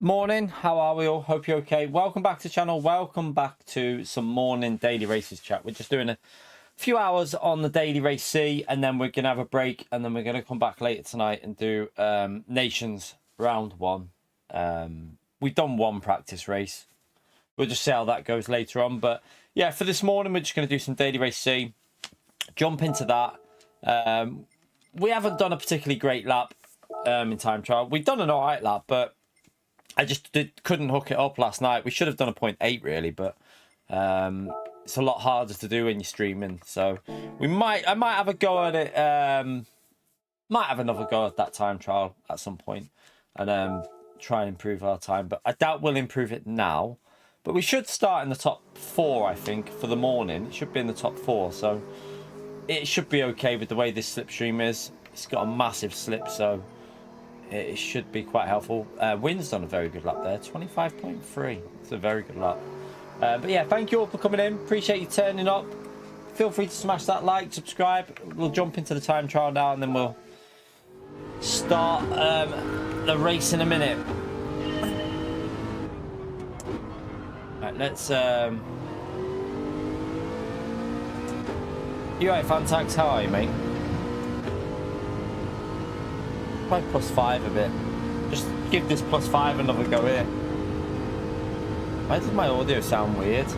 Morning, how are we all? Hope you're okay. Welcome back to the channel. Welcome back to some morning daily races chat. We're just doing a few hours on the daily race C, and then we're gonna have a break, and then we're gonna come back later tonight and do Nations round 1. We've done one practice race. We'll just see how that goes later on. But yeah, for this morning, we're just gonna do some daily race C. Jump into that. We haven't done a particularly great lap in time trial. We've done an alright lap, but I just couldn't hook it up last night. We should have done a 0.8 really, but it's a lot harder to do when you're streaming. So I might have a go at it. Might have another go at that time trial at some point and try and improve our time. But I doubt we'll improve it now. But we should start in the top 4, I think, for the morning. It should be in the top 4, so it should be okay with the way this slipstream is. It's got a massive slip, so it should be quite helpful. Wynn's done a very good lap there, 25.3. It's a very good lap. But yeah, thank you all for coming in. Appreciate you turning up. Feel free to smash that like, subscribe. We'll jump into the time trial now, and then we'll start the race in a minute. Right, let's. You alright, Fanatec? How are you, mate? Try +5 a bit. Just give this +5 another go here. Why does my audio sound weird?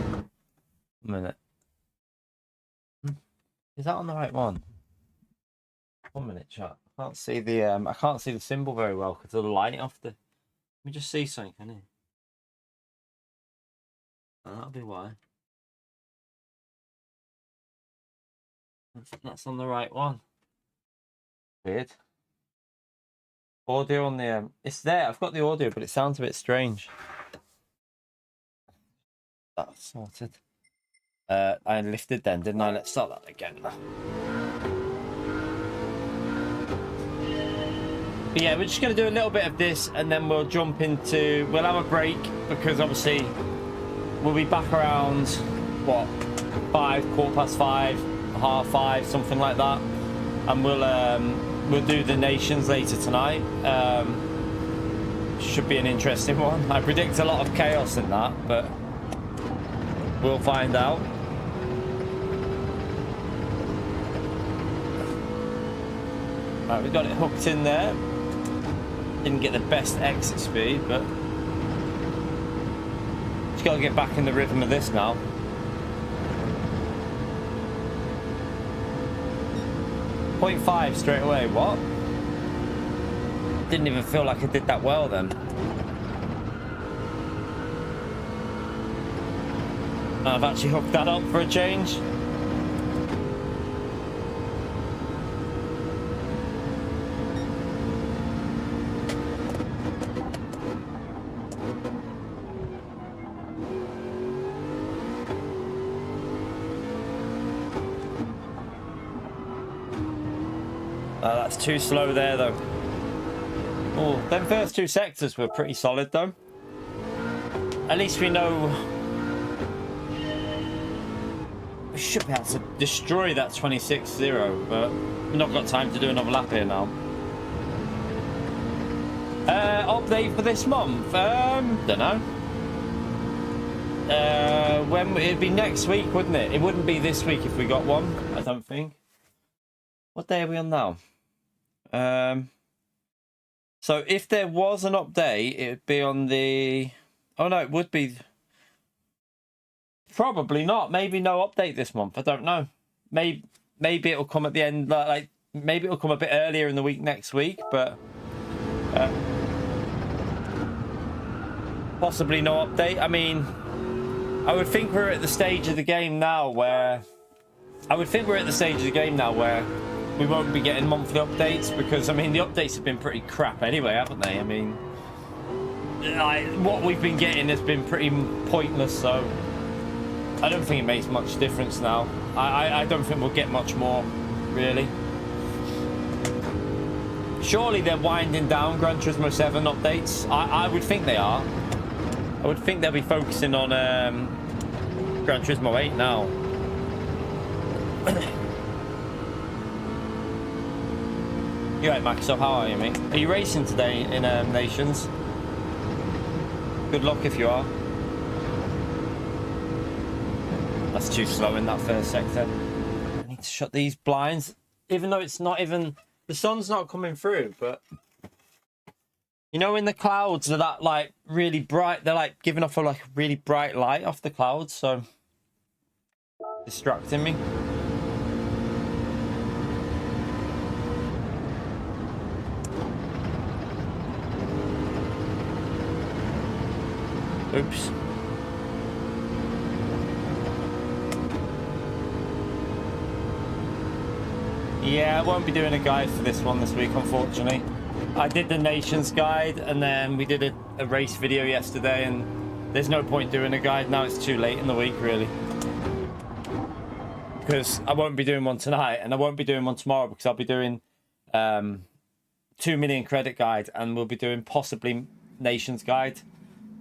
A minute. Is that on the right one? 1 minute, chat. I can't see the symbol very well because of the light off the. Let me just see something, can you? Oh, that'll be why. That's on the right one. Weird. Audio on the it's there. I've got the audio, but it sounds a bit strange. That's sorted. I lifted then, didn't I? Let's start that again. But yeah, we're just going to do a little bit of this, and then we'll jump into. We'll have a break because obviously we'll be back around what 5, 5:15, 5:30, something like that, and we'll do the Nations later tonight. Should be an interesting one. I predict a lot of chaos in that, but we'll find out. Right, we've got it hooked in there. Didn't get the best exit speed, but just got to get back in the rhythm of this now. .5 straight away. What? Didn't even feel like I did that well then. I've actually hooked that up for a change. That's too slow there though. Oh, them first 2 sectors were pretty solid though. At least we know we should be able to destroy that 26-0, but we've not got time to do another lap here now. Update for this month? Don't know. When it'd be next week, wouldn't it? It wouldn't be this week if we got one, I don't think. What day are we on now? So if there was an update, it would be on the. Oh no, it would be. Probably not. Maybe no update this month. I don't know. Maybe it'll come at the end. Like maybe it'll come a bit earlier in the week next week, but possibly no update. I mean, I would think we're at the stage of the game now where. We won't be getting monthly updates because, I mean, the updates have been pretty crap anyway, haven't they? I mean, what we've been getting has been pretty pointless, so I don't think it makes much difference now. I don't think we'll get much more, really. Surely they're winding down Gran Turismo 7 updates. I would think they are. I would think they'll be focusing on Gran Turismo 8 now. You right, Max? So how are you, mate? Are you racing today in Nations? Good luck if you are. That's too slow in that first sector. I need to shut these blinds, even though it's not even, the sun's not coming through, but you know, in the clouds, they're that like really bright, they're like giving off a like really bright light off the clouds, so distracting me. Oops. Yeah, I won't be doing a guide for this one this week, unfortunately. I did the Nations guide, and then we did a race video yesterday, and there's no point doing a guide now. It's too late in the week, really. Because I won't be doing one tonight, and I won't be doing one tomorrow, because I'll be doing 2 million credit guide, and we'll be doing possibly Nations guide.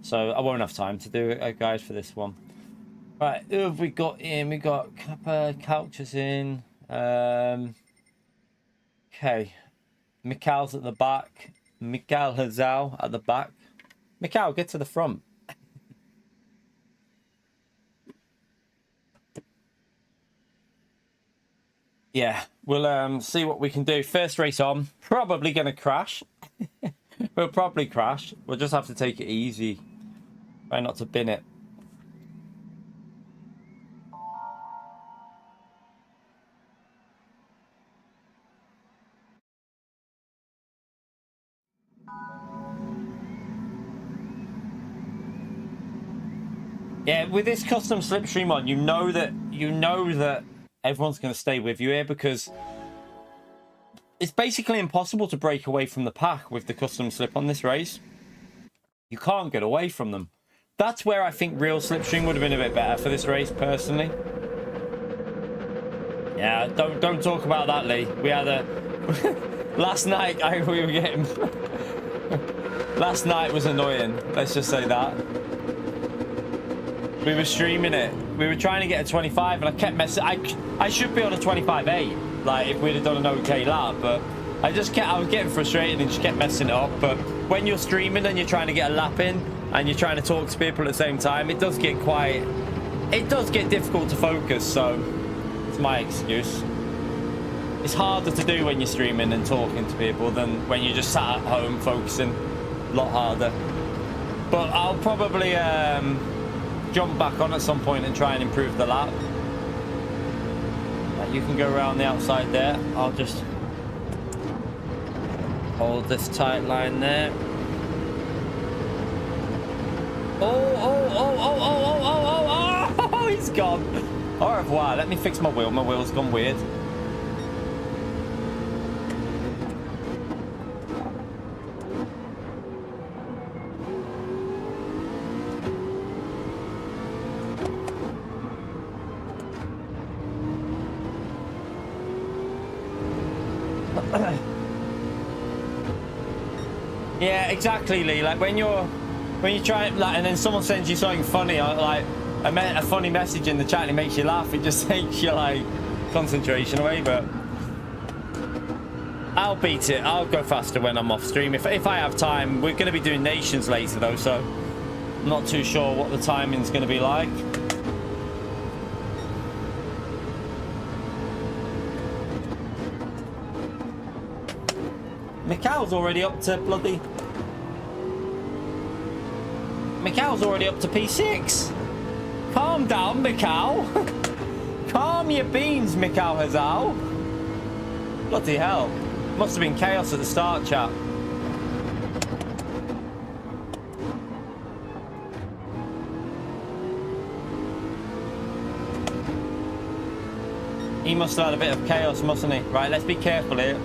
So I won't have time to do a guide for this one. Right, who have we got in? We got Kappa, Couches in. Okay. Mikhail's at the back. Mikhail Hazal at the back. Mikhail, get to the front. Yeah, we'll see what we can do. First race on. Probably going to crash. We'll probably crash. We'll just have to take it easy. Try not to bin it. Yeah, with this custom slipstream on, you know that everyone's going to stay with you here, because it's basically impossible to break away from the pack with the custom slip on this race. You can't get away from them. That's where I think real slipstream would have been a bit better for this race, personally. Yeah, don't talk about that, Lee. We had a last night. We were getting last night was annoying. Let's just say that. We were streaming it. We were trying to get a 25, and I kept messing. I should be on a 25.8, like if we'd have done an okay lap, but I was getting frustrated and just kept messing it up. But when you're streaming and you're trying to get a lap in and you're trying to talk to people at the same time, it does get difficult to focus. So it's my excuse. It's harder to do when you're streaming and talking to people than when you're just sat at home focusing. A lot harder. But I'll probably jump back on at some point and try and improve the lap. You can go around the outside there. I'll just hold this tight line there. Oh, he's gone. Au revoir. Let me fix my wheel. My wheel's gone weird. Yeah, exactly, Lee. Like when you try like, and then someone sends you something funny, like a funny message in the chat, and it makes you laugh. It just takes your like concentration away. But I'll beat it. I'll go faster when I'm off stream if I have time. We're going to be doing Nations later though, so I'm not too sure what the timing's going to be like. Mikhail's already up to bloody... Mikhail's already up to P6. Calm down, Mikhail. Calm your beans, Mikhail Hazal. Bloody hell. Must have been chaos at the start, chat. He must have had a bit of chaos, mustn't he? Right, let's be careful here.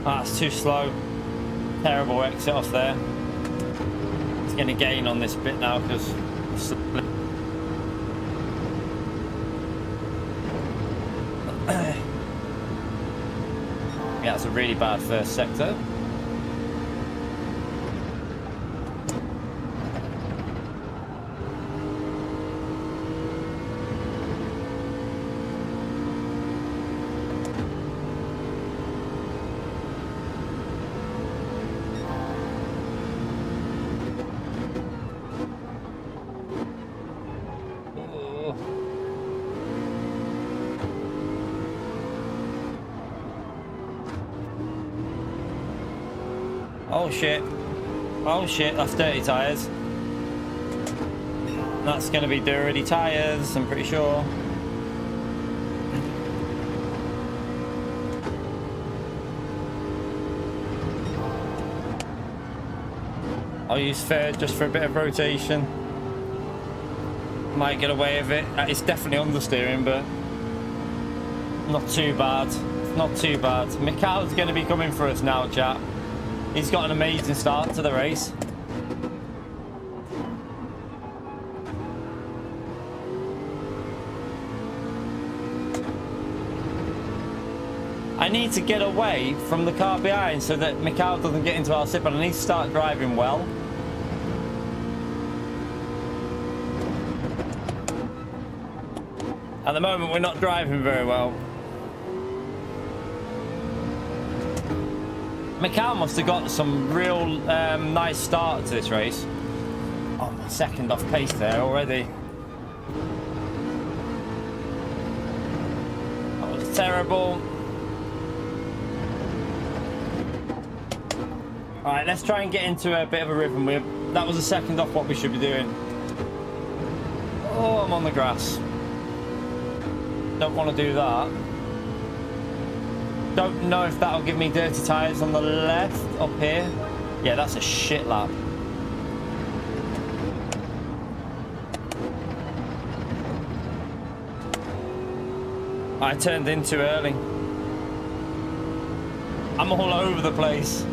That's too slow. Terrible exit off there. It's going to gain on this bit now because... Yeah, it's a really bad first sector. Oh shit. Oh shit, that's dirty tyres. That's going to be dirty tyres, I'm pretty sure. I'll use third just for a bit of rotation. Might get away with it. It's definitely understeering, but not too bad. Not too bad. Mikhail's going to be coming for us now, chat. He's got an amazing start to the race. I need to get away from the car behind so that Mikhail doesn't get into our slip, and I need to start driving well. At the moment, we're not driving very well. Mikhail must have got some real nice start to this race. Oh, my second off pace there already. That was terrible. Alright, let's try and get into a bit of a rhythm. That was a second off what we should be doing. Oh, I'm on the grass. Don't want to do that. Don't know if that'll give me dirty tyres on the left up here. Yeah, that's a shit lap. I turned in too early. I'm all over the place.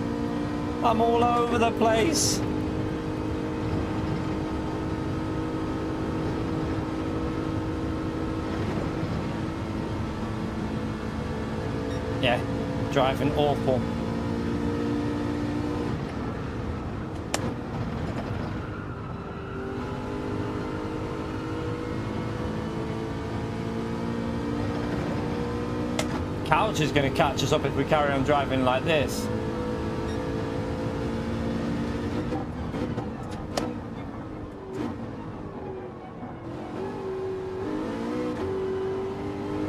I'm all over the place. Yeah, driving awful. Couch is going to catch us up if we carry on driving like this.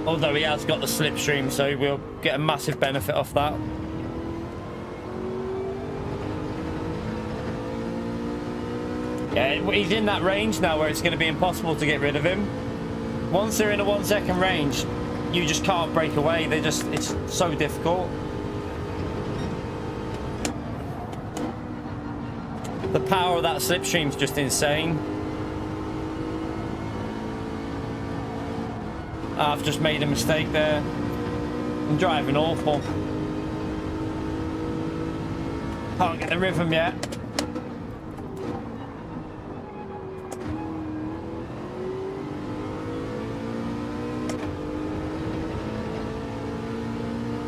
Although he has got the slipstream, so we'll get a massive benefit off that. Yeah, he's in that range now where it's going to be impossible to get rid of him. Once they're in a 1 second range, you just can't break away. It's so difficult. The power of that slipstream is just insane. I've just made a mistake there. I'm driving awful. Can't get the rhythm yet.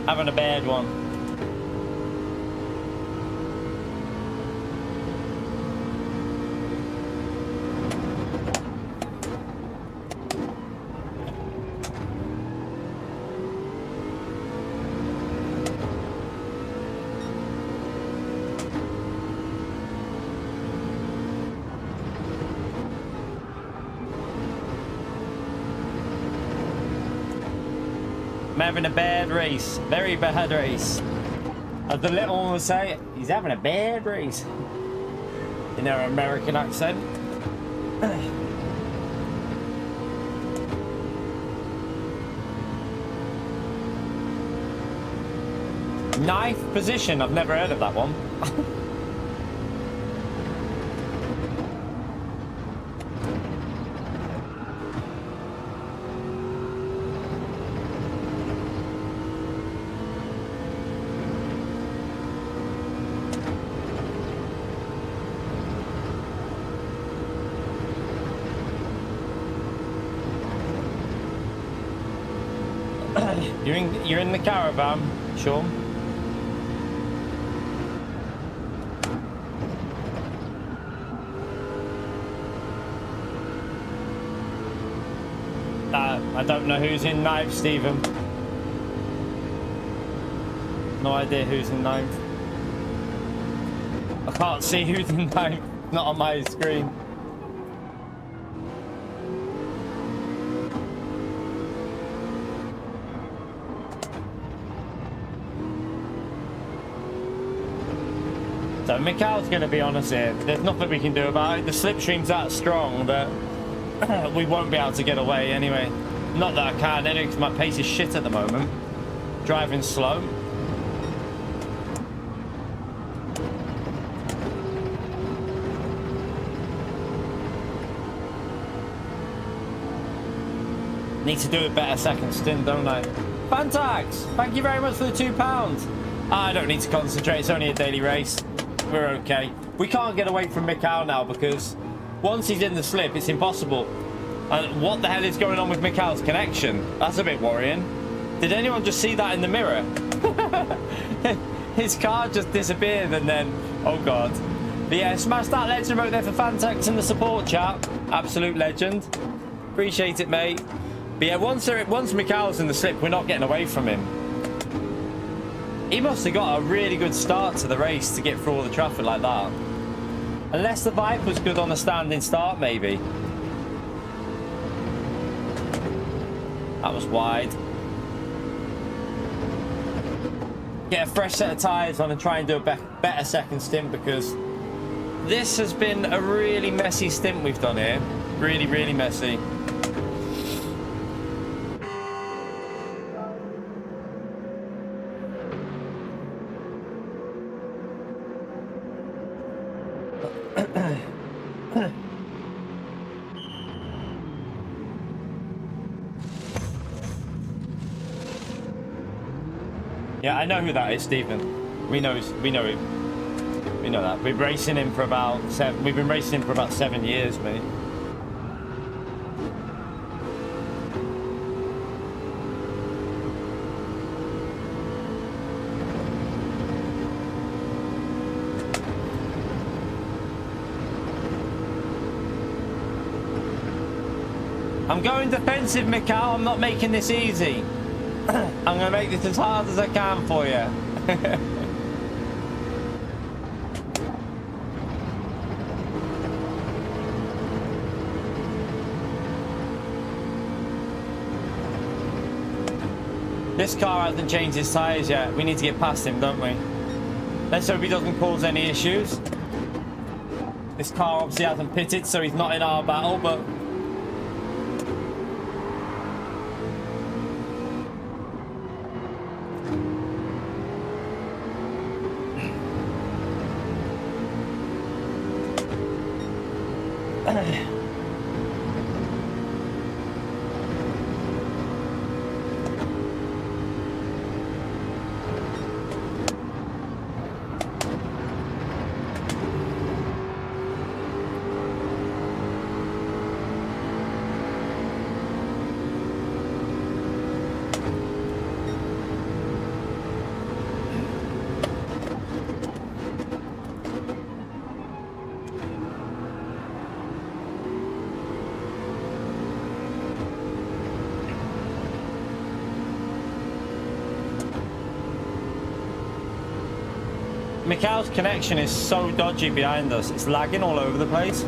Having a bad one. I'm having a bad race. Very bad race. As the little one would say, he's having a bad race. In their American accent. Ninth position. I've never heard of that one. You're in the caravan, Sean. I don't know who's in ninth, Stephen. No idea who's in ninth. I can't see who's in ninth. Not on my screen. So Mikhail's going to be on us here. There's nothing we can do about it. The slipstream's that strong that we won't be able to get away anyway. Not that I can anyway, because my pace is shit at the moment. Driving slow. Need to do a better second stint, don't I? Fanatec, thank you very much for the £2. I don't need to concentrate. It's only a daily race. We're okay. We can't get away from Mikhail now because once he's in the slip, it's impossible. And what the hell is going on with Mikhail's connection? That's a bit worrying. Did anyone just see that in the mirror? His car just disappeared and then, oh god. But yeah, smash that legend remote there for Fanatec in the support chat. Absolute legend. Appreciate it, mate. But yeah, once Mikhail's in the slip, we're not getting away from him. He must have got a really good start to the race to get through all the traffic like that. Unless the bike was good on a standing start, maybe. That was wide. Get a fresh set of tyres on and try and do a better second stint because this has been a really messy stint we've done here. Really, really messy. Yeah, I know who that is, Stephen. We know him. We know that. We've been racing him for about 7 years, mate. I'm going defensive, Mikhail. I'm not making this easy. I'm going to make this as hard as I can for you. This car hasn't changed his tyres yet. We need to get past him, don't we? Let's hope he doesn't cause any issues. This car obviously hasn't pitted, so he's not in our battle, but... Mikhail's connection is so dodgy behind us. It's lagging all over the place.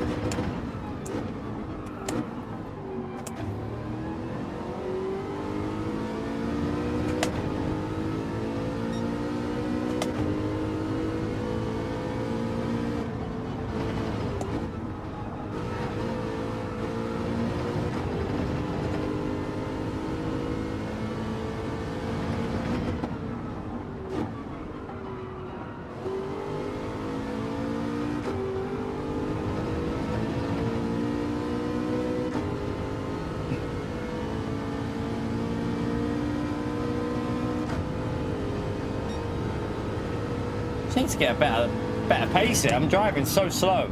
Need to get a better pace here. I'm driving so slow.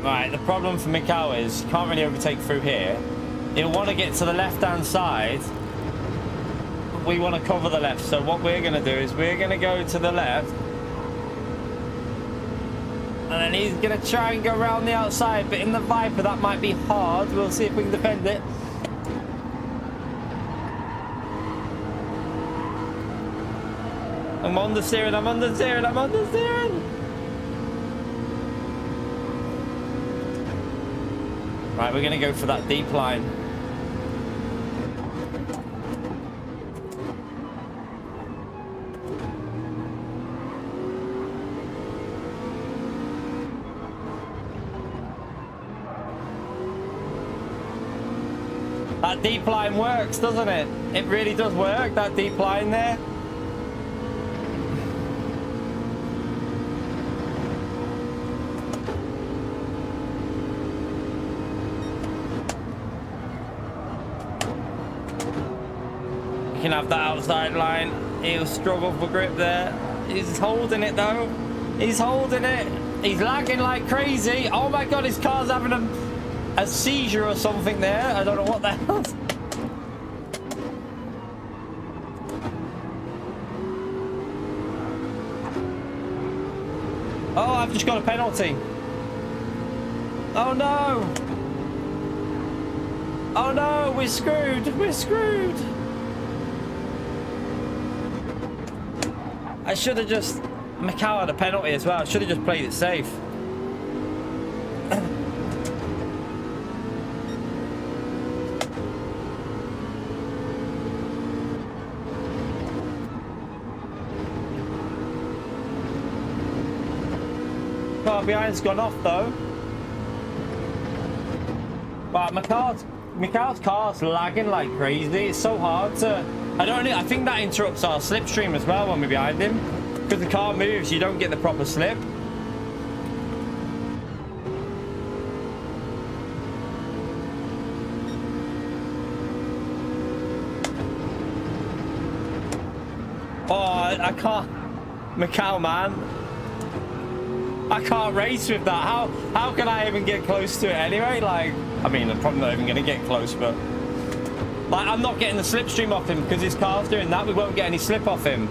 Right, the problem for Mikau is you can't really overtake through here. He'll want to get to the left-hand side. We want to cover the left, so what we're going to do is we're going to go to the left. And then he's going to try and go around the outside, but in the Viper that might be hard. We'll see if we can defend it. I'm on the steering, I'm on the steering, I'm on the steering! Right, we're going to go for that deep line. That deep line works, doesn't it? It really does work, that deep line there. You can have that outside line. He'll struggle for grip there. He's holding it though. He's holding it. He's lagging like crazy. Oh my god, his car's having a seizure or something there. I don't know what the hell. Oh, I've just got a penalty. Oh no. Oh no, we're screwed. We're screwed. I should have just... Mikau had a penalty as well. I should have just played it safe. Car behind's gone off though. But Mikau's car's lagging like crazy. It's so hard to... I think that interrupts our slipstream as well when we're behind him. Because the car moves, you don't get the proper slip. Oh, I can't... Mikau, man. I can't race with that. How can I even get close to it anyway? Like, I mean, I'm probably not even going to get close, but... Like, I'm not getting the slipstream off him because his car's doing that. We won't get any slip off him.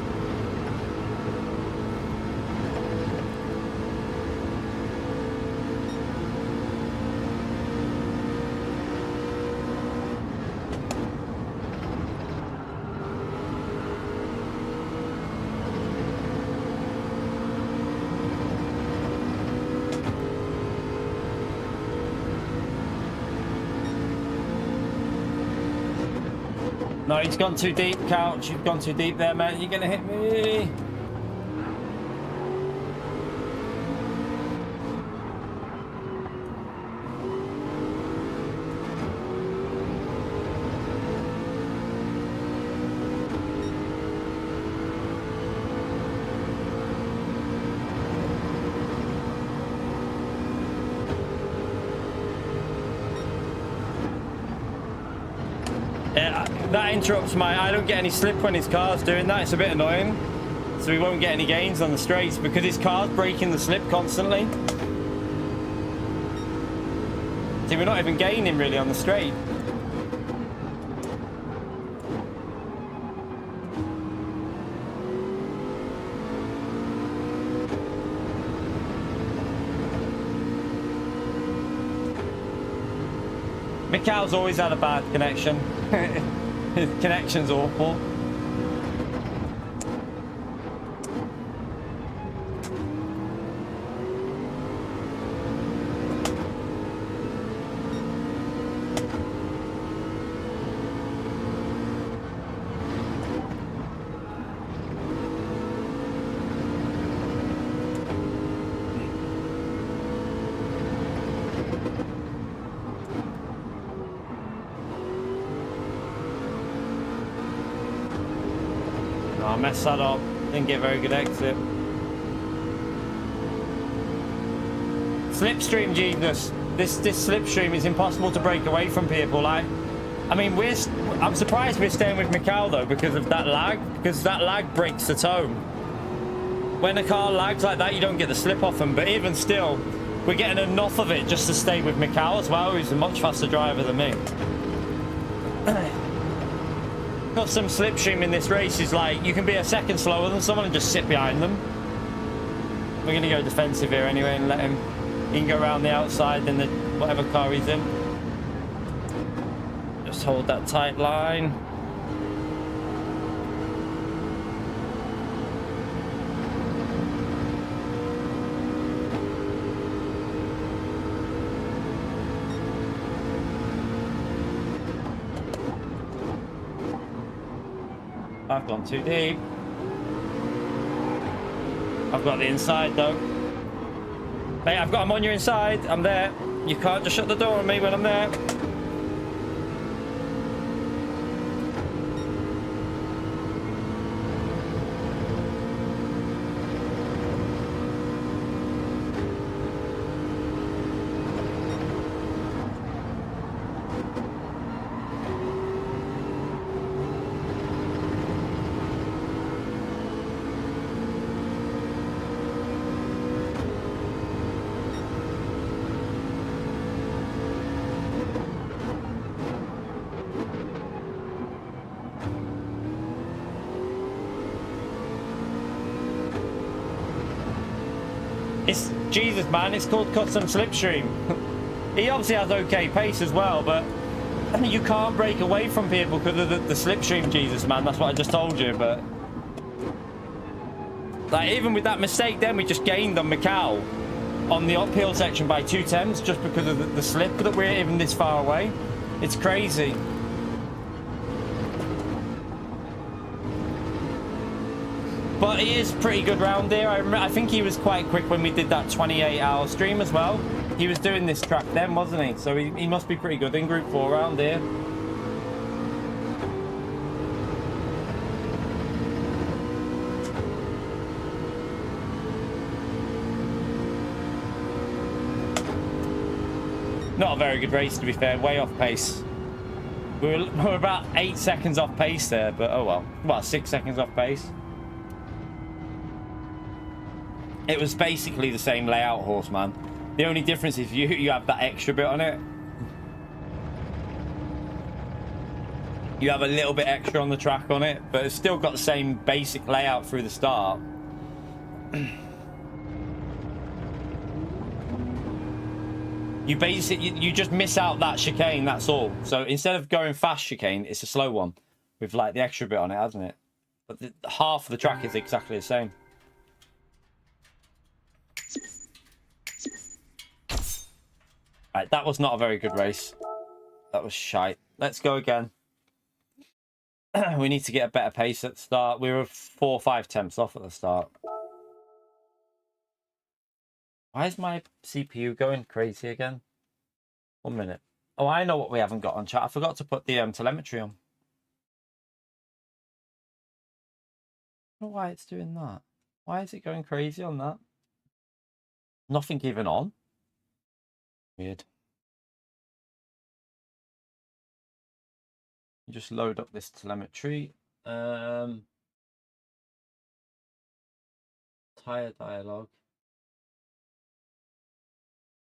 No, he's gone too deep, Couch. You've gone too deep there, man. You're going to hit me. That interrupts I don't get any slip when his car's doing that. It's a bit annoying. So we won't get any gains on the straights because his car's breaking the slip constantly. See, we're not even gaining really on the straight. Mikau's always had a bad connection. His connection's awful. I messed that up. Didn't get a very good exit. Slipstream genius. This slipstream is impossible to break away from people. I mean, I'm surprised we're staying with Mikau though because of that lag. Because that lag breaks the tone. When a car lags like that, you don't get the slip off them. But even still, we're getting enough of it just to stay with Mikhail as well, who's a much faster driver than me. Got some slipstream in this race is like, you can be a second slower than someone and just sit behind them. We're going to go defensive here anyway and let him, he can go around the outside in the whatever car he's in. Just hold that tight line. I've gone too deep. I've got the inside though. Hey, I've got him on your inside. I'm there. You can't just shut the door on me when I'm there. It's Jesus, man. It's called custom slipstream. He obviously has okay pace as well, but you can't break away from people because of the slipstream, Jesus, man. That's what I just told you. But like, even with that mistake, then we just gained on Mikhail on the uphill section by 2/10 just because of the slip that we're even this far away. It's crazy. But he is pretty good round here. I think he was quite quick when we did that 28-hour stream as well. He was doing this track then, wasn't he? So he must be pretty good in Group 4 round here. Not a very good race, to be fair. Way off pace. We're about 8 seconds off pace there, but oh well. Well, 6 seconds off pace. It was basically the same layout, Horseman. The only difference is you have that extra bit on it. You have a little bit extra on the track on it, but it's still got the same basic layout through the start. You just miss out that chicane, that's all. So instead of going fast chicane, it's a slow one with like the extra bit on it, hasn't it? But half of the track is exactly the same. Right, that was not a very good race. That was shite. Let's go again. We need to get a better pace at the start. We were 4 or 5 tenths off at the start. Why is my CPU going crazy again? 1 minute. Oh, I know what we haven't got on chat. I forgot to put the telemetry on. I don't know why it's doing that. Why is it going crazy on that? Nothing even on. Weird. Just load up this telemetry. Tire dialogue.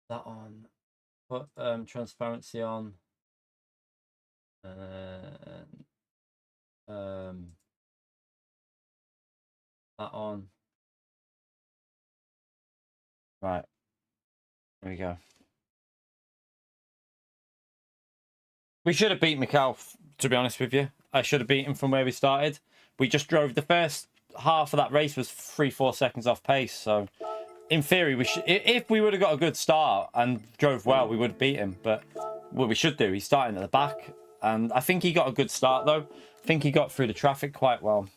That on. Put transparency on. That on. Right. There we go. We should have beat Mikhail, to be honest with you. I should have beat him from where we started. We just drove the first half of that race was 3-4 seconds off pace. So, in theory, we should, if we would have got a good start and drove well, we would have beat him. But what we should do, he's starting at the back. And I think he got a good start, though. I think he got through the traffic quite well.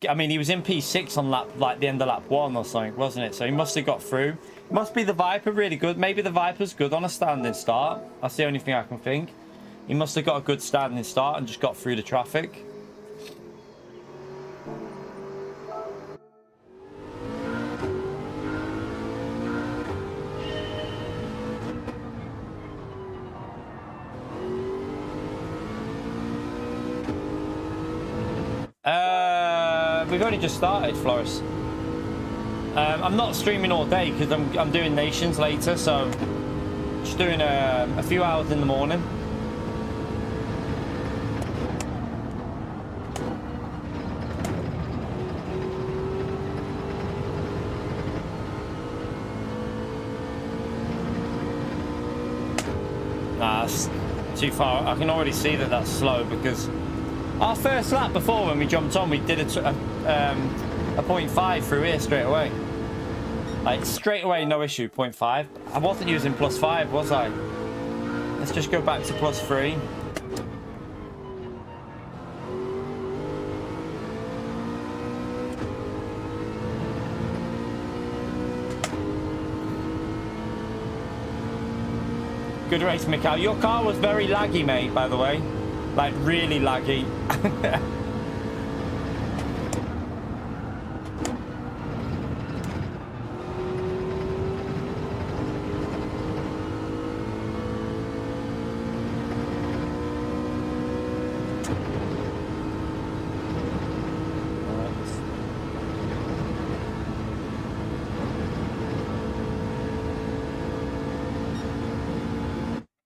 I mean, he was in P6 on lap, like the end of lap 1 or something, wasn't it? So he must have got through. Must be the Viper really good. Maybe the Viper's good on a standing start. That's the only thing I can think. He must have got a good standing start and just got through the traffic. We've only just started, Floris. I'm not streaming all day because I'm doing Nations later, so just doing a few hours in the morning. Nah, that's too far. I can already see that that's slow because our first lap before when we jumped on, we did a 0.5 through here straight away. Like straight away, no issue, 0.5. I wasn't using +5, was I? Let's just go back to +3. Good race, Mikhail. Your car was very laggy, mate, by the way. Like, really laggy.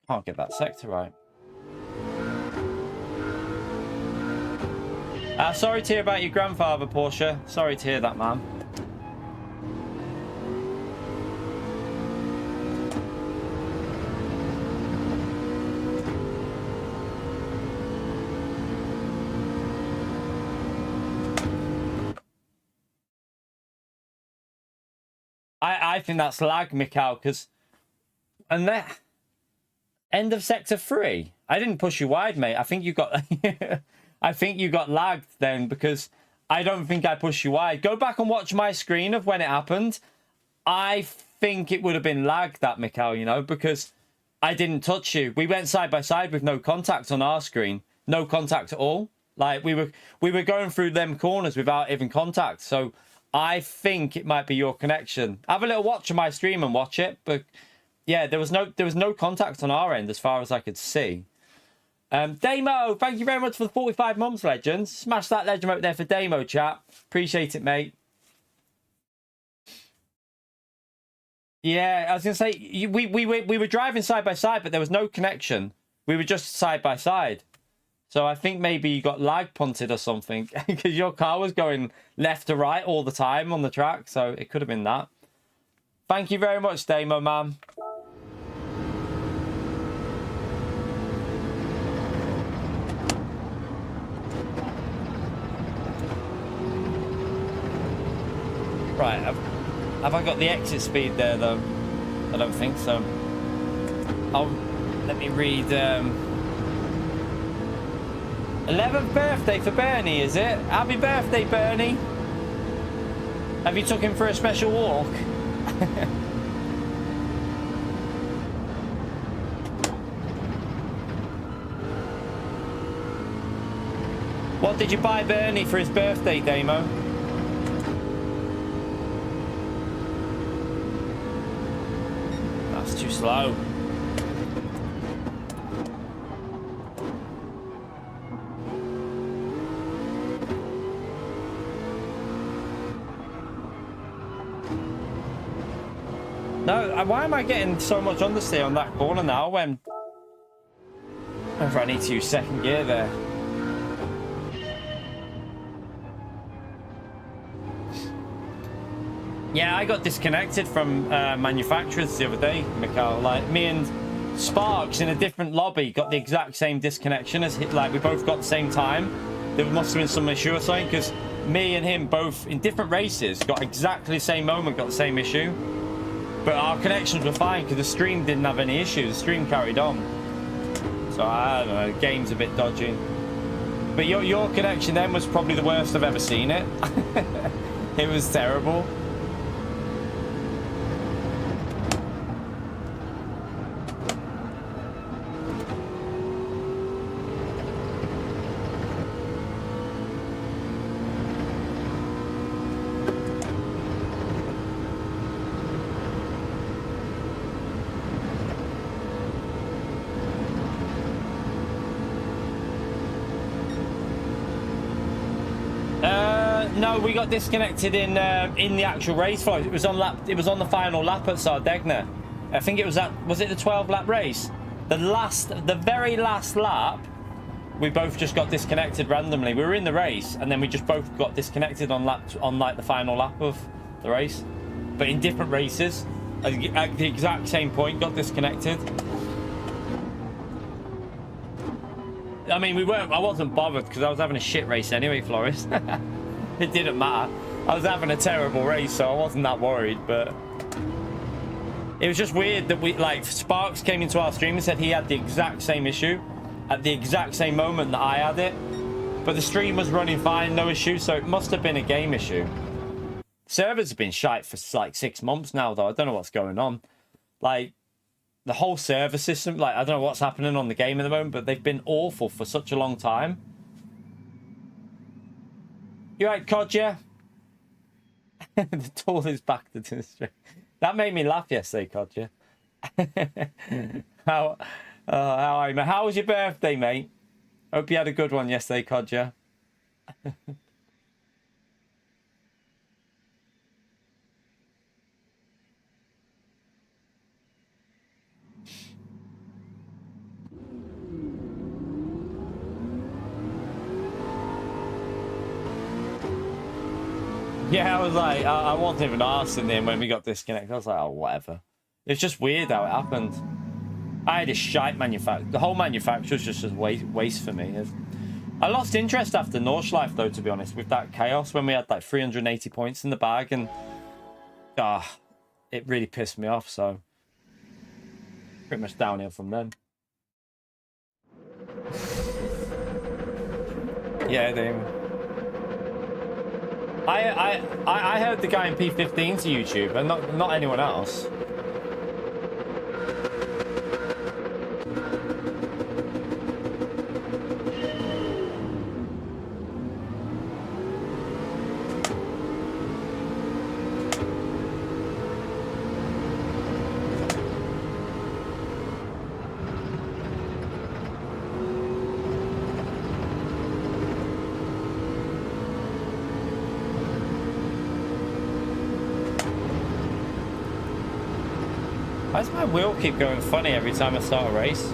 Can't get that sector right. Sorry to hear about your grandfather, Porsche. Sorry to hear that, man. I think that's lag, Mikhail, because and that end of sector 3. I didn't push you wide, mate. I think you got I think you got lagged then because I don't think I pushed you wide. Go back and watch my screen of when it happened. I think it would have been lagged, that, Mikhail, you know, because I didn't touch you. We went side by side with no contact on our screen. No contact at all. Like we were going through them corners without even contact. So I think it might be your connection. Have a little watch of my stream and watch it, but yeah, there was no contact on our end as far as I could see. Damo, thank you very much for the 45 months, legends. Smash that legend out there for Damo, chat. Appreciate it, mate. Yeah, I was gonna say we were driving side by side, but there was no connection. We were just side by side. So I think maybe you got lag punted or something because your car was going left to right all the time on the track. So it could have been that. Thank you very much, Damo, man. Right, have I got the exit speed there though? I don't think so. Let me read. 11th birthday for Bernie, is it? Happy birthday, Bernie. Have you took him for a special walk? What did you buy Bernie for his birthday, Damo? That's too slow. No, why am I getting so much understeer on that corner now when I need to use second gear there? Yeah, I got disconnected from manufacturers the other day, Mikhail. Like, me and Sparks in a different lobby got the exact same disconnection as like we both got the same time. There must have been some issue or something because me and him both in different races got exactly the same moment, got the same issue. But our connections were fine because the stream didn't have any issues. The stream carried on. So I don't know, the game's a bit dodgy. But your connection then was probably the worst I've ever seen it. It was terrible. no, we got disconnected in the actual race flow. It was on the final lap at Sardegna. I think it was was it the 12-lap race? The very last lap, we both just got disconnected randomly. We were in the race, and then we just both got disconnected on like the final lap of the race, but in different races at the exact same point. Got disconnected. I mean, I wasn't bothered because I was having a shit race anyway, Floris. It didn't matter. I was having a terrible race, so I wasn't that worried. But it was just weird that Sparks came into our stream and said he had the exact same issue at the exact same moment that I had it, but the stream was running fine, no issue. So it must have been a game issue. Servers have been shite for like 6 months now, though. I don't know what's going on. Like, the whole server system, like, I don't know what's happening on the game at the moment, but they've been awful for such a long time. You right, Kodja? The tool is back to the stream. That made me laugh yesterday, Kodja. How are you, mate? How was your birthday, mate? Hope you had a good one yesterday, Kodja. Yeah, I was like, I wasn't even asking him when we got disconnected. I was like, oh, whatever. It's just weird how it happened. I had a shite manufacturer. The whole manufacturer was just a waste for me. I lost interest after Nordschleife, though, to be honest, with that chaos when we had like 380 points in the bag, and it really pissed me off. So pretty much downhill from then. Yeah, they. I heard the guy in P15 to YouTube, and not anyone else. Why does my wheel keep going funny every time I start a race?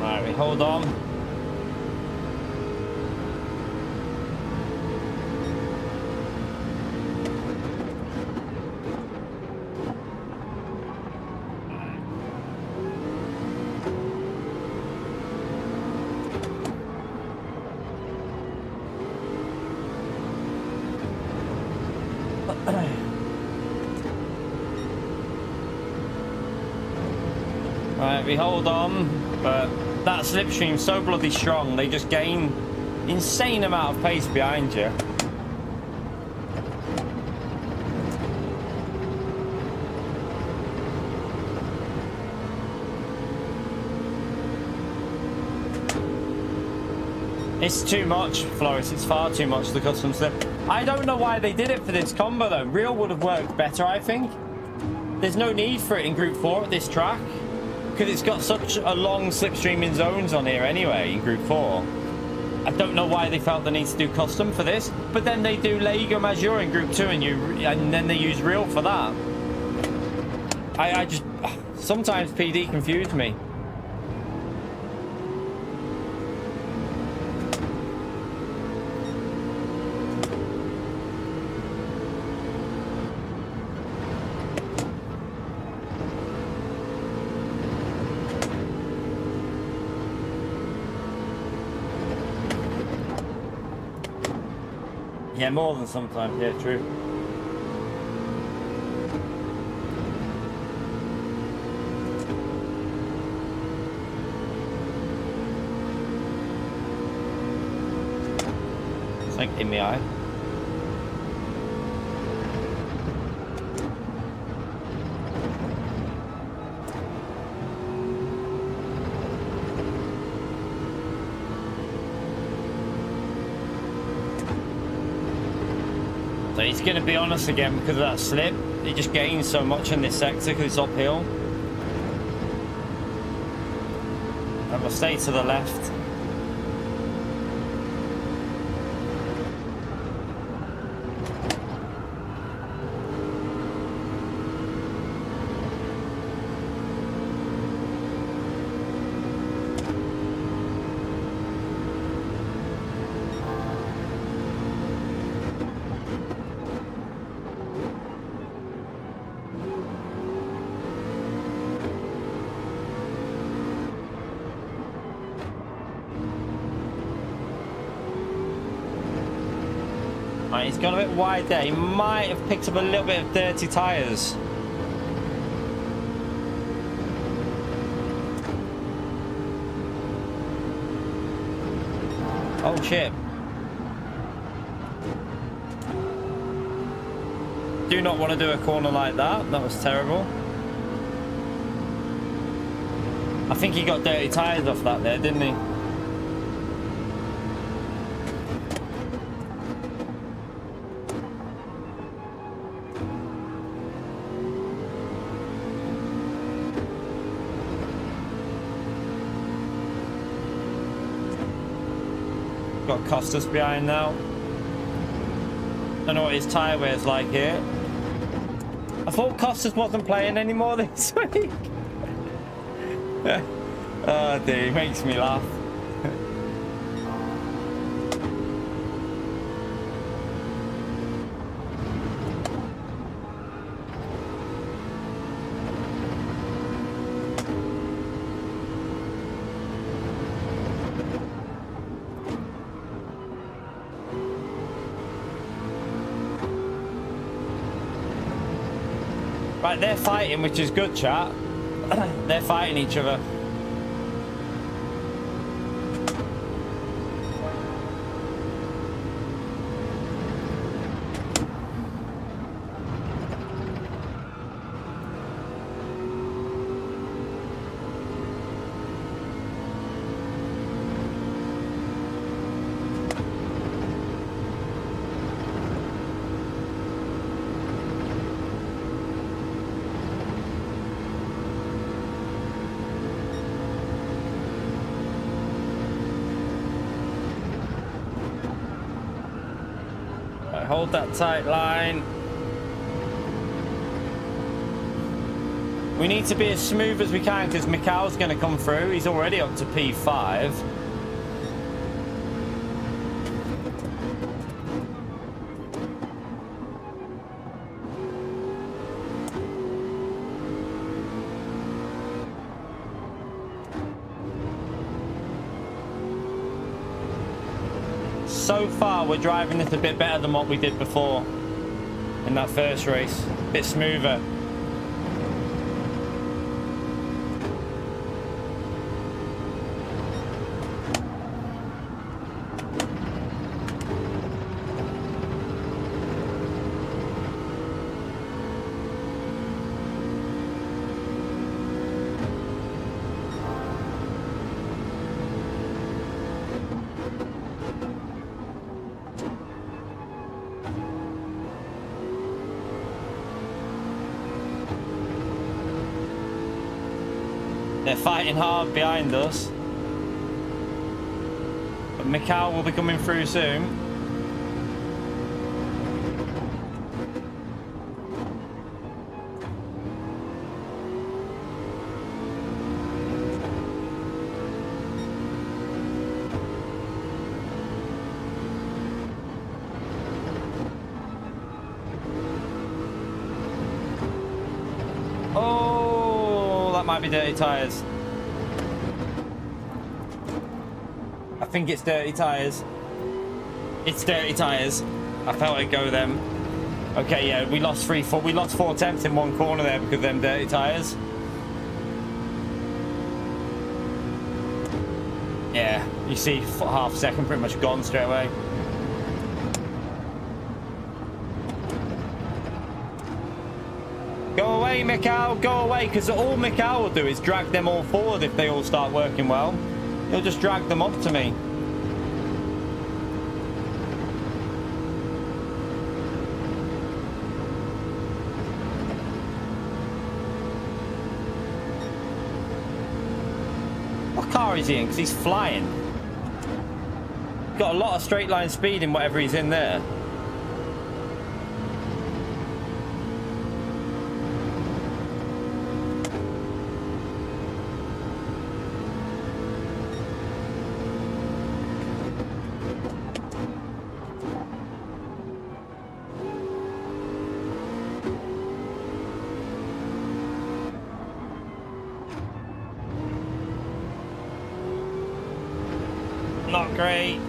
Alright, we hold on. Right, we hold on, but that slipstream's so bloody strong, they just gain insane amount of pace behind you. It's too much, Floris. It's far too much, the custom slip. I don't know why they did it for this combo, though. Real would have worked better, I think. There's no need for it in Group 4 at this track, because it's got such a long slipstreaming zones on here anyway in Group 4. I don't know why they felt the need to do custom for this, but then they do Lego Major in Group 2 and then they use real for that. I just... Sometimes PD confused me. Yeah, more than sometimes, yeah, true. It's like in the eye. But he's going to be on us again because of that slip. He just gains so much in this sector because it's uphill. And we'll stay to the left. He's gone a bit wide there. He might have picked up a little bit of dirty tyres. Oh shit. Do not want to do a corner like that. That was terrible. I think he got dirty tyres off that there, didn't he? Got Costas behind now. Don't know what his tyre wear's like here. I thought Costas wasn't playing anymore this week. Oh dear, he makes me laugh. Right, they're fighting, which is good, chat. They're fighting each other. Hold that tight line. We need to be as smooth as we can because Mikhail's going to come through. He's already up to P5. So far, we're driving this a bit better than what we did before in that first race. A bit smoother. They're fighting hard behind us. But Mikhail will be coming through soon. Might be dirty tyres. I think it's dirty tyres. It's dirty tyres. I felt it go them. Okay, yeah, we lost 4 tenths in one corner there because of them dirty tyres. Yeah, you see half a second pretty much gone straight away. Go away, Mikhail, go away, because all Mikhail will do is drag them all forward if they all start working well. He'll just drag them up to me. car is he in? Because he's flying. Got a lot of straight line speed in whatever he's in there. Not great.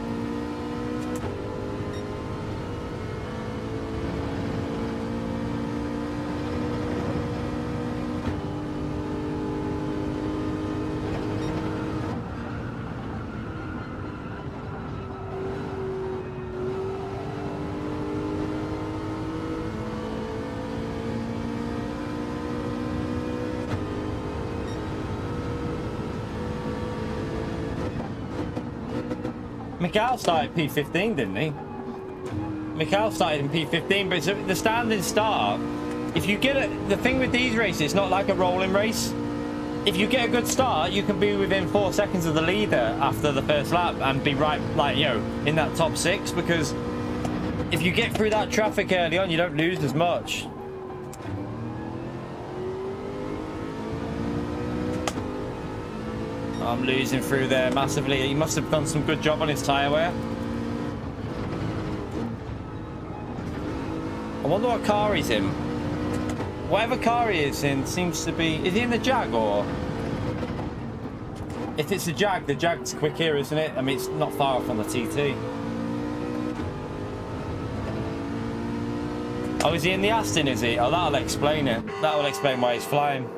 Mikhail started P15, didn't he? Mikhail started in P15, but it's the standing start. If you get it, the thing with these races, it's not like a rolling race. If you get a good start, you can be within 4 seconds of the leader after the first lap and be right, like, you know, in that top 6, because if you get through that traffic early on, you don't lose as much. I'm losing through there massively. He must have done some good job on his tyre wear. I wonder what car he's in. Whatever car he is in seems to be... Is he in the Jag or... If it's the Jag's quick here, isn't it? I mean, it's not far off on the TT. Oh, is he in the Aston, is he? Oh, that'll explain it. That'll explain why he's flying.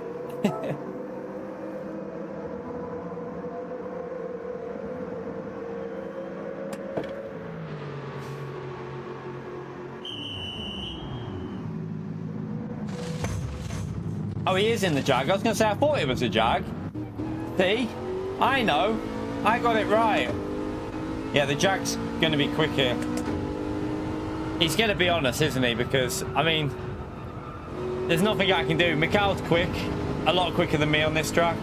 Oh, he is in the Jag. I was going to say, I thought it was a Jag. See? I know. I got it right. Yeah, the Jag's going to be quick here. He's going to be on us, isn't he? Because, I mean, there's nothing I can do. Mikhail's quick. A lot quicker than me on this track.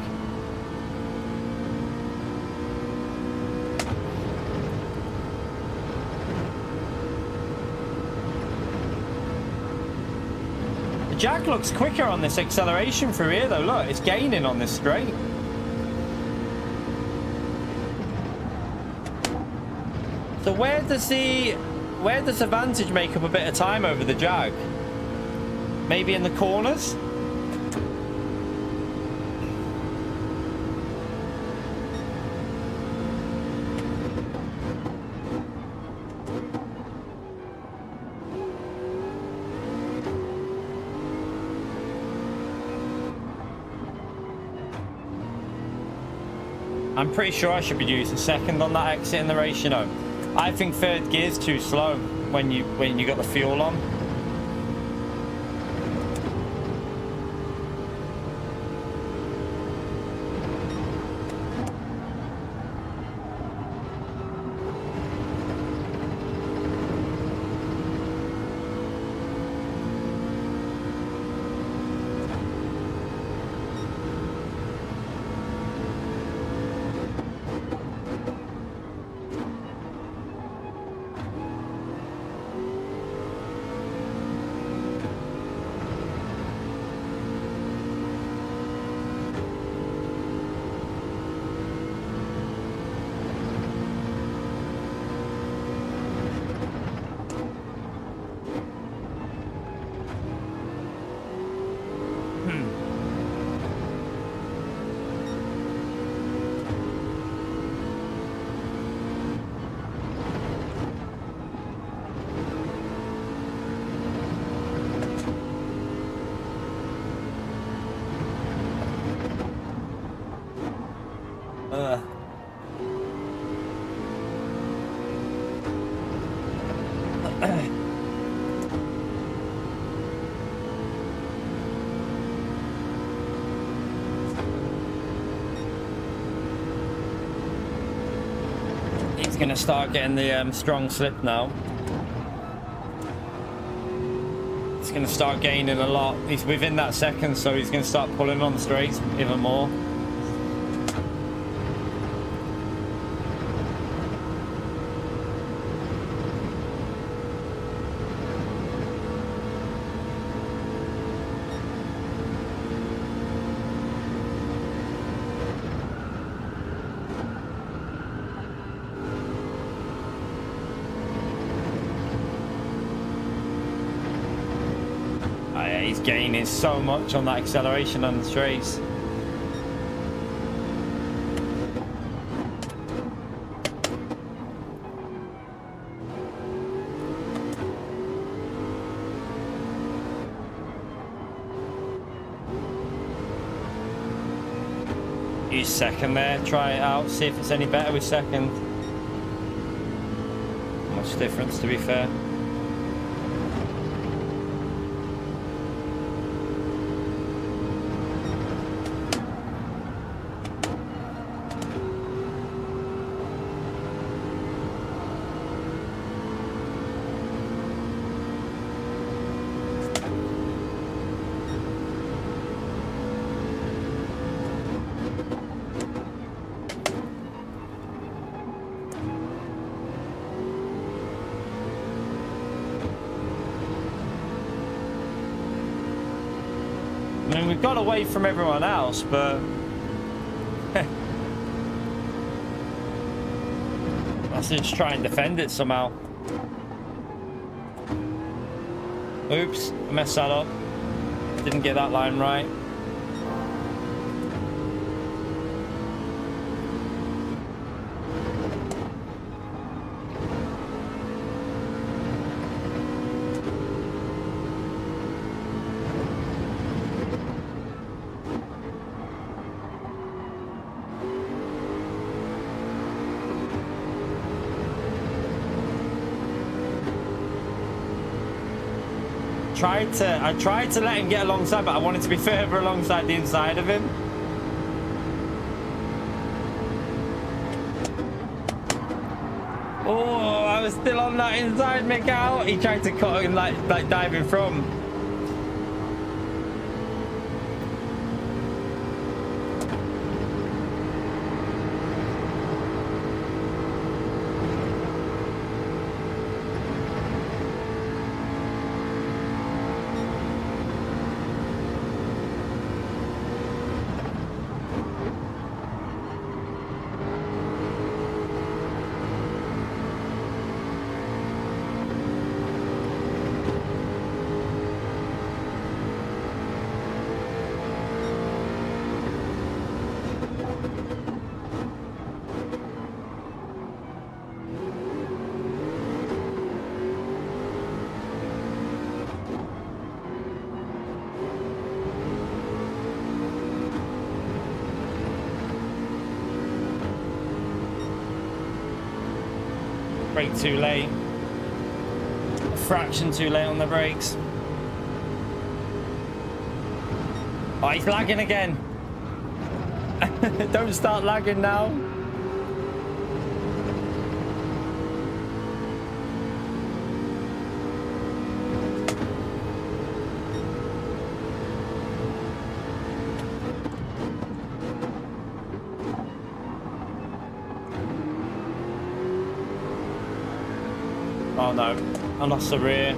The Jag looks quicker on this acceleration through here, though. Look, it's gaining on this straight. So where does the Vantage make up a bit of time over the Jag? Maybe in the corners? I'm pretty sure I should be using second on that exit in the race, you know. I think third gear's too slow when you got the fuel on. He's going to start getting the strong slip now. He's going to start gaining a lot. He's within that second, so he's going to start pulling on the straights even more. he's gaining so much on that acceleration on the straights. Use second there, try it out, see if it's any better with second. Much difference, to be fair. I mean, we've got away from everyone else, but let's just try and defend it somehow. Oops, I messed that up. Didn't get that line right. I tried to let him get alongside, but I wanted to be further alongside the inside of him. Oh, I was still on that inside, Miguel. He tried to cut him like diving from. Brake too late. A fraction too late on the brakes. Oh, he's lagging again. Don't start lagging now. Oh no, I lost the rear.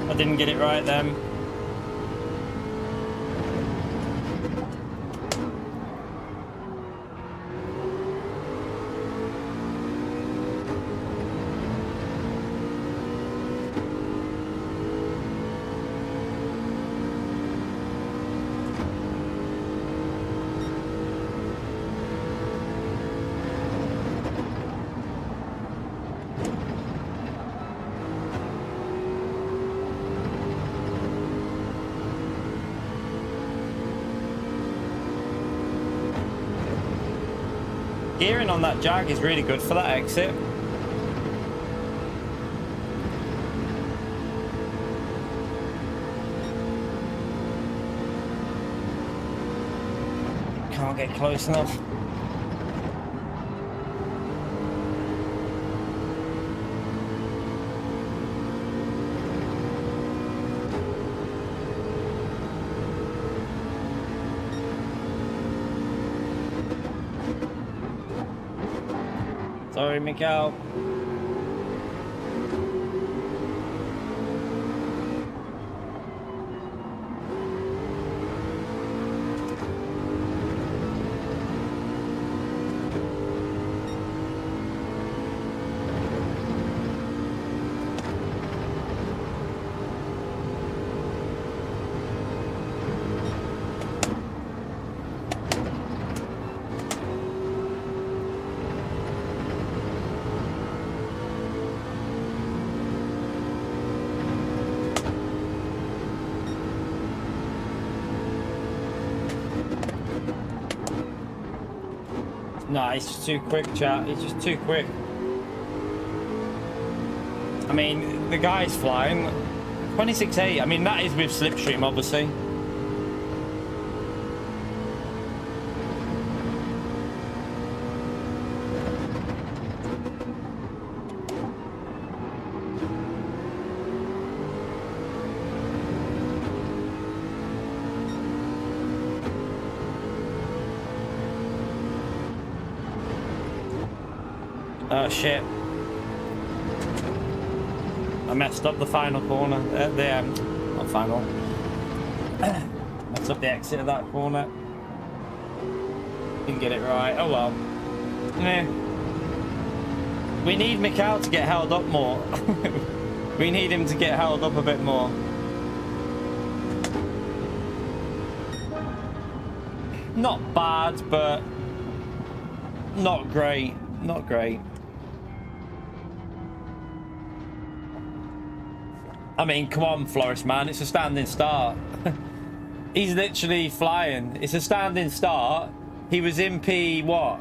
I didn't get it right then. Gearing on that Jag is really good for that exit. Can't get close enough. Sorry, Mikael. No, it's just too quick, chat. It's just too quick. I mean, the guy's flying 26.8. I mean, that is with slipstream, obviously. Oh shit. I messed up the final corner. Not final. Messed up the exit of that corner. Didn't get it right. Oh well. Eh. We need Mikhail to get held up more. We need him to get held up a bit more. Not bad, but not great. Not great. I mean, come on, Florist man, it's a standing start. He's literally flying. It's a standing start. He was in P, what?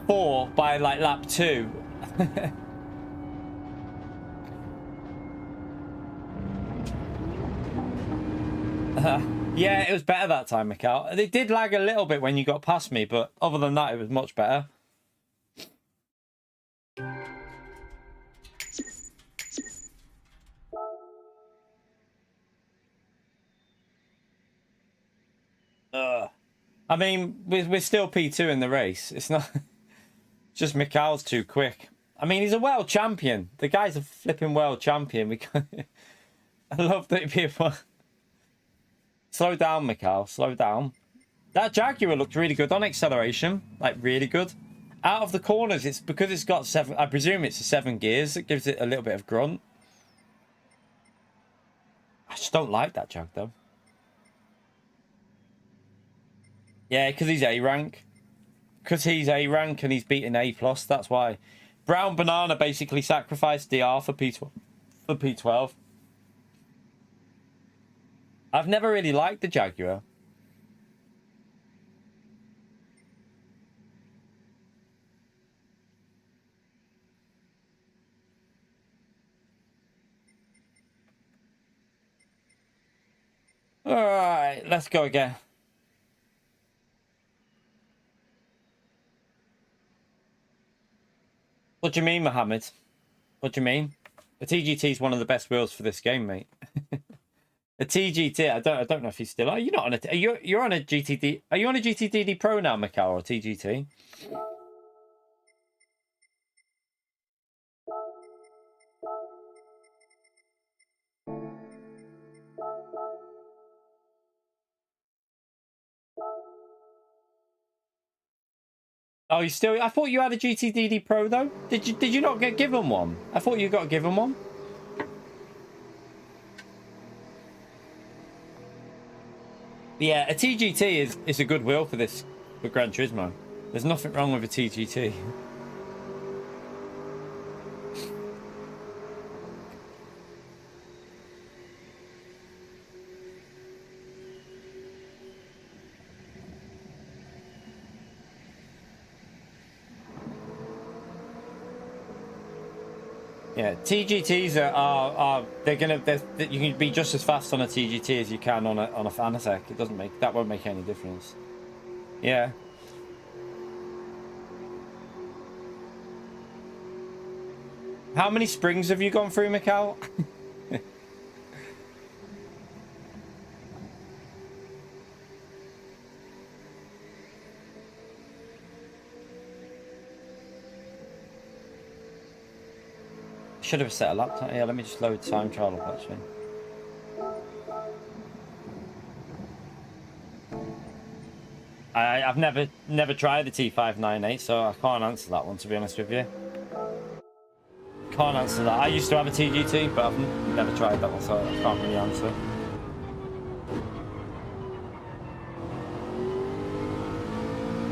4 by like lap 2. Yeah, it was better that time, Mikhail. It did lag a little bit when you got past me, but other than that, it was much better. I mean, we're still P2 in the race. It's not just Mikhail's too quick. I mean, he's a world champion. The guy's a flipping world champion. We can't... I love that people... Slow down, Mikhail. Slow down. That Jaguar looked really good on acceleration. Like, really good. Out of the corners, it's because it's got 7... I presume it's a 7 gears. It gives it a little bit of grunt. I just don't like that Jag, though. Yeah, because he's A rank. Because he's A rank and he's beating A+, that's why. Brown Banana basically sacrificed DR for P12. For P12. I've never really liked the Jaguar. Alright, let's go again. What do you mean, Mohammed? What do you mean? The TGT is one of the best wheels for this game, mate. The TGT, I don't know if he's still. Are you not on a? You're on a GTD? Are you on a GTDD Pro now, Mikhail, or TGT? Oh, you still? I thought you had a GTDD Pro though. Did you not get given one? I thought you got given one. Yeah, a TGT is a good wheel for this for Gran Turismo. There's nothing wrong with a TGT. Yeah, TGTs are you can be just as fast on a TGT as you can on a Fanatec. That won't make any difference. Yeah. How many springs have you gone through, Mikhail? should have set a laptop. Yeah, let me just load time trial up actually. I've never tried the T598, so I can't answer that one, to be honest with you. Can't answer that. I used to have a TGT, but I've never tried that one, so I can't really answer.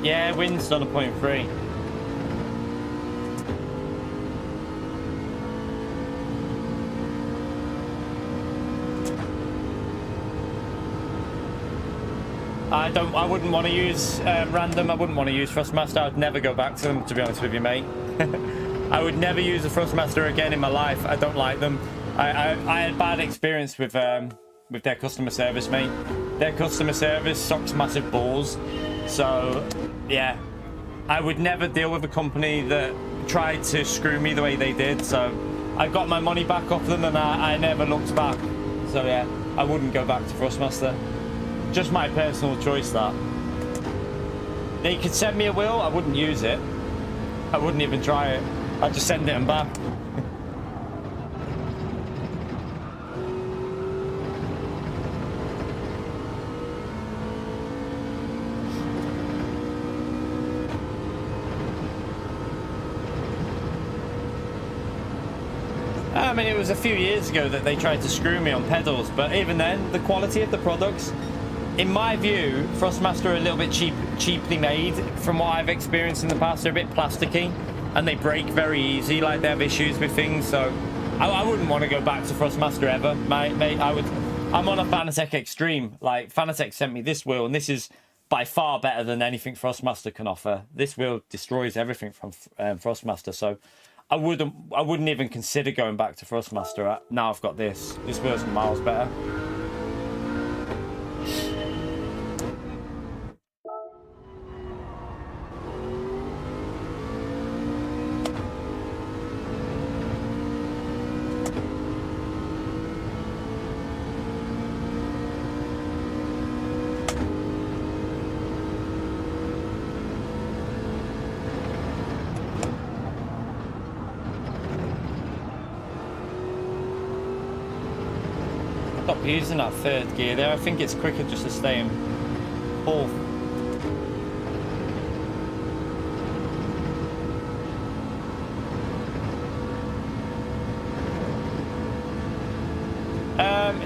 Yeah, wind's done a 0.3. I wouldn't want to use random. I wouldn't want to use Thrustmaster. I'd never go back to them, to be honest with you, mate. I would never use a Thrustmaster again in my life. I don't like them. I had bad experience with their customer service, mate. Their customer service sucks massive balls. So, yeah, I would never deal with a company that tried to screw me the way they did. So, I got my money back off them, and I never looked back. So, yeah, I wouldn't go back to Thrustmaster. Just my personal choice, that. They could send me a wheel, I wouldn't use it. I wouldn't even try it. I'd just send it and back. I mean, it was a few years ago that they tried to screw me on pedals, but even then, the quality of the products, in my view, Thrustmaster are a little bit cheaply made. From what I've experienced in the past, they're a bit plasticky, and they break very easy. Like, they have issues with things, so I wouldn't want to go back to Thrustmaster ever, mate. I'm on a Fanatec Extreme. Like, Fanatec sent me this wheel, and this is by far better than anything Thrustmaster can offer. This wheel destroys everything from Thrustmaster, so I wouldn't even consider going back to Thrustmaster. Now I've got this. This wheel's miles better. Stop using that third gear there. I think it's quicker just to stay in fourth.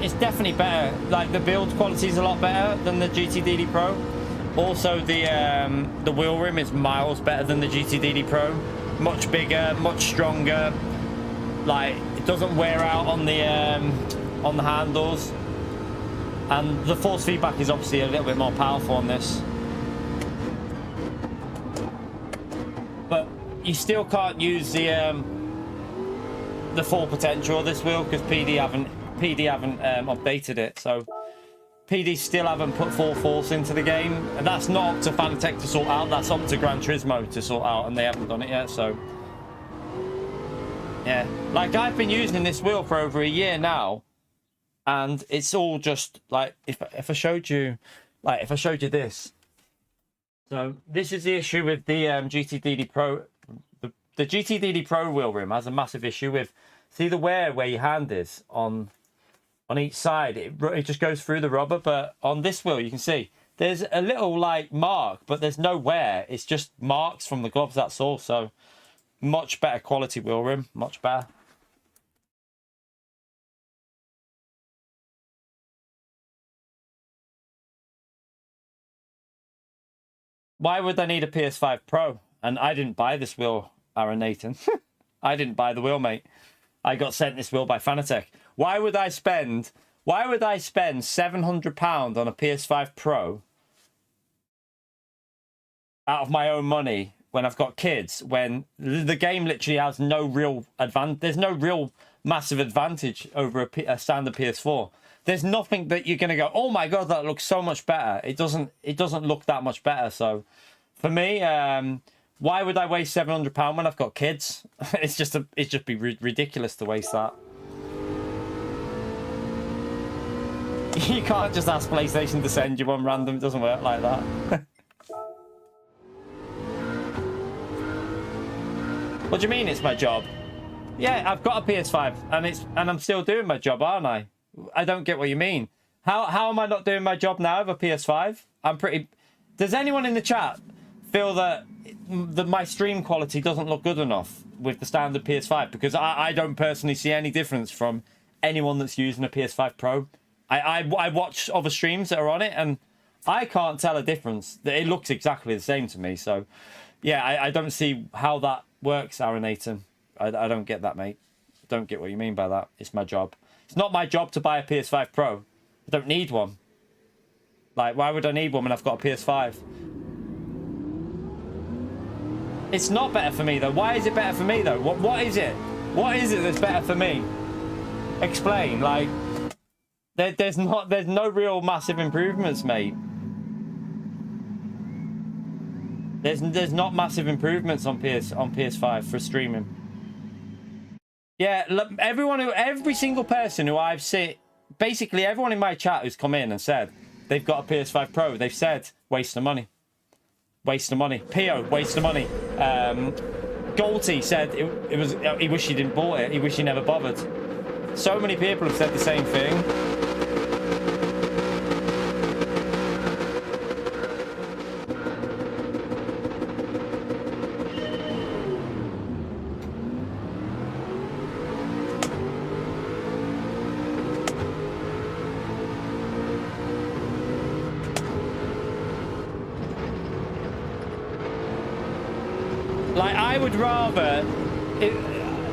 It's definitely better. Like, the build quality is a lot better than the GTDD Pro. Also, the wheel rim is miles better than the GTDD Pro. Much bigger, much stronger. Like, it doesn't wear out on the handles, and the force feedback is obviously a little bit more powerful on this, but you still can't use the full potential of this wheel because PD haven't updated it. So PD still haven't put full force into the game, and that's not up to Fanatec to sort out. That's up to Gran Turismo to sort out, and they haven't done it yet. So yeah, like, I've been using this wheel for over a year now, and it's all just like, if I showed you, like, if I showed you this. So this is the issue with the GTDD Pro. The GTDD Pro wheel rim has a massive issue with, see the wear where your hand is on each side. It just goes through the rubber, but on this wheel you can see there's a little like mark, but there's no wear. It's just marks from the gloves, that's all. So much better quality wheel rim, much better. Why would I need a PS5 Pro? And I didn't buy this wheel, Aaron Nathan. I didn't buy the wheel, mate. I got sent this wheel by Fanatec. Why would I spend £700 on a PS5 Pro out of my own money when I've got kids, when the game literally has no real advantage? There's no real massive advantage over a standard PS4. There's nothing that you're going to go, oh my God, that looks so much better. It doesn't look that much better. So for me, why would I waste £700 when I've got kids? It's just be ridiculous to waste that. You can't just ask PlayStation to send you one random. It doesn't work like that. What do you mean it's my job? Yeah, I've got a PS5 and I'm still doing my job, aren't I? I don't get what you mean. How am I not doing my job now with a PS5? I'm pretty... Does anyone in the chat feel that my stream quality doesn't look good enough with the standard PS5? Because I don't personally see any difference from anyone that's using a PS5 Pro. I watch other streams that are on it and I can't tell a difference. It looks exactly the same to me. So, yeah, I don't see how that works, Aaron Aiton. I don't get that, mate. I don't get what you mean by that. It's my job. It's not my job to buy a PS5 Pro. I don't need one. Like, why would I need one when I've got a PS5? It's not better for me, though. Why is it better for me, though? What is it? What is it that's better for me? Explain. Like, there's no real massive improvements, mate. There's not massive improvements on PS5 for streaming. Yeah, look, every single person who I've seen, basically everyone in my chat who's come in and said they've got a PS5 Pro, they've said waste of money. Waste of money. Pio, waste of money. Golty said he wished he didn't bought it. He wished he never bothered. So many people have said the same thing. Like, I would rather,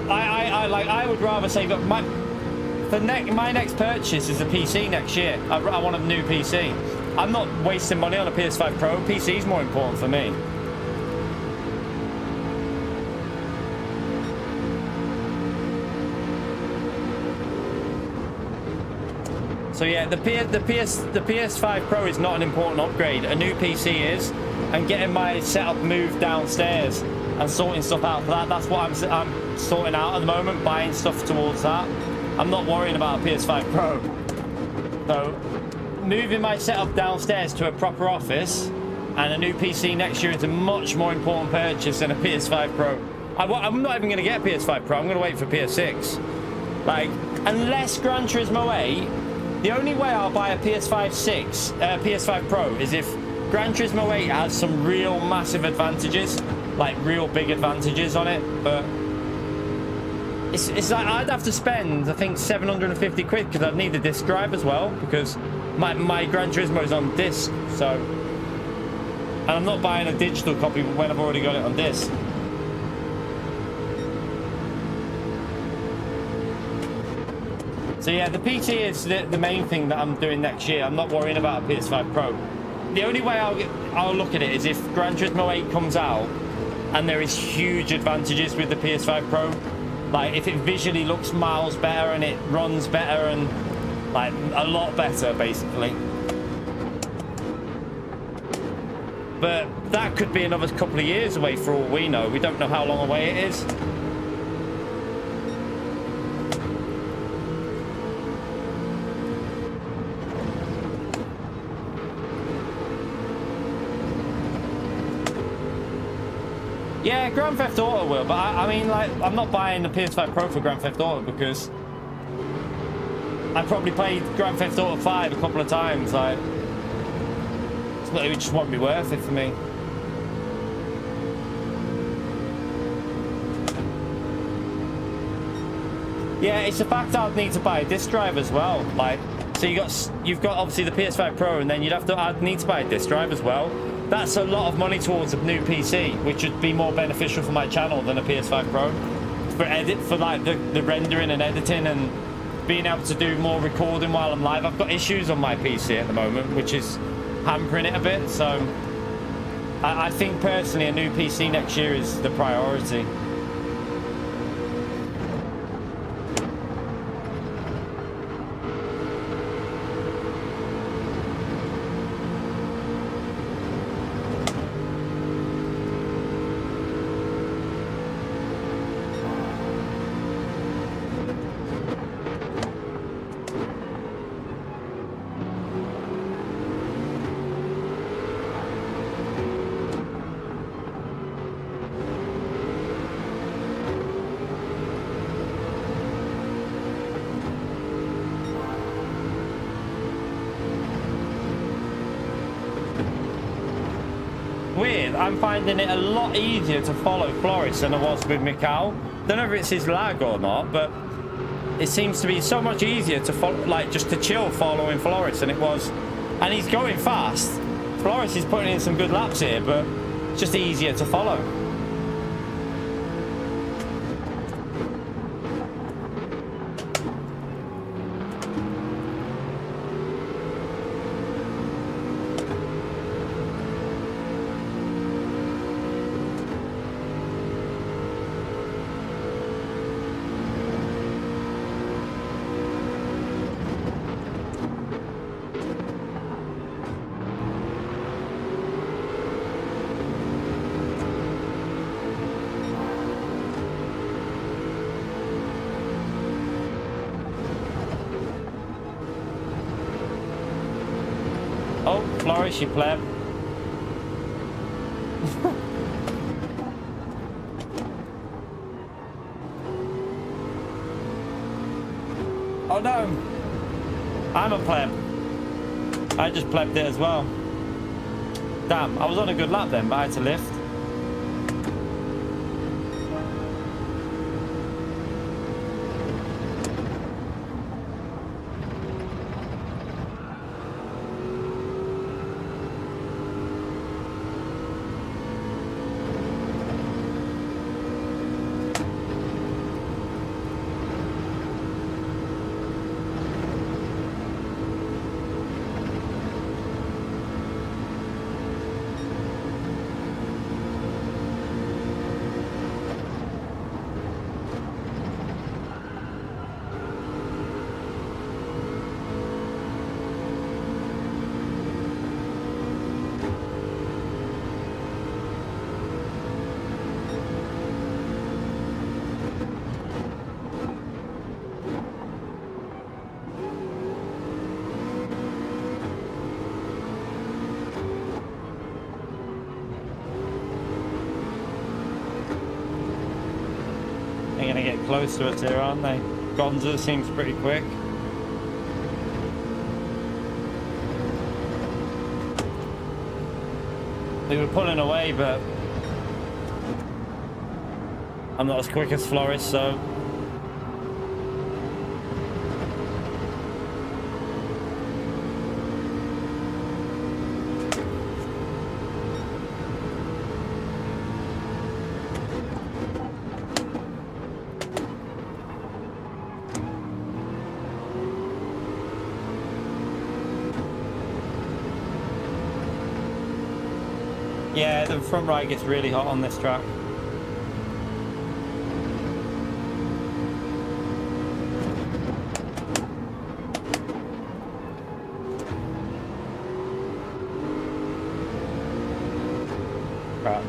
I would rather say that my next purchase is a PC next year. I want a new PC. I'm not wasting money on a PS5 Pro. PC is more important for me. So yeah, the PS5 Pro is not an important upgrade. A new PC is, and getting my setup moved downstairs and sorting stuff out for that. That's what I'm sorting out at the moment, buying stuff towards that. I'm not worrying about a PS5 Pro. So moving my setup downstairs to a proper office and a new PC next year is a much more important purchase than a PS5 Pro. I'm not even going to get a PS5 Pro. I'm going to wait for PS6. Like, unless Gran Turismo 8, the only way I'll buy a PS5 Pro is if Gran Turismo 8 has some real massive advantages, like real big advantages on it. But it's like I'd have to spend, I think, 750 quid because I'd need the disc drive as well, because my Gran Turismo is on disc. So, and I'm not buying a digital copy when I've already got it on disc. So yeah, the PT is the main thing that I'm doing next year. I'm not worrying about a PS5 Pro. The only way I'll look at it is if Gran Turismo 8 comes out and there is huge advantages with the PS5 Pro. Like, if it visually looks miles better and it runs better and like a lot better, basically. But that could be another couple of years away for all we know. We don't know how long away it is. Yeah, Grand Theft Auto will, but I mean, like, I'm not buying the PS5 Pro for Grand Theft Auto because I probably played Grand Theft Auto 5 a couple of times. Like, it just won't be worth it for me. Yeah, it's the fact I'd need to buy a disc drive as well. Like, so you've got obviously the PS5 Pro, and then I'd need to buy a disc drive as well. That's a lot of money towards a new PC, which would be more beneficial for my channel than a PS5 Pro. For like the rendering and editing and being able to do more recording while I'm live. I've got issues on my PC at the moment, which is hampering it a bit. So I think personally a new PC next year is the priority. I'm finding it a lot easier to follow Floris than I was with Mikhail. Don't know if it's his lag or not, but it seems to be so much easier to follow, like just to chill following Floris than it was. And he's going fast. Floris is putting in some good laps here, but it's just easier to follow. Oh, Flourish, you pleb. Oh no! I'm a pleb. I just plebbed it as well. Damn, I was on a good lap then, but I had to lift. They're going to get close to us here, aren't they? Gonza seems pretty quick. They were pulling away, but I'm not as quick as Floris, so... Yeah, the front right gets really hot on this track. Crap.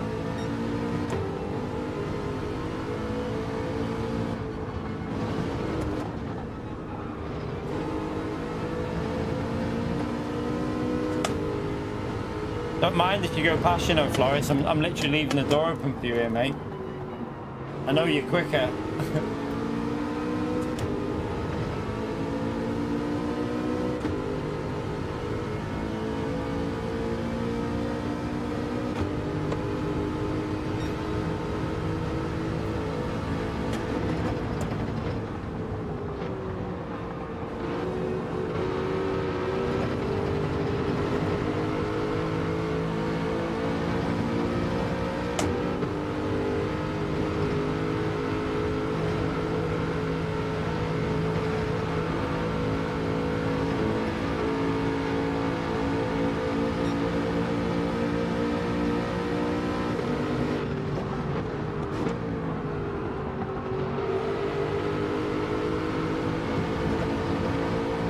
Don't mind if you go past, you know, Floris. I'm literally leaving the door open for you here, mate. I know you're quicker.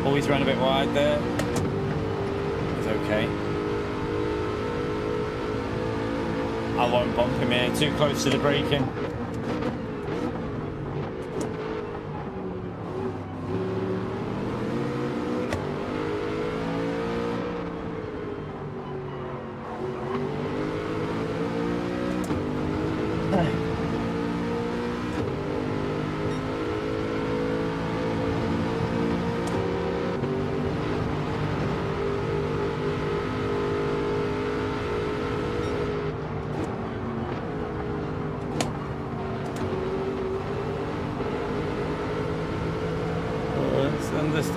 Always ran a bit wide there. It's okay. I won't bump him here, too close to the braking.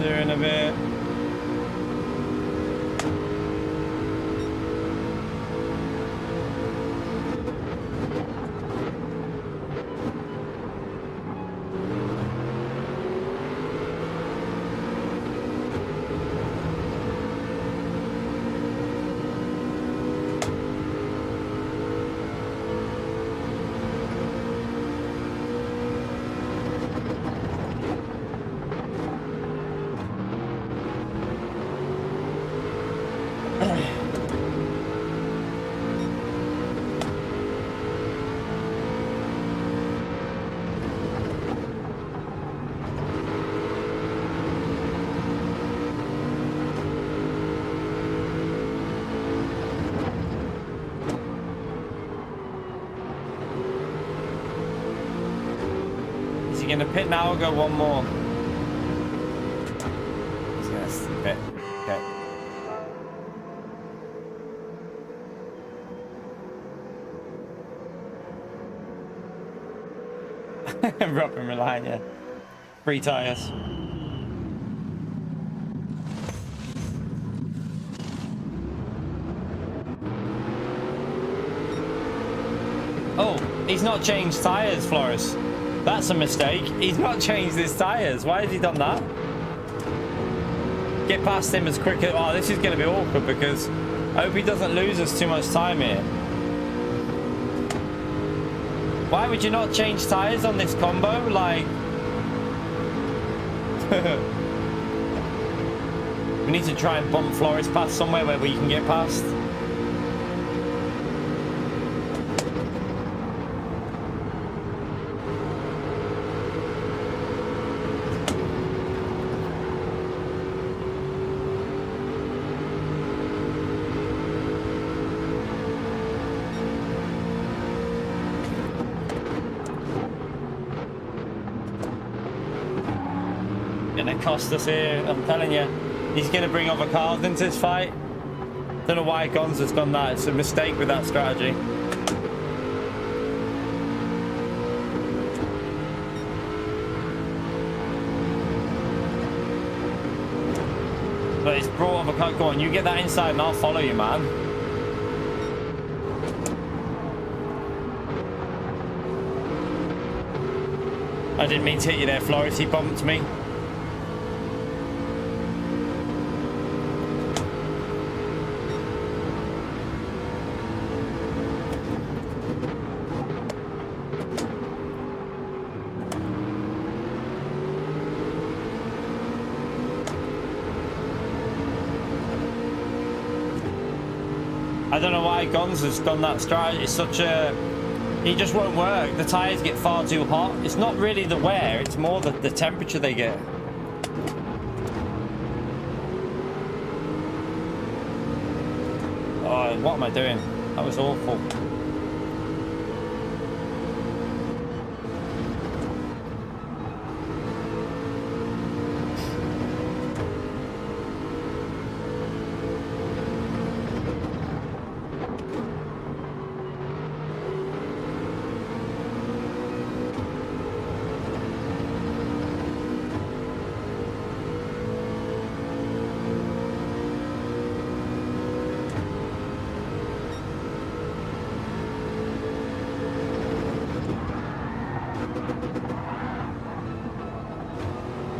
See you in a bit. Gonna pit now or go one more? He's gonna pit. Okay. Robin relying, yeah. 3 tires. Oh, he's not changed tires, Flores. That's a mistake. He's not changed his tires. Why has he done that? Get past him as quick as... Oh, this is going to be awkward because I hope he doesn't lose us too much time here. Why would you not change tires on this combo? Like... we need to try and bump Flores past somewhere where we can get past. Cost us here, I'm telling you. He's going to bring other cars into this fight. Don't know why Gonza's done that. It's a mistake with that strategy. But it's brought other cars. Go on, you get that inside and I'll follow you, man. I didn't mean to hit you there, Flores. He bumped me. I don't know why Gons has done that strategy. It's such a... He just won't work. The tyres get far too hot. It's not really the wear, it's more the temperature they get. Oh, what am I doing? That was awful.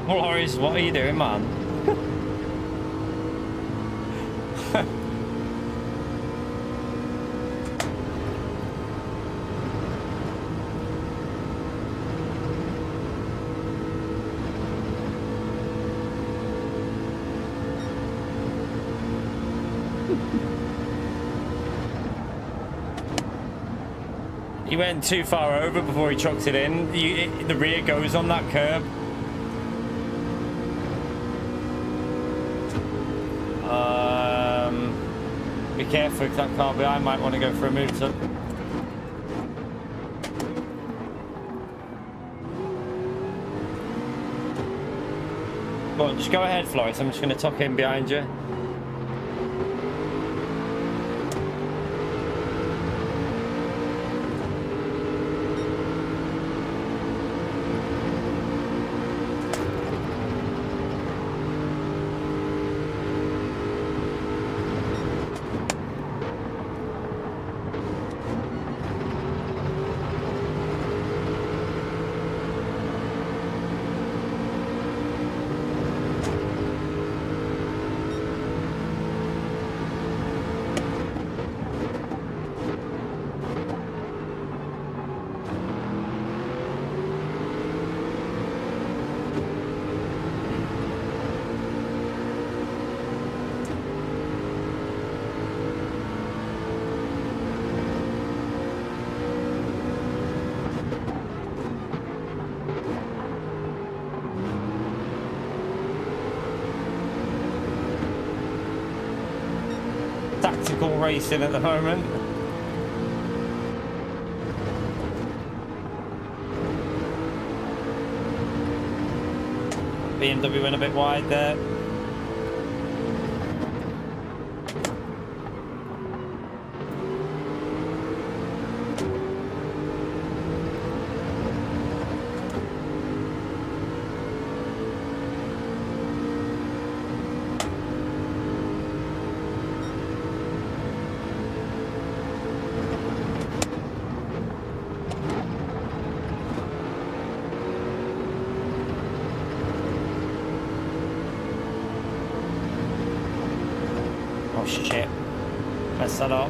Flores, what are you doing, man? He went too far over before he chucked it in. The rear goes on that curb. Be careful if that car behind might want to go for a move to. Go on, just go ahead, Flores. I'm just going to tuck in behind you. vehicle racing at the moment. BMW went a bit wide there. Oh shit, messed that up.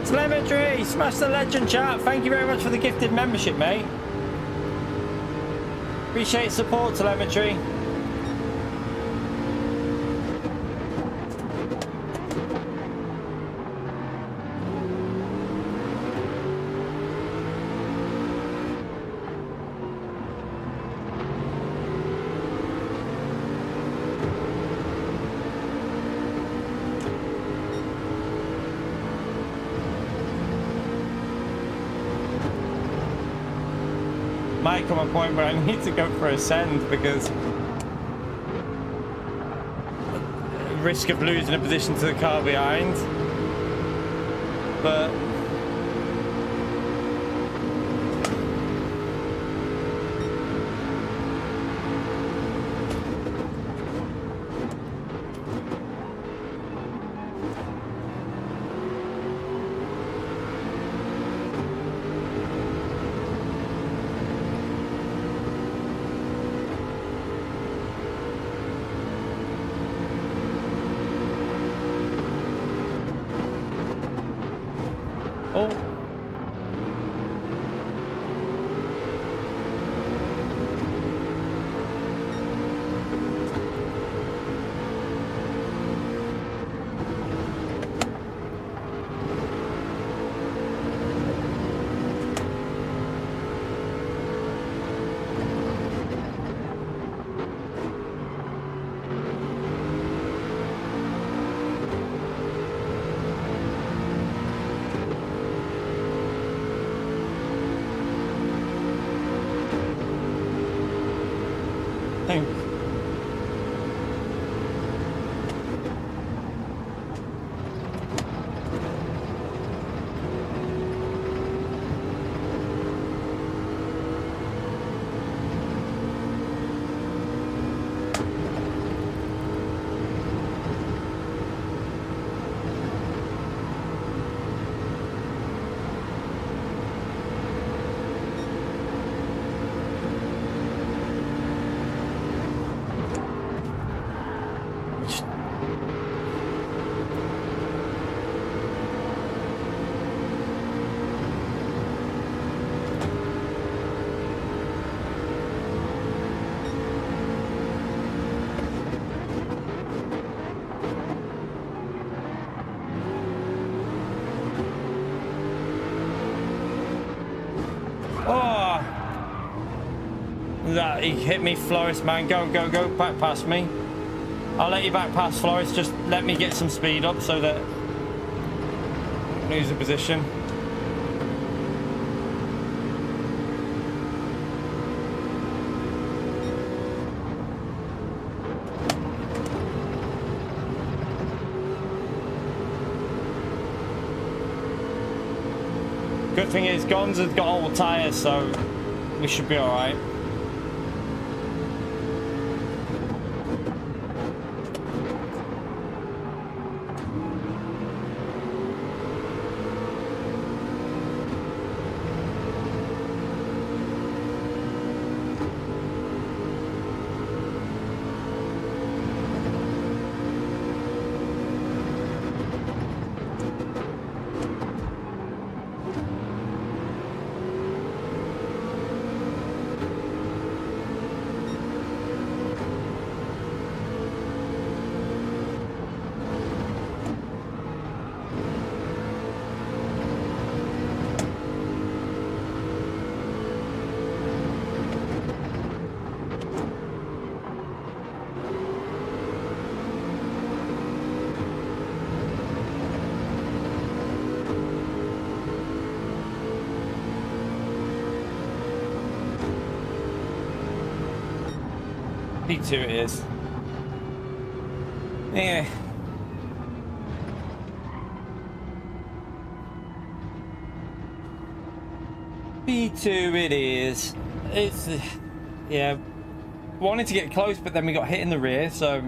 Telemetry, smash the legend chat. Thank you very much for the gifted membership, mate. Appreciate support, Telemetry. Might come a point where I need to go for a send because risk of losing a position to the car behind. But that he hit me, Flores, man. Go back past me. I'll let you back past Flores. Just let me get some speed up so that I lose the position. Good thing is Gonza's got old tyres, so we should be alright. P2 it is. Yeah. P2 it is. It's, yeah. Wanted to get close, but then we got hit in the rear, so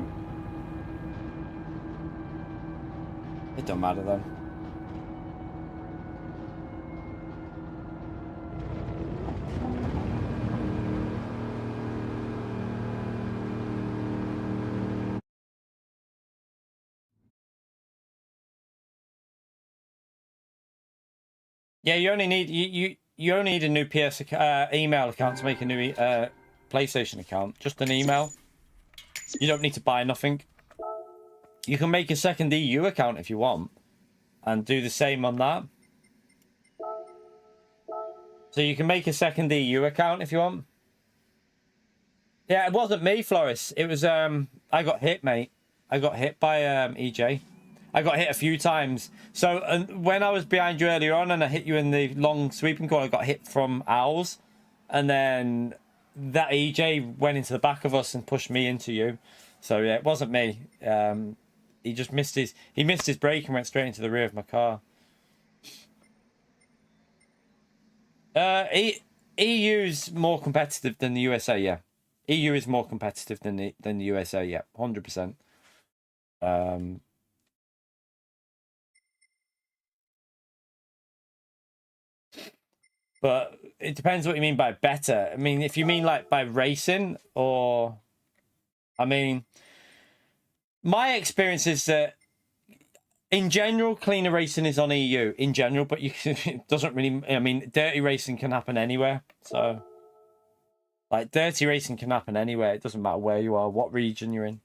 it don't matter then. Yeah, you only need you only need a new email account to make a new PlayStation account. Just an email. You don't need to buy nothing. You can make a second EU account if you want, and do the same on that. So you can make a second EU account if you want. Yeah, it wasn't me, Floris. It was I got hit, mate. I got hit by EJ. I got hit a few times. So when I was behind you earlier on and I hit you in the long sweeping corner, I got hit from Owls. And then that EJ went into the back of us and pushed me into you. So yeah, it wasn't me. He just missed his brake and went straight into the rear of my car. EU's more competitive than the USA, yeah. EU is more competitive than the USA, yeah, 100%. But it depends what you mean by better. I mean, if you mean like by racing, or I mean, my experience is that in general, cleaner racing is on EU in general, but it doesn't really. I mean, dirty racing can happen anywhere. So, like, dirty racing can happen anywhere. It doesn't matter where you are, what region you're in.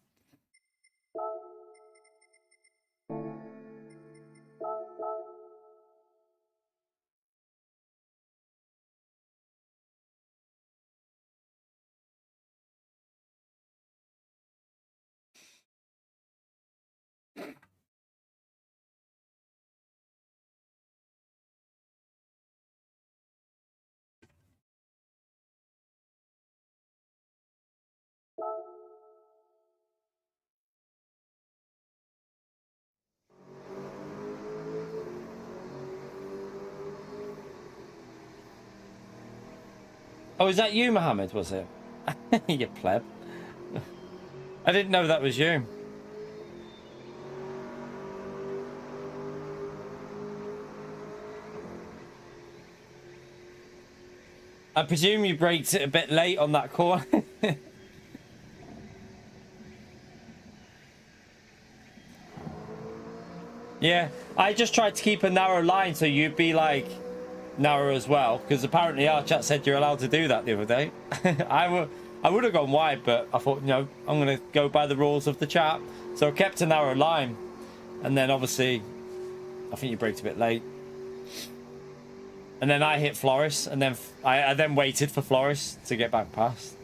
Oh, is that you, Mohammed, was it? You pleb. I didn't know that was you. I presume you braked it a bit late on that corner. Yeah, I just tried to keep a narrow line so you'd be like narrow as well, because apparently our chat said you're allowed to do that the other day. I would have gone wide, but I thought, no, I'm going to go by the rules of the chat. So I kept a narrow line, and then obviously I think you braked a bit late. And then I hit Floris, and then I then waited for Floris to get back past.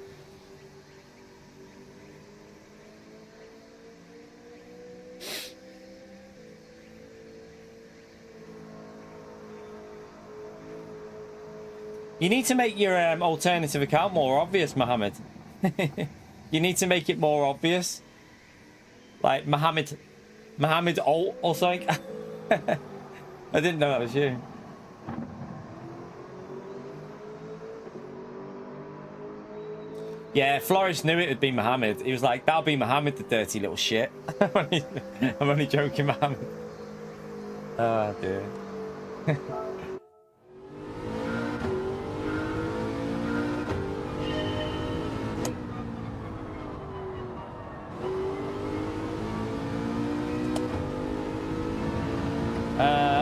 You need to make your alternative account more obvious, Mohammed. You need to make it more obvious. Like Mohammed Alt or something. I didn't know that was you. Yeah, Floris knew it would be Mohammed. He was like, that'll be Mohammed, the dirty little shit. I'm only joking, Mohammed. Oh, dear.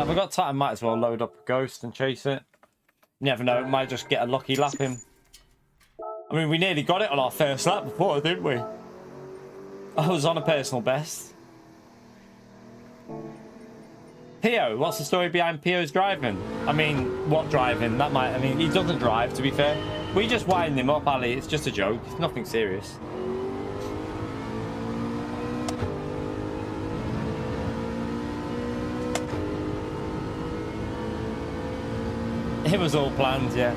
If I got time, I might as well load up a Ghost and chase it. You never know, it might just get a lucky lap in. I mean, we nearly got it on our first lap before, didn't we? I was on a personal best. Pio, what's the story behind Pio's driving? I mean, what driving? That might, I mean, he doesn't drive, to be fair. We just wind him up, Ali. It's just a joke. It's nothing serious. It was all planned, yeah.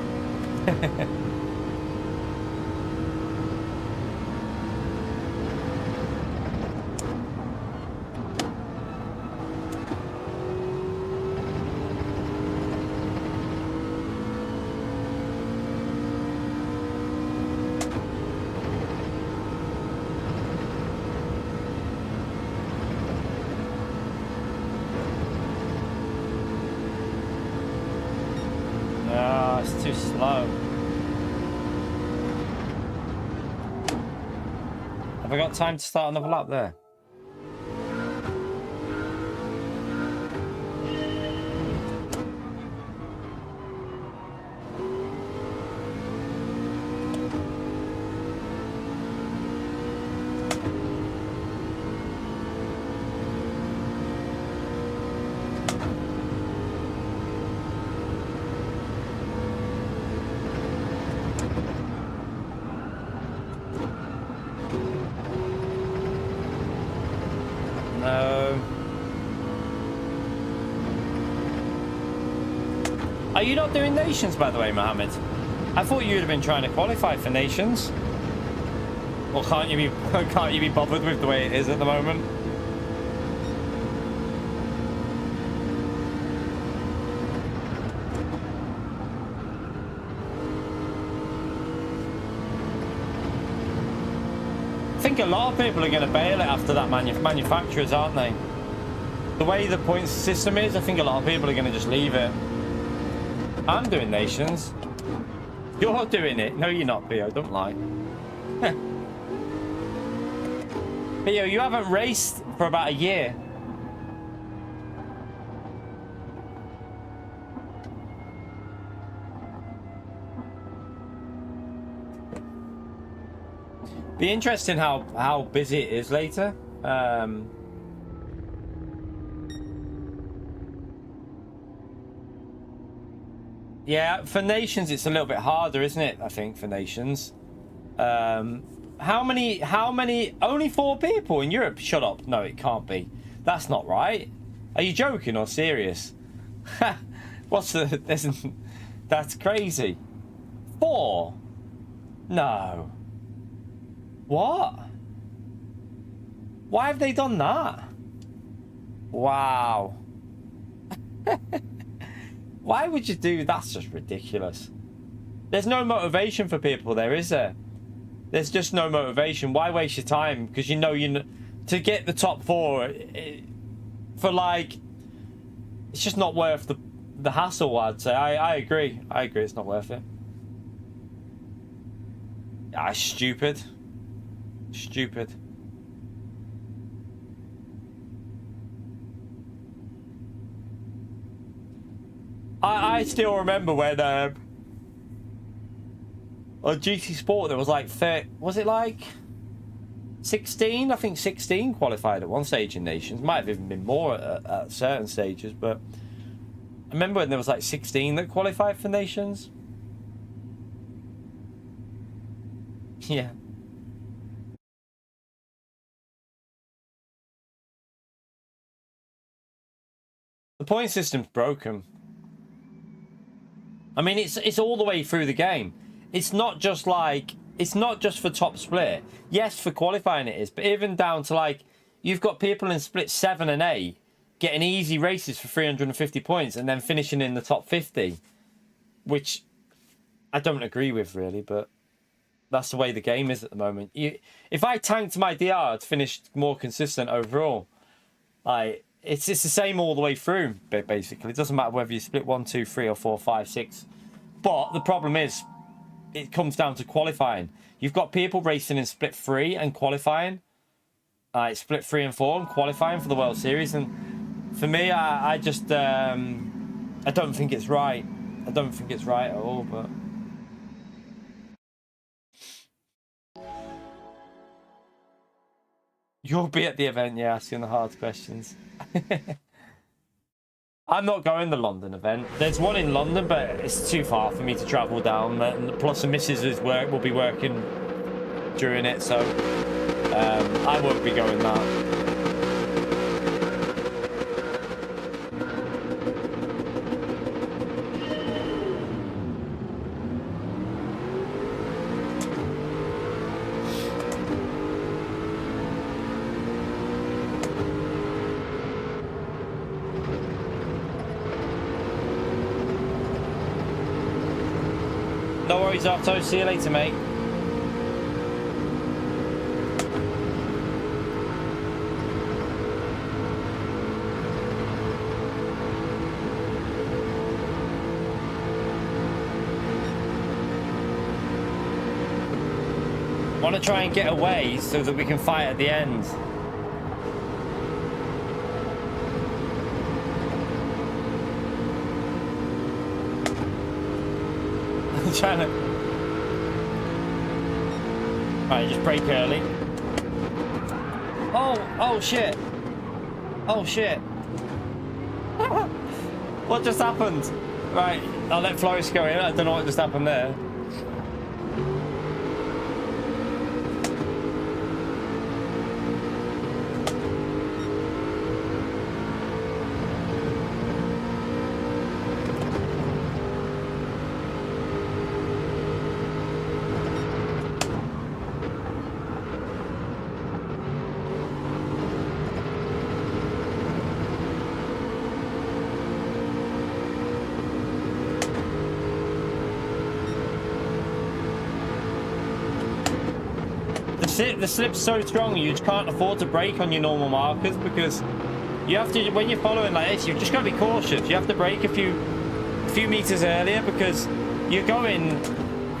too slow. Have I got time to start another lap there? Are you not doing Nations, by the way, Mohammed? I thought you'd have been trying to qualify for Nations. Or can't you be bothered with the way it is at the moment? I think a lot of people are going to bail it after that manufacturers, aren't they? The way the points system is, I think a lot of people are going to just leave it. I'm doing Nations. You're doing it. No, you're not, Theo. Don't lie. Theo, you haven't raced for about a year. Be interesting how busy it is later. Yeah, for Nations it's a little bit harder, isn't it? I think for Nations. How many? Only 4 people in Europe? Shut up. No, it can't be. That's not right. Are you joking or serious? What's the? That's crazy. 4? No. What? Why have they done that? Wow. Why would you do that? That's just ridiculous. There's no motivation for people there, is there? There's just no motivation. Why waste your time? Because you know to get the top 4 for like, it's just not worth the hassle, I'd say. I agree. I agree, it's not worth it. Ah, stupid. Stupid. I still remember when on GT Sport there was like was it like 16? I think 16 qualified at one stage in Nations. Might have even been more at certain stages, but I remember when there was like 16 that qualified for Nations. Yeah. The point system's broken. I mean, it's all the way through the game. It's not just for top split. Yes, for qualifying it is, but even down to like, you've got people in split 7 and 8 getting easy races for 350 points and then finishing in the top 50, which I don't agree with really, but that's the way the game is at the moment. If I tanked my DR, I'd finish more consistent overall. It's the same all the way through, basically. It doesn't matter whether you split 1, 2, 3, or 4, 5, 6. But the problem is, it comes down to qualifying. You've got people racing in split 3 and qualifying. Split 3 and 4 and qualifying for the World Series. And for me, I just I don't think it's right. I don't think it's right at all, but... You'll be at the event, yeah, asking the hard questions. I'm not going to the London event. There's one in London, but it's too far for me to travel down. Plus, the missus will be working during it, so I won't be going that. No worries, Otto. See you later, mate. want to try and get away so that we can fight at the end. I'm trying to... Right, just brake early. Oh shit. Oh shit. What just happened? Right, I'll let Floris go in. I don't know what just happened there. The slip's so strong you just can't afford to brake on your normal markers, because you have to, when you're following like this, you've just got to be cautious. You have to brake a few meters earlier, because you're going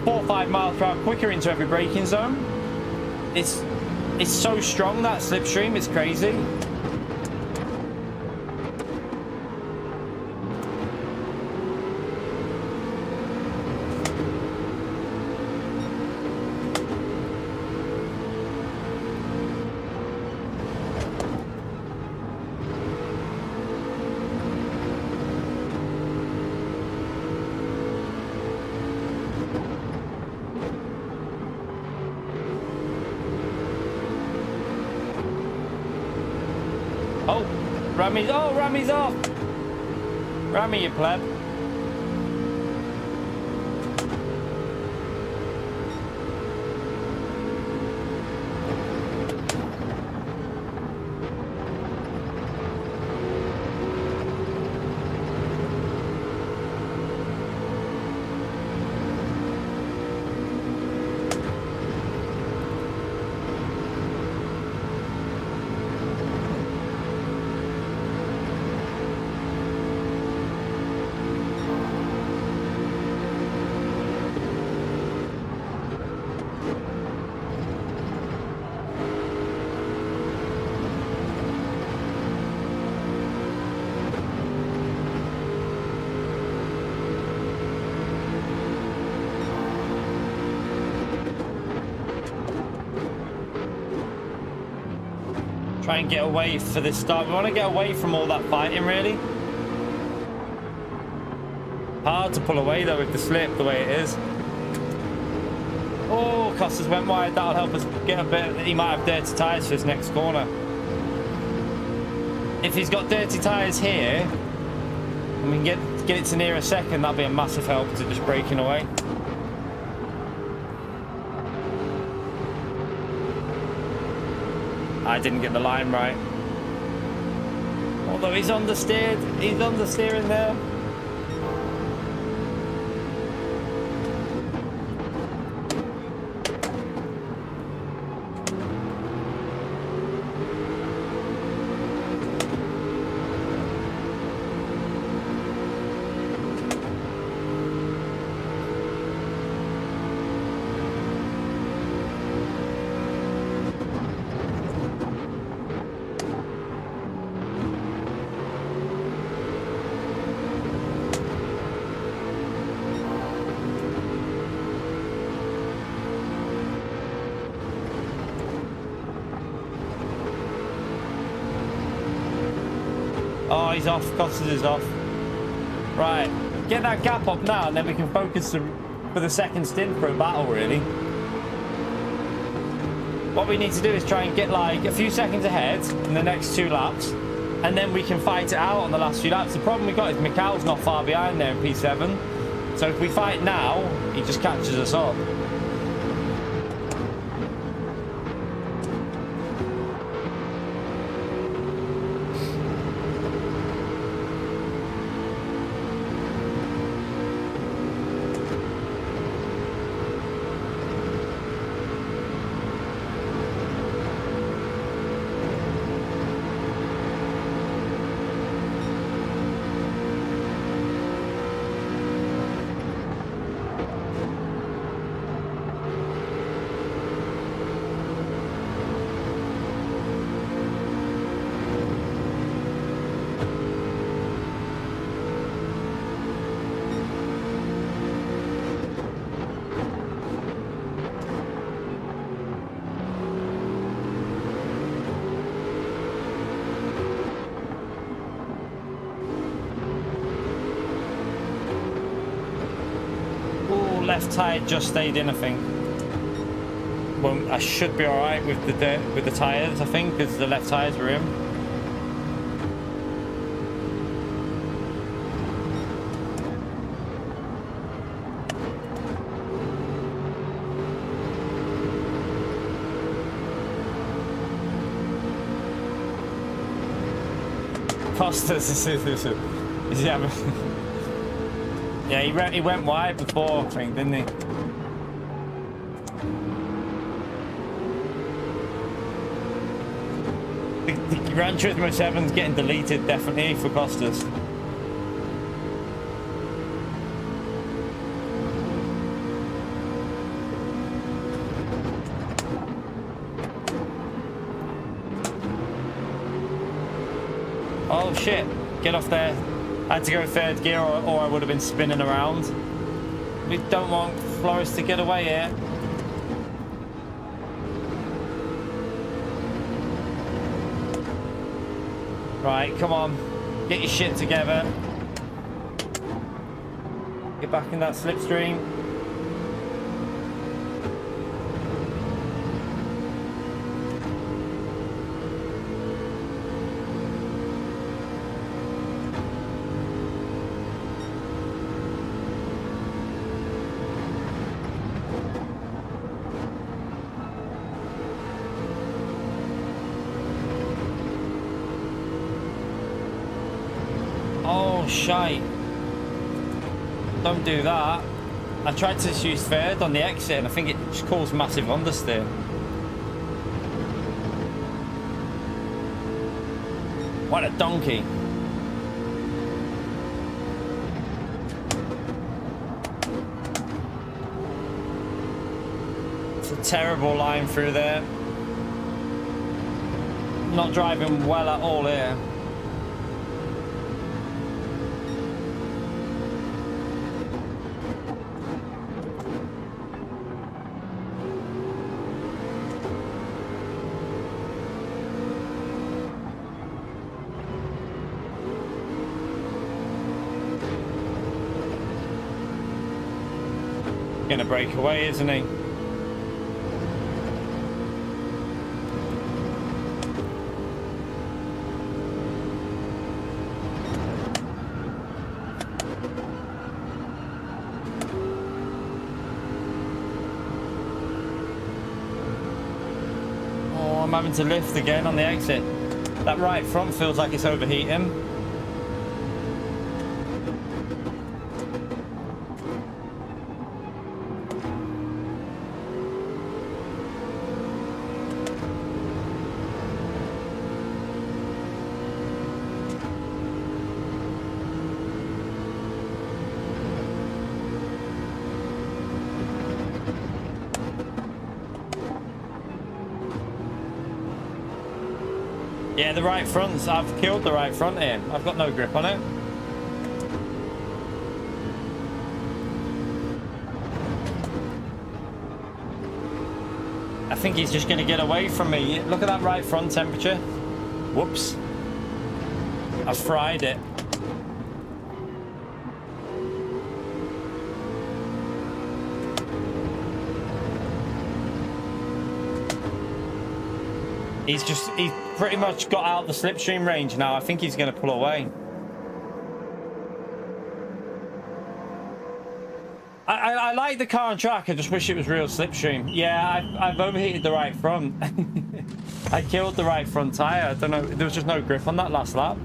4 or 5 miles per hour quicker into every braking zone. It's so strong, that slipstream, it's crazy. Rammy's off! Rammy, you pleb. Try and get away for this start. We want to get away from all that fighting, really. Hard to pull away, though, with the slip the way it is. Oh, Costas went wide. That'll help us get a bit. He might have dirty tyres for his next corner. If he's got dirty tyres here, and we can get it to near a second, that'll be a massive help to just braking away. I didn't get the line right. Although he's understeered. He's understeering there. Oh, he's off. Costas is off. Right. Get that gap up now, and then we can focus for the second stint for a battle, really. What we need to do is try and get like a few seconds ahead in the next 2 laps, and then we can fight it out on the last few laps. The problem we've got is Mikhail's not far behind there in P7. So if we fight now, he just catches us up. left tire just stayed in, I think. Well, I should be all right with the tires, I think, because the left tires were in. Costas, is he having... Yeah, he went wide before, I think, didn't he? The Gran Turismo 7's getting deleted, definitely, for Costas. Oh shit, get off there. I had to go third gear or I would have been spinning around. We don't want Flores to get away here. Right, come on. Get your shit together. Get back in that slipstream. Oh, shite. Don't do that. I tried to use third on the exit and I think it just caused massive understeer. What a donkey. It's a terrible line through there. Not driving well at all here. Gonna break away, isn't he? Oh, I'm having to lift again on the exit. That right front feels like it's overheating. Yeah, the right fronts, I've killed the right front here. I've got no grip on it. I think he's just going to get away from me. Look at that right front temperature. Whoops. I've fried it. He's pretty much got out the slipstream range now. I think he's going to pull away. I like the car on track. I just wish it was real slipstream. Yeah, I've overheated the right front. I killed the right front tire. I don't know. There was just no grip on that last lap.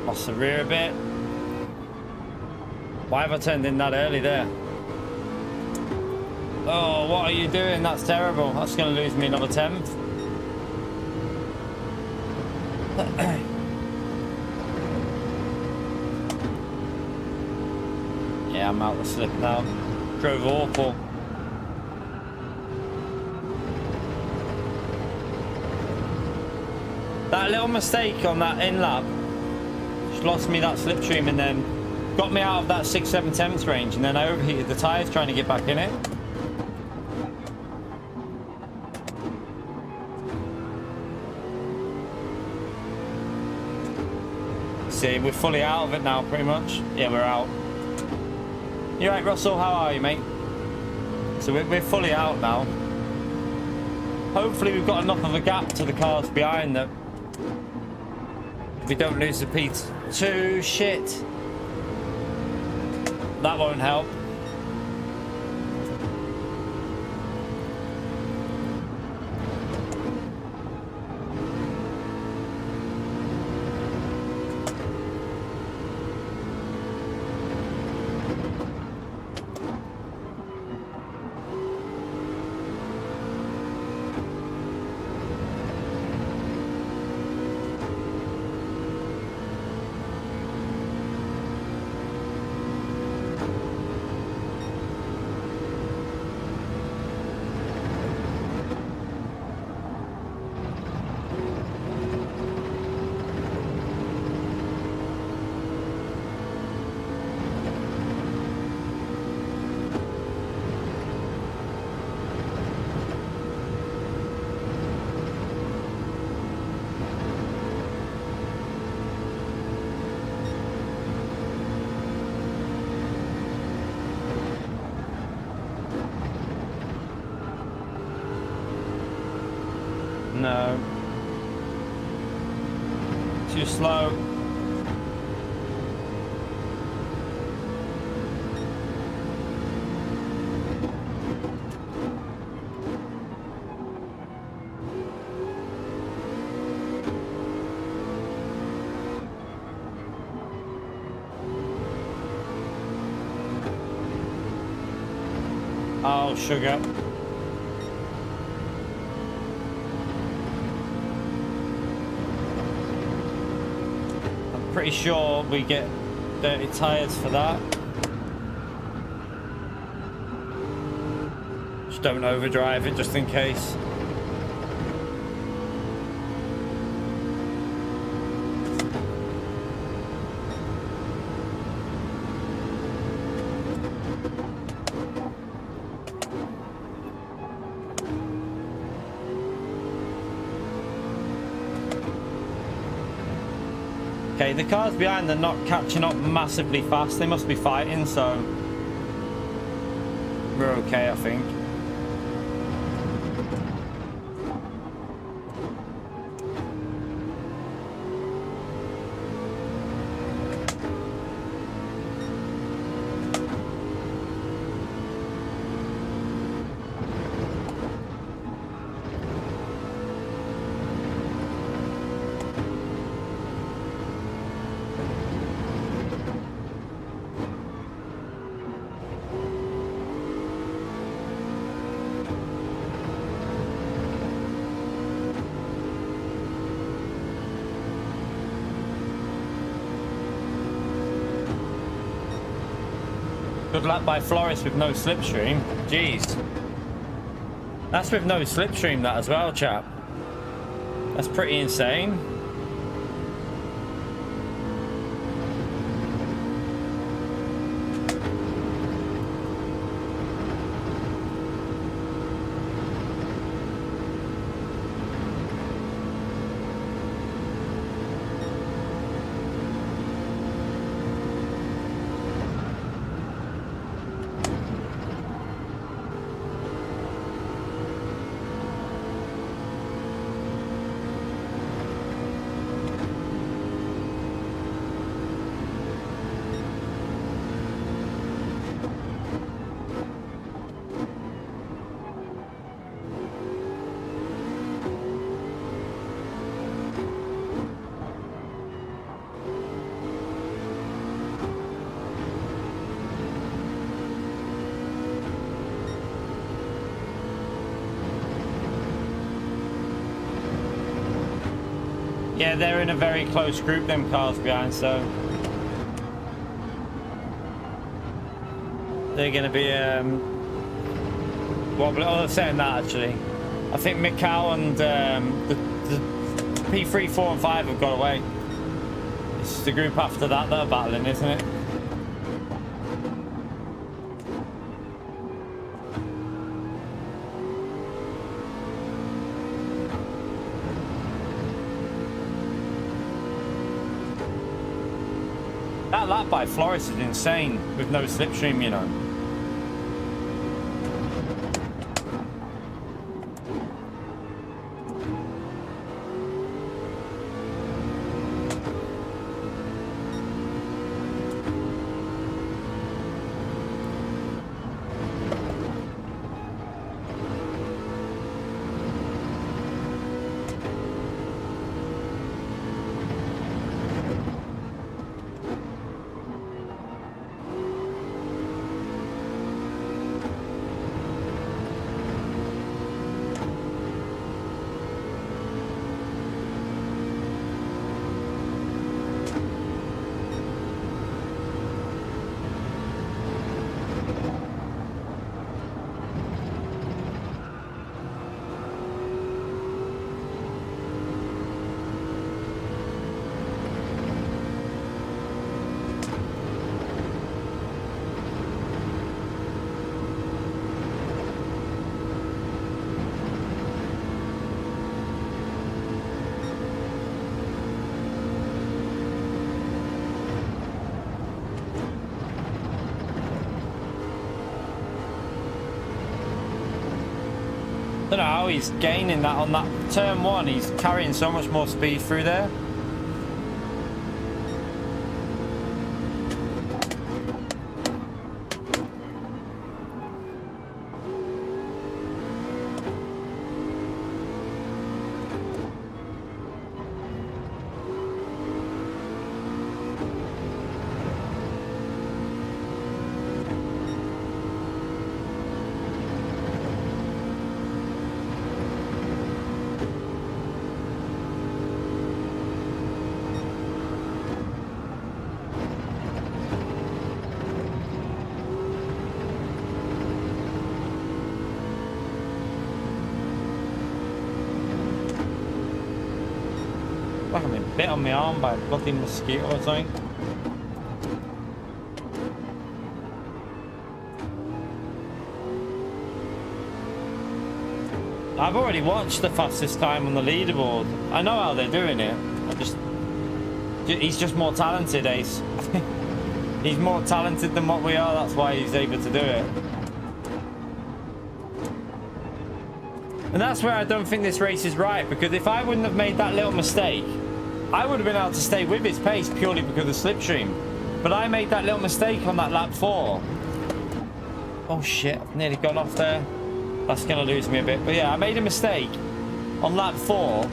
Lost the rear a bit. Why have I turned in that early there? Oh, what are you doing? That's terrible. That's going to lose me another 10th. Yeah, I'm out the slip now. Drove awful. That little mistake on that in lap just lost me that slipstream and then got me out of that 6/7/10 range, and then I overheated the tyres trying to get back in it. See, we're fully out of it now, pretty much. Yeah, we're out. You right, Russell? How are you, mate? So we're fully out now. Hopefully we've got enough of a gap to the cars behind that we don't lose the P2. Shit. That won't help. No. Too slow. Oh, sugar. Pretty sure we get dirty tires for that. Just don't overdrive it just in case. Okay, the cars behind, they're not catching up massively fast. They must be fighting, so we're okay, I think. Good lap by Flores with no slipstream. Jeez. That's with no slipstream, that as well, chap. That's pretty insane. Yeah, they're in a very close group, them cars behind, so they're going to be well, they're saying that actually. I think Mikau and the P3, 4 and 5 have got away. It's the group after that are battling, isn't it? That lap by Flores is insane with no slipstream, you know. I don't know how he's gaining that on that turn one. He's carrying so much more speed through there. Like I'm being bit on my arm by a bloody mosquito or something. I've already watched the fastest time on the leaderboard. I know how they're doing it. He's just more talented, Ace. He's more talented than what we are. That's why he's able to do it. And that's where I don't think this race is right, because if I wouldn't have made that little mistake, I would have been able to stay with his pace purely because of slipstream. But I made that little mistake on that lap 4. Oh shit, I've nearly gone off there. That's going to lose me a bit. But yeah, I made a mistake on lap 4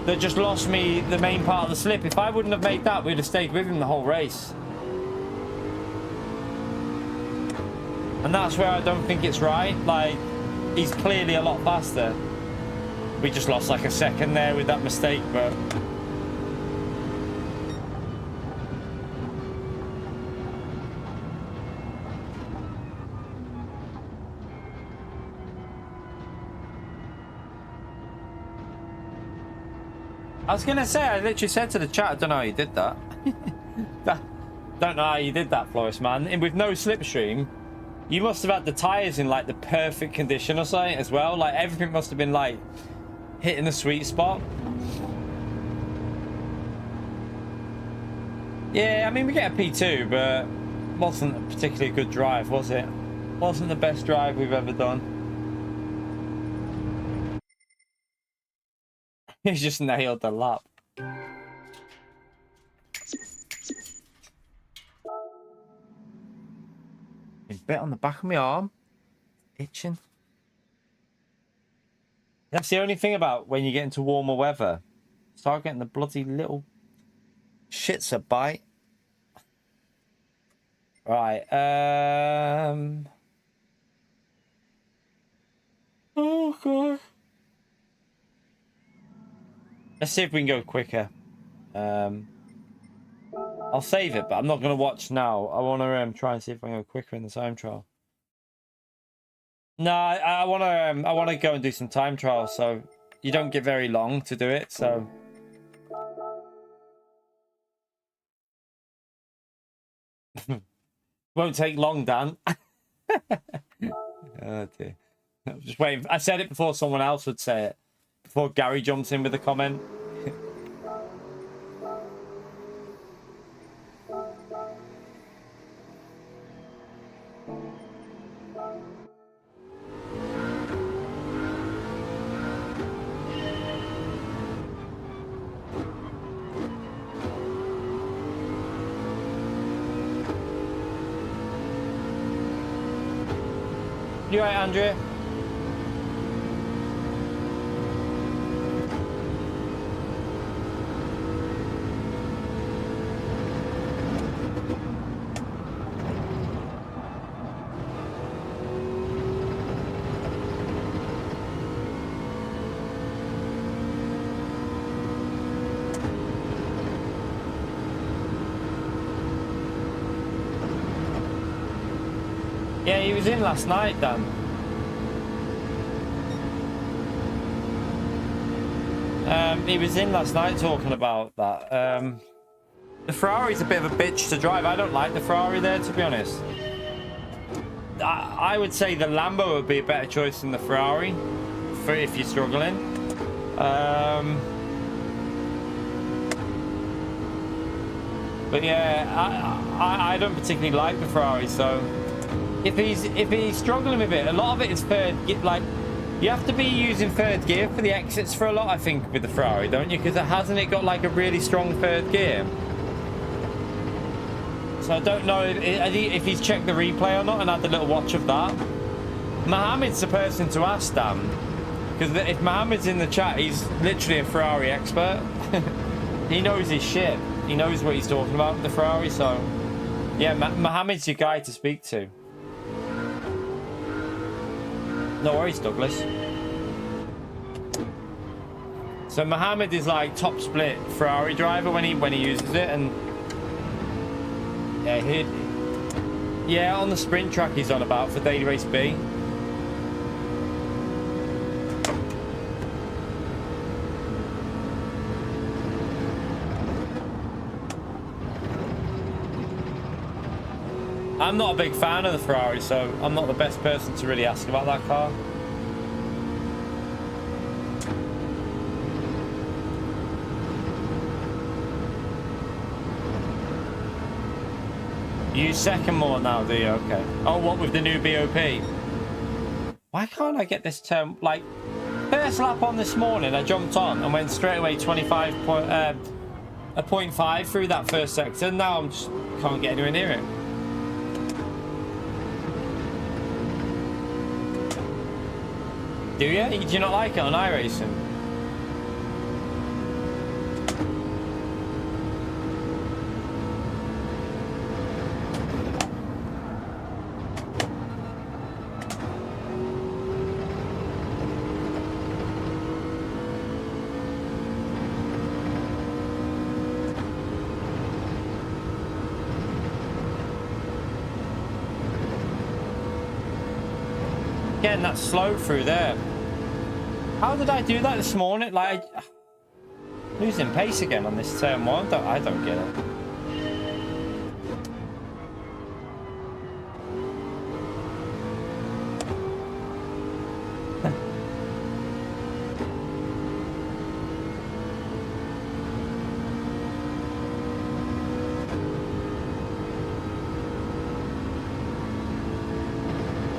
that just lost me the main part of the slip. If I wouldn't have made that, we'd have stayed with him the whole race. And that's where I don't think it's right. Like, he's clearly a lot faster. We just lost like a second there with that mistake, but I was gonna say, I literally said to the chat, I don't know how you did that. Don't know how you did that, Flores, man. And with no slipstream, you must have had the tires in like the perfect condition or something as well. Like everything must have been like hitting the sweet spot. Yeah, I mean, we get a P2, but wasn't a particularly good drive, was it? Wasn't the best drive we've ever done. He's just nailed the lap. Been bit on the back of my arm. Itching. That's the only thing about when you get into warmer weather. Start getting the bloody little shits a bite. Right. Oh god. Let's see if we can go quicker. I'll save it, but I'm not going to watch now. I want to try and see if I can go quicker in the time trial. No, I want to go and do some time trials, so you don't get very long to do it, so... Won't take long, Dan. Oh, dear. I'm just waiting. I said it before someone else would say it. Before Gary jumps in with a comment. You right, Andrea? Yeah, he was in last night, Dan. He was in last night talking about that. The Ferrari's a bit of a bitch to drive. I don't like the Ferrari there, to be honest. I would say the Lambo would be a better choice than the Ferrari for if you're struggling. But yeah, I don't particularly like the Ferrari, so if he's struggling with it, a lot of it is third, like, you have to be using third gear for the exits for a lot, I think, with the Ferrari, don't you? Because hasn't it got like a really strong third gear? So I don't know if he's checked the replay or not and had a little watch of that. Mohammed's the person to ask, Dan. Because if Mohammed's in the chat, he's literally a Ferrari expert. He knows his shit. He knows what he's talking about with the Ferrari, so... Yeah, Mohammed's your guy to speak to. No worries, Douglas. So Mohammed is like top split Ferrari driver when he uses it, and yeah, on the sprint track he's on about for Daily Race B. I'm not a big fan of the Ferrari, so I'm not the best person to really ask about that car. You use second more now, do you? Okay. Oh, what with the new BOP? Why can't I get this term? Like, first lap on this morning, I jumped on and went straight away 0.5 through that first sector. Now I'm just can't get anywhere near it. Do you? Do you not like it on iRacing? Getting that slow through there. How did I do that this morning? Like, losing pace again on this turn one. I don't get it.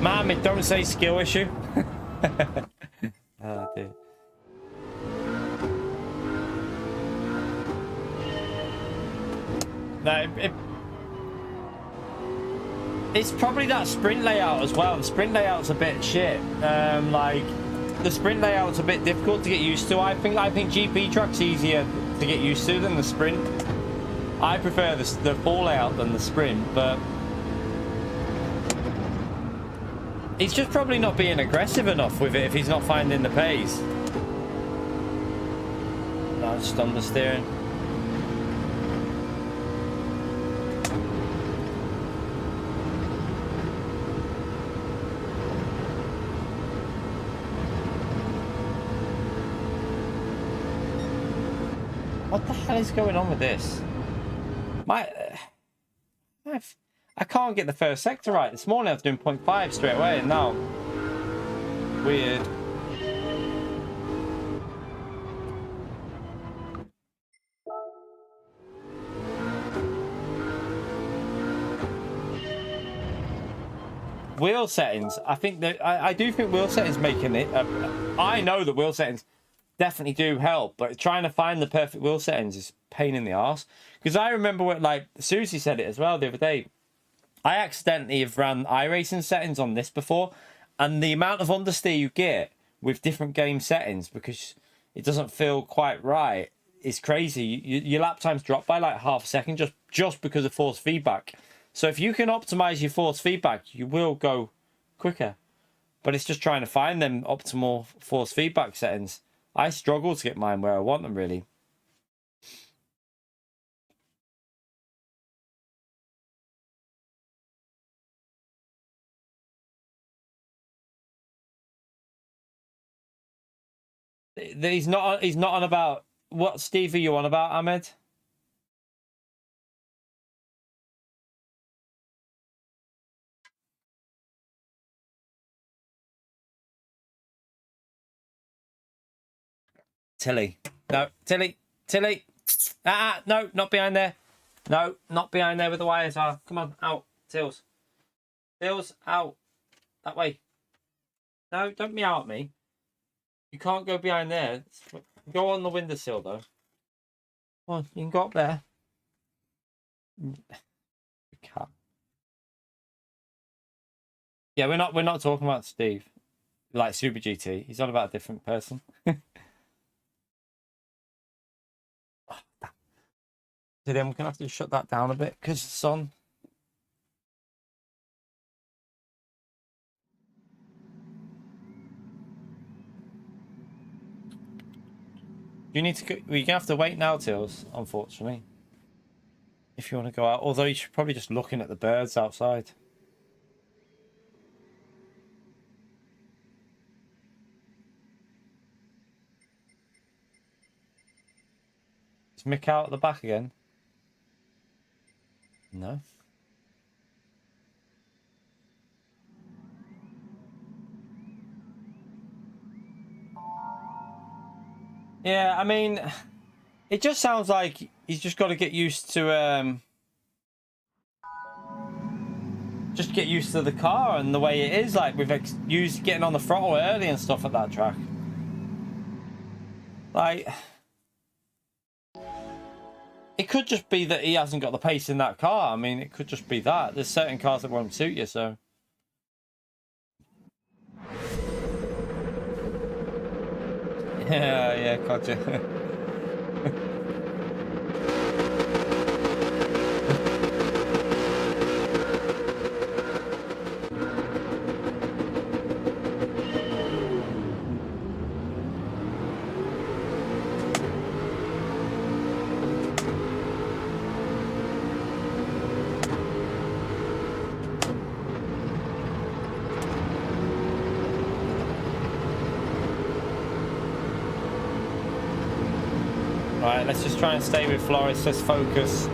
Mohammed, don't say skill issue. Oh, dear. No, it's probably that sprint layout as well. The sprint layout's a bit shit. Like, the sprint layout's a bit difficult to get used to. I think GP track's easier to get used to than the sprint. I prefer the full layout than the sprint, but he's just probably not being aggressive enough with it if he's not finding the pace. now just on the steering. What the hell is going on with this? I can't get the first sector right. This morning I was doing 0.5 straight away, and now weird. Wheel settings. I think that I do think wheel settings making it. I know that wheel settings definitely do help, but trying to find the perfect wheel settings is a pain in the arse. Because I remember what, like, Susie said it as well the other day. I accidentally have ran iRacing settings on this before, and the amount of understeer you get with different game settings because it doesn't feel quite right is crazy. Your lap times drop by like half a second just because of force feedback. So if you can optimize your force feedback, you will go quicker. But it's just trying to find them optimal force feedback settings. I struggle to get mine where I want them, really. He's not on about what, Steve, are you on about, Ahmed? Tilly. No, Tilly. No, not behind there. No, not behind there where the wires are. Come on, out. Tills, out. That way. No, don't meow at me. You can't go behind there. Go on the windowsill, though. Come on, you can go up there. Cat. Yeah, we're not talking about Steve. Like Super GT. He's on about a different person. Today I'm gonna have to shut that down a bit because it's on. You need to go. Well, you're gonna have to wait now, Tills, unfortunately. If you want to go out. Although you should probably just looking at the birds outside. Is Mick out at the back again? No. Yeah, I mean, it just sounds like he's just got to get used to just get used to the car and the way it is, like with getting on the throttle early and stuff at that track. Like, it could just be that he hasn't got the pace in that car. I mean, it could just be that. There's certain cars that won't suit you, so. Yeah, gotcha. Right, let's just try and stay with Floris. Let's focus.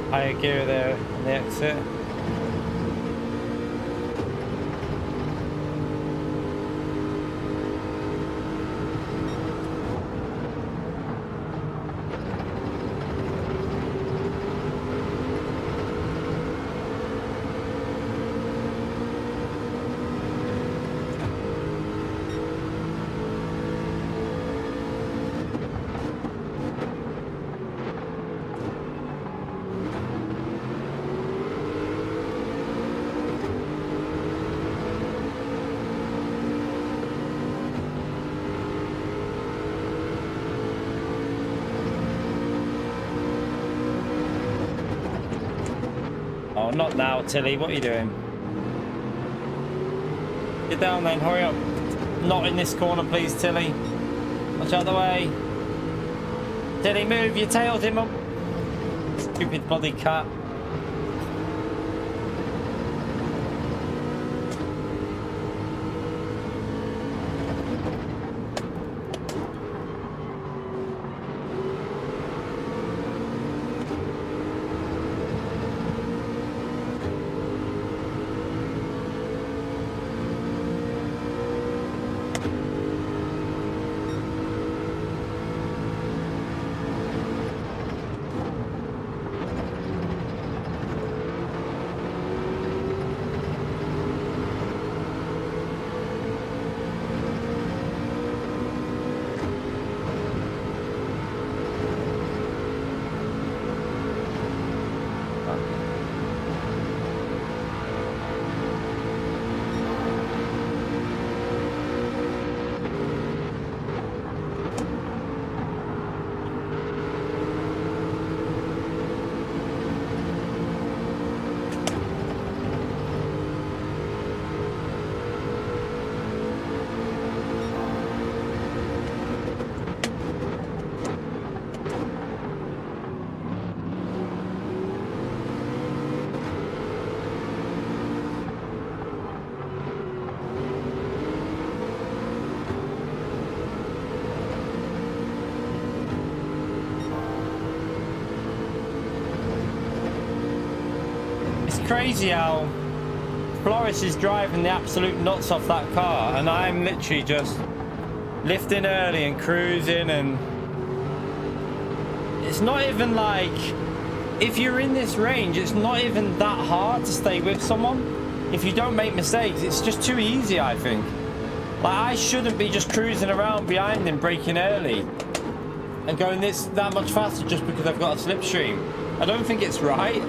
Higher gear there on the exit. Not now, Tilly. What are you doing? Get down then. Hurry up. Not in this corner, please, Tilly. Watch out the way. Tilly, move. Your tail's him up. Stupid bloody cat. Crazy how Floris is driving the absolute nuts off that car and I'm literally just lifting early and cruising, and it's not even like, if you're in this range, it's not even that hard to stay with someone. If you don't make mistakes, it's just too easy, I think. Like, I shouldn't be just cruising around behind him, braking early and going that much faster just because I've got a slipstream. I don't think it's right.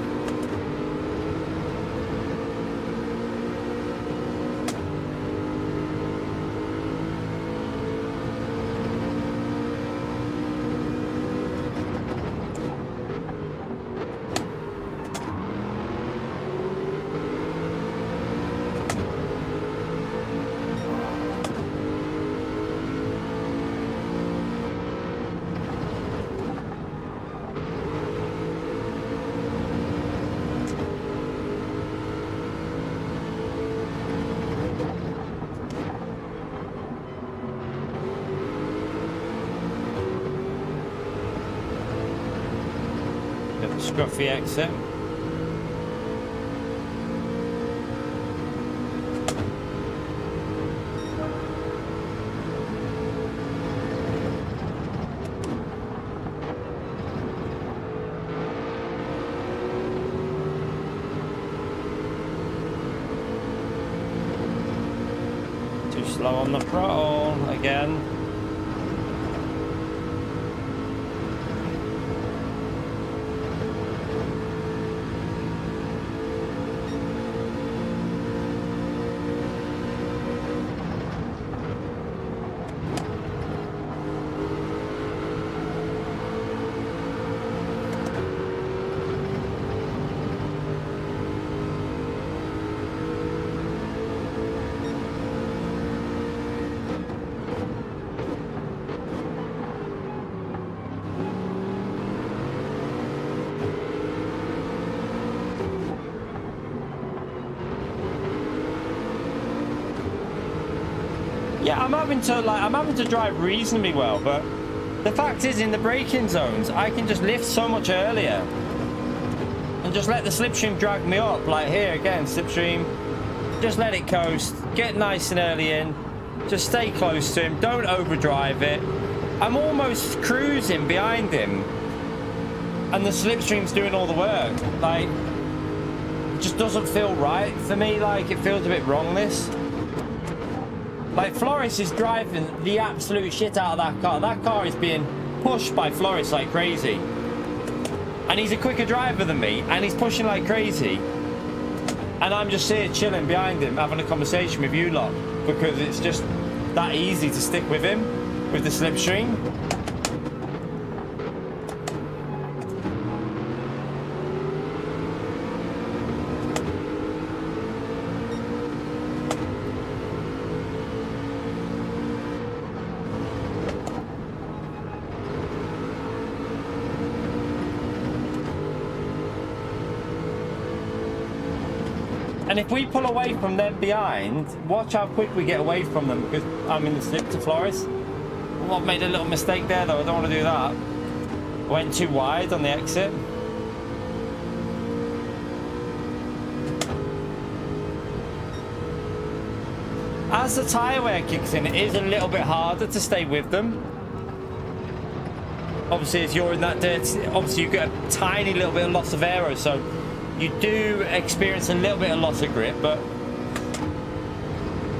Scruffy exit. Too slow on the throttle again. Yeah, I'm having to drive reasonably well, but the fact is, in the braking zones, I can just lift so much earlier and just let the slipstream drag me up. Like here again, slipstream, just let it coast, get nice and early in, just stay close to him, don't overdrive it. I'm almost cruising behind him and the slipstream's doing all the work. Like, it just doesn't feel right for me. Like, it feels a bit wrong, this. Like, Floris is driving the absolute shit out of that car. That car is being pushed by Floris like crazy. And he's a quicker driver than me, and he's pushing like crazy. And I'm just here chilling behind him, having a conversation with you lot, because it's just that easy to stick with him, with the slipstream. And if we pull away from them behind, watch how quick we get away from them, because I'm in the slip to Flores. I've made a little mistake there though, I don't want to do that. I went too wide on the exit. As the tyre wear kicks in, it is a little bit harder to stay with them. Obviously, as you're in that dirt, obviously you get a tiny little bit of loss of aero, so you do experience a little bit of loss of grip, but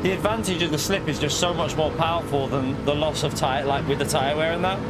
the advantage of the slip is just so much more powerful than the loss of tyre, like with the tyre wear and that.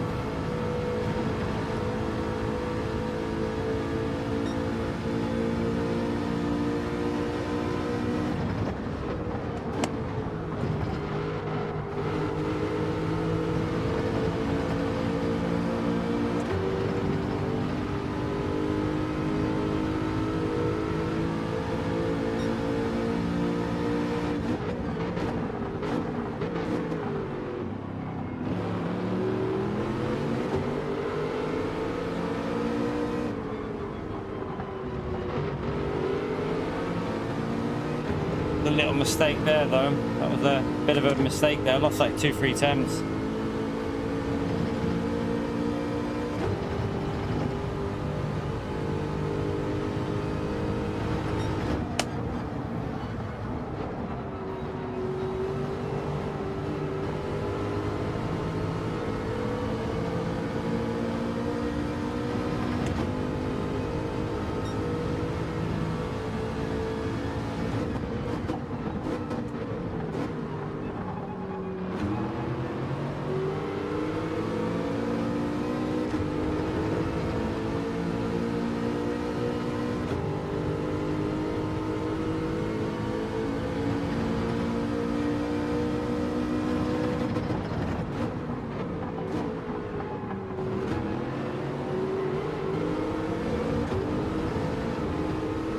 A little mistake there though. That was a bit of a mistake there. I lost like 2-3 temps.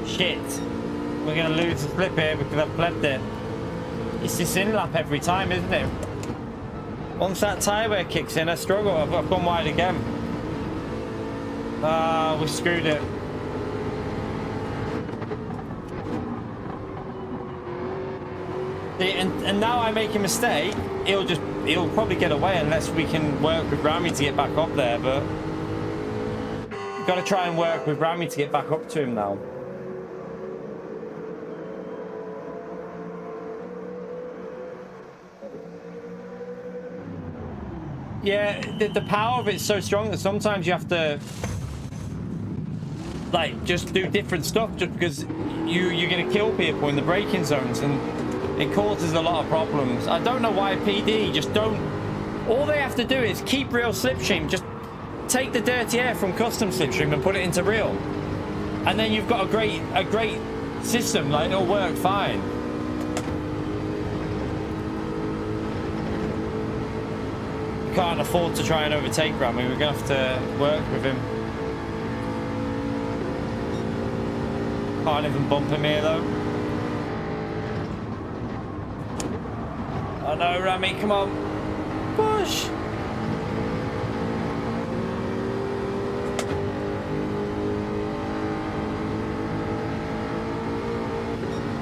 Shit. We're going to lose the slip here because I've flipped it. It's this in lap every time, isn't it? Once that tyre wear kicks in, I struggle. I've gone wide again. Ah, we screwed it. See, and now I make a mistake, he'll probably get away unless we can work with Rami to get back up there, but we've got to try and work with Rami to get back up to him now. Yeah, the power of it's so strong that sometimes you have to like just do different stuff just because you're going to kill people in the braking zones, and it causes a lot of problems. I don't know why PD just don't. All they have to do is keep real slipstream. Just take the dirty air from custom slipstream and put it into real, and then you've got a great system. Like, it'll work fine. We can't afford to try and overtake Rami. We're gonna have to work with him. Can't even bump him here though. Oh no, Rami, come on. Push!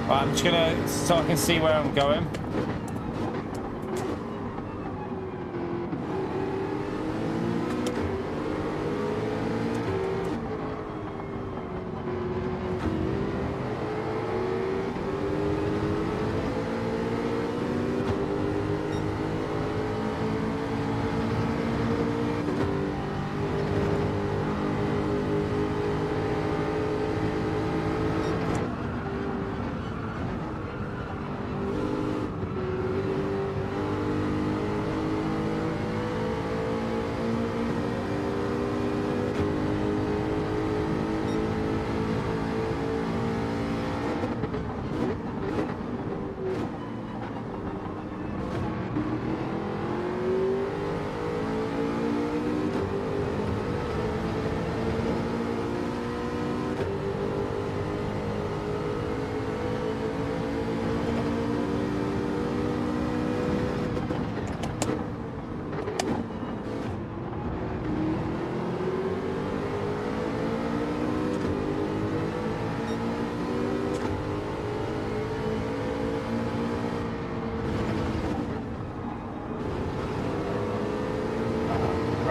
Right, I'm just gonna, so I can see where I'm going.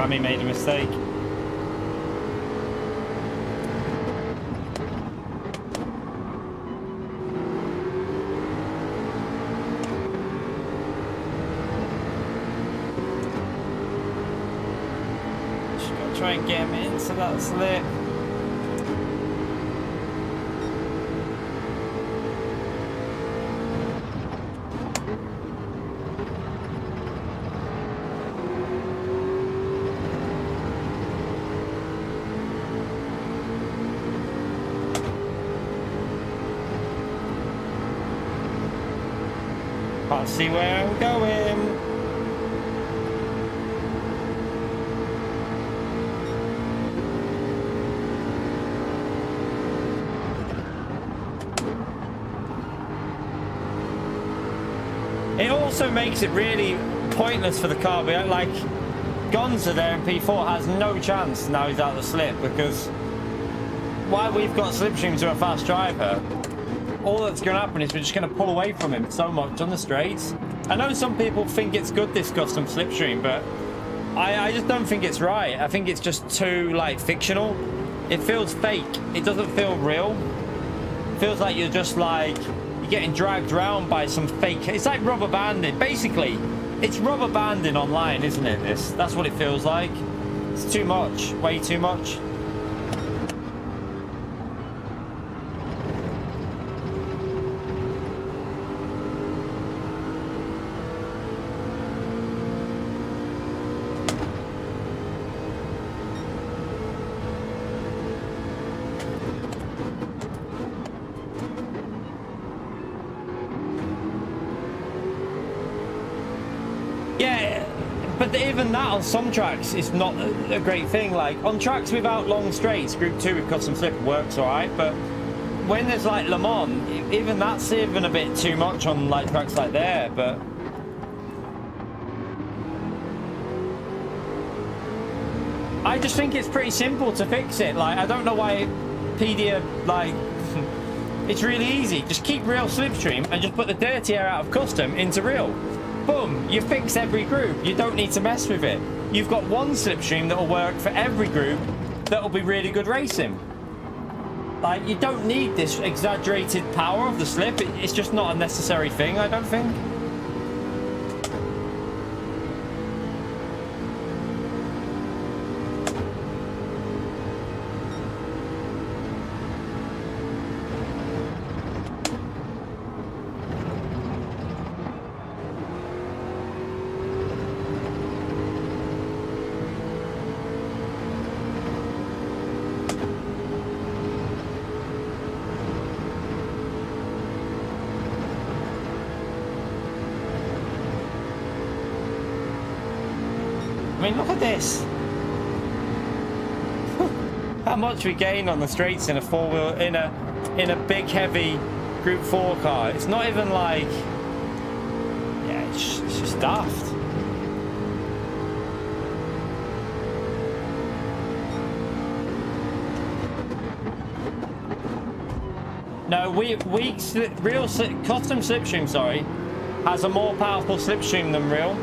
Rami made a mistake. Just gotta try and get him into that slip. Can't see where I'm going. It also makes it really pointless for the car. Like, Gonza there in P4 has no chance now he's out of the slip, because while we've got slipstream to a fast driver, all that's going to happen is we're just going to pull away from him so much on the straights. I know some people think it's good, this custom slipstream, but I just don't think it's right. I think it's just too, like, fictional. It feels fake. It doesn't feel real. It feels like you're just, like, you're getting dragged around by some fake... It's like rubber banding. Basically, it's rubber banding online, isn't it, this? That's what it feels like. It's too much. Way too much. Yeah, but even that on some tracks is not a great thing. Like on tracks without long straights, Group 2 with custom slip works alright, but when there's like Le Mans, even that's even a bit too much on like tracks like there. But I just think it's pretty simple to fix it. Like, I don't know why PD are like it's really easy. Just keep real slipstream and just put the dirty air out of custom into real. Boom, you fix every group. You don't need to mess with it. You've got one slipstream that will work for every group that will be really good racing. Like, you don't need this exaggerated power of the slip. It's just not a necessary thing, I don't think. I mean, look at this. How much we gain on the straights in a four-wheel, in a big, heavy Group 4 car. It's not even like, yeah, it's just daft. No, custom slipstream, sorry, has a more powerful slipstream than real.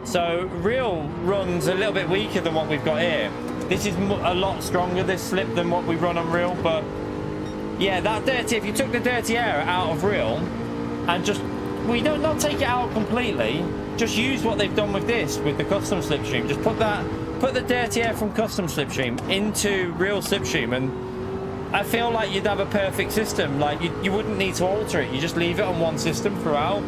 So real runs a little bit weaker than what we've got here. This is a lot stronger, this slip, than what we run on real. But yeah, that dirty, if you took the dirty air out of real and just, we don't not take it out completely, just use what they've done with this, with the custom slipstream. Just put the dirty air from custom slipstream into real slipstream, and I feel like you'd have a perfect system. Like, you wouldn't need to alter it. You just leave it on one system throughout.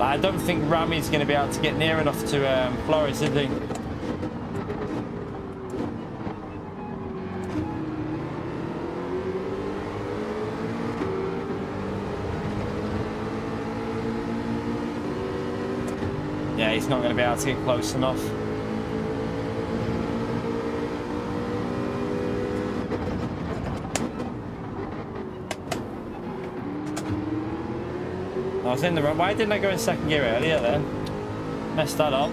I don't think Rami's going to be able to get near enough to Flores, is he? Yeah, he's not going to be able to get close enough. I was in the wrong. Why didn't I go in second gear earlier then? Messed that up.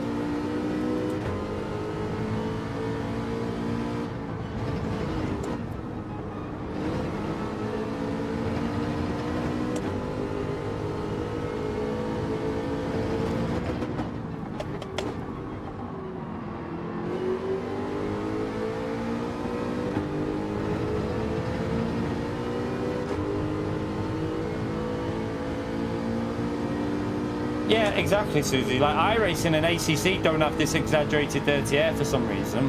Yeah, exactly, Susie. Like iRacing and ACC don't have this exaggerated dirty air for some reason.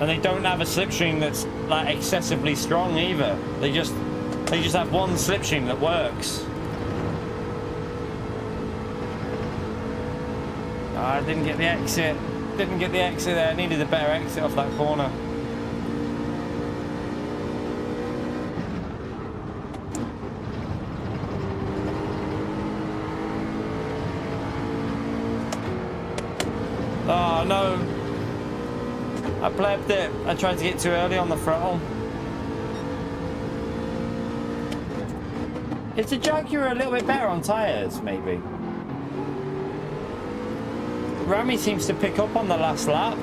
And they don't have a slipstream that's like excessively strong either. They just have one slipstream that works. I didn't get the exit. Didn't get the exit there. I needed a better exit off that corner. Oh no. I blebbed it. I tried to get too early on the throttle. Is the Jaguar a little bit better on tyres, maybe? Rami seems to pick up on the last lap.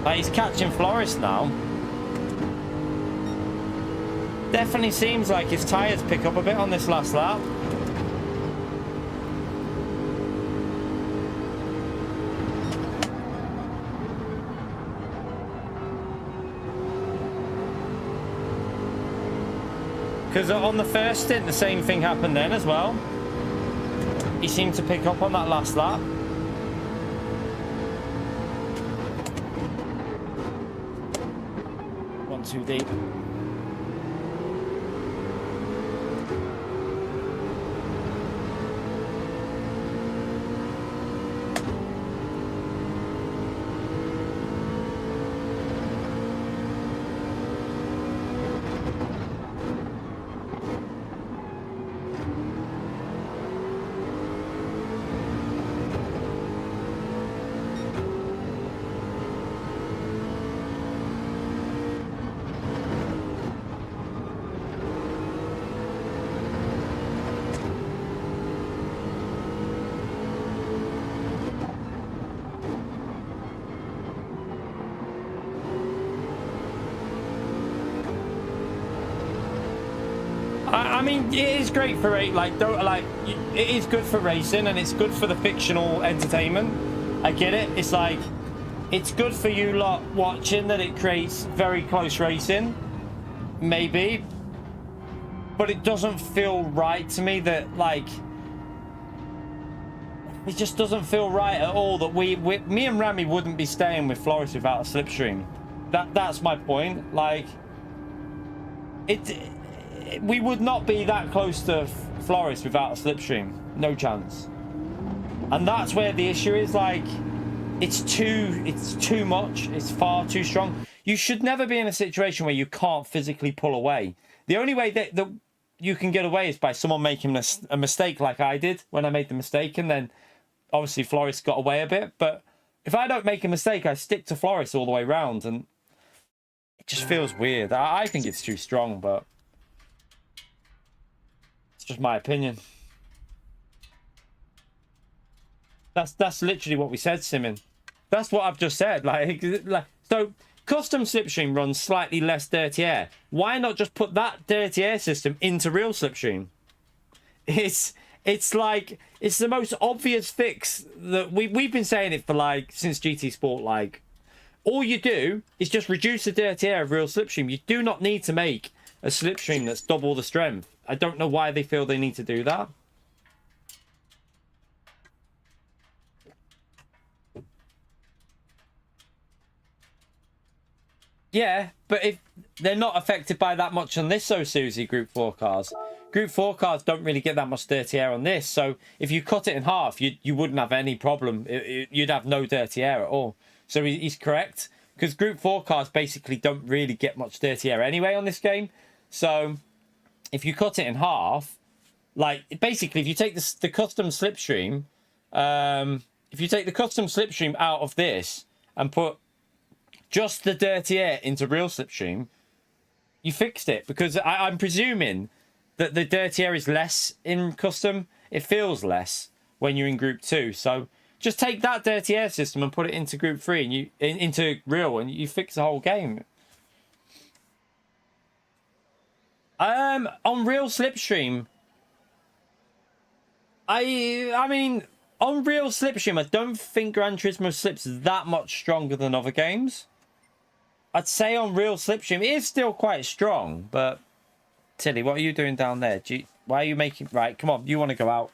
Like he's catching Floris now. Definitely seems like his tyres pick up a bit on this last lap. Because on the first stint, the same thing happened then as well. He seemed to pick up on that last lap. One too deep. I mean, it is great for it is good for racing and it's good for the fictional entertainment. I get it. It's like it's good for you lot watching that it creates very close racing, maybe, but it doesn't feel right to me that like it just doesn't feel right at all that me and Rami wouldn't be staying with Floris without a slipstream. That's my point. Like we would not be that close to Floris without a slipstream. No chance. And that's where the issue is. Like, it's too much. It's far too strong. You should never be in a situation where you can't physically pull away. The only way that you can get away is by someone making a mistake like I did when I made the mistake. And then, obviously, Floris got away a bit. But if I don't make a mistake, I stick to Floris all the way round. And it just feels weird. I think it's too strong, but just my opinion. That's literally what we said, Simon. That's what I've just said. Like so custom slipstream runs slightly less dirty air. Why not just put that dirty air system into real slipstream? It's like it's the most obvious fix that we've been saying it for like since GT Sport. Like all you do is just reduce the dirty air of real slipstream. You do not need to make a slipstream that's double the strength. I don't know why they feel they need to do that. Yeah, but if they're not affected by that much on this, so Susie, Group 4 cars. Group 4 cars don't really get that much dirty air on this. So if you cut it in half, you wouldn't have any problem. You'd have no dirty air at all. So he's correct. Because Group 4 cars basically don't really get much dirty air anyway on this game. So if you cut it in half, like basically if you take the custom slipstream, if you take the custom slipstream out of this and put just the dirty air into real slipstream, you fixed it. Because I'm presuming that the dirty air is less in custom. It feels less when you're in Group 2. So just take that dirty air system and put it into Group 3 and into real, and you fix the whole game. On real slipstream, I mean, On real slipstream, I don't think Gran Turismo slips that much stronger than other games. I'd say on real slipstream, it is still quite strong, but... Tilly, what are you doing down there? Why are you making... Right, come on, you want to go out.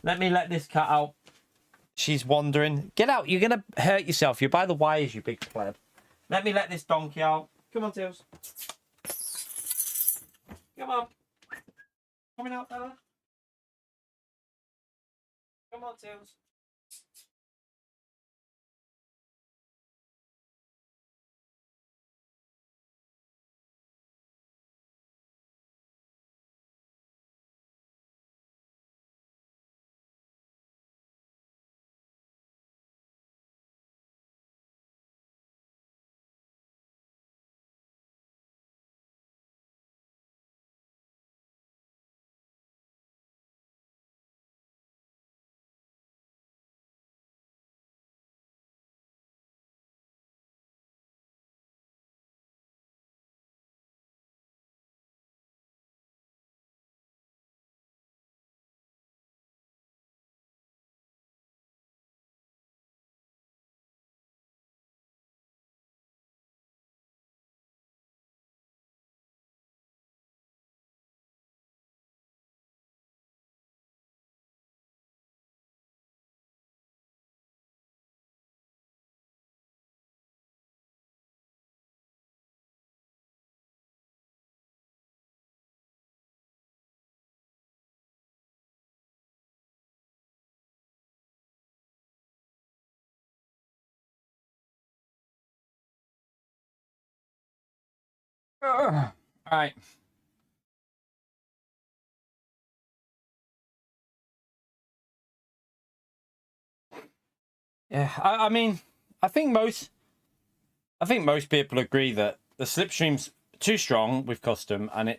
Let me let this cat out. She's wandering. Get out, you're going to hurt yourself. You're by the wires, you big pleb. Let me let this donkey out. Come on, Tails. Come on. Coming out, fella. Come on, Tails. All right. Yeah, I mean, I think most people agree that the slipstream's too strong with custom, and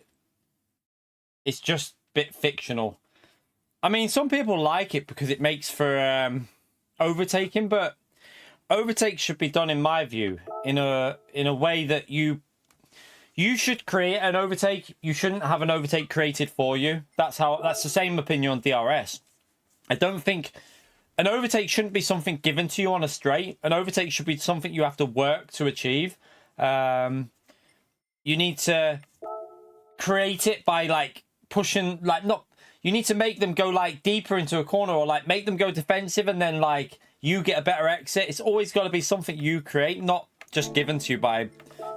it's just a bit fictional. I mean, some people like it because it makes for overtaking, but overtake should be done, in my view, in a way that you should create an overtake. You shouldn't have an overtake created for you. That's the same opinion on DRS. I don't think an overtake shouldn't be something given to you on a straight. An overtake should be something you have to work to achieve. You need to create it by like pushing, like not. You need to make them go like deeper into a corner, or like make them go defensive, and then like you get a better exit. It's always got to be something you create, not just given to you by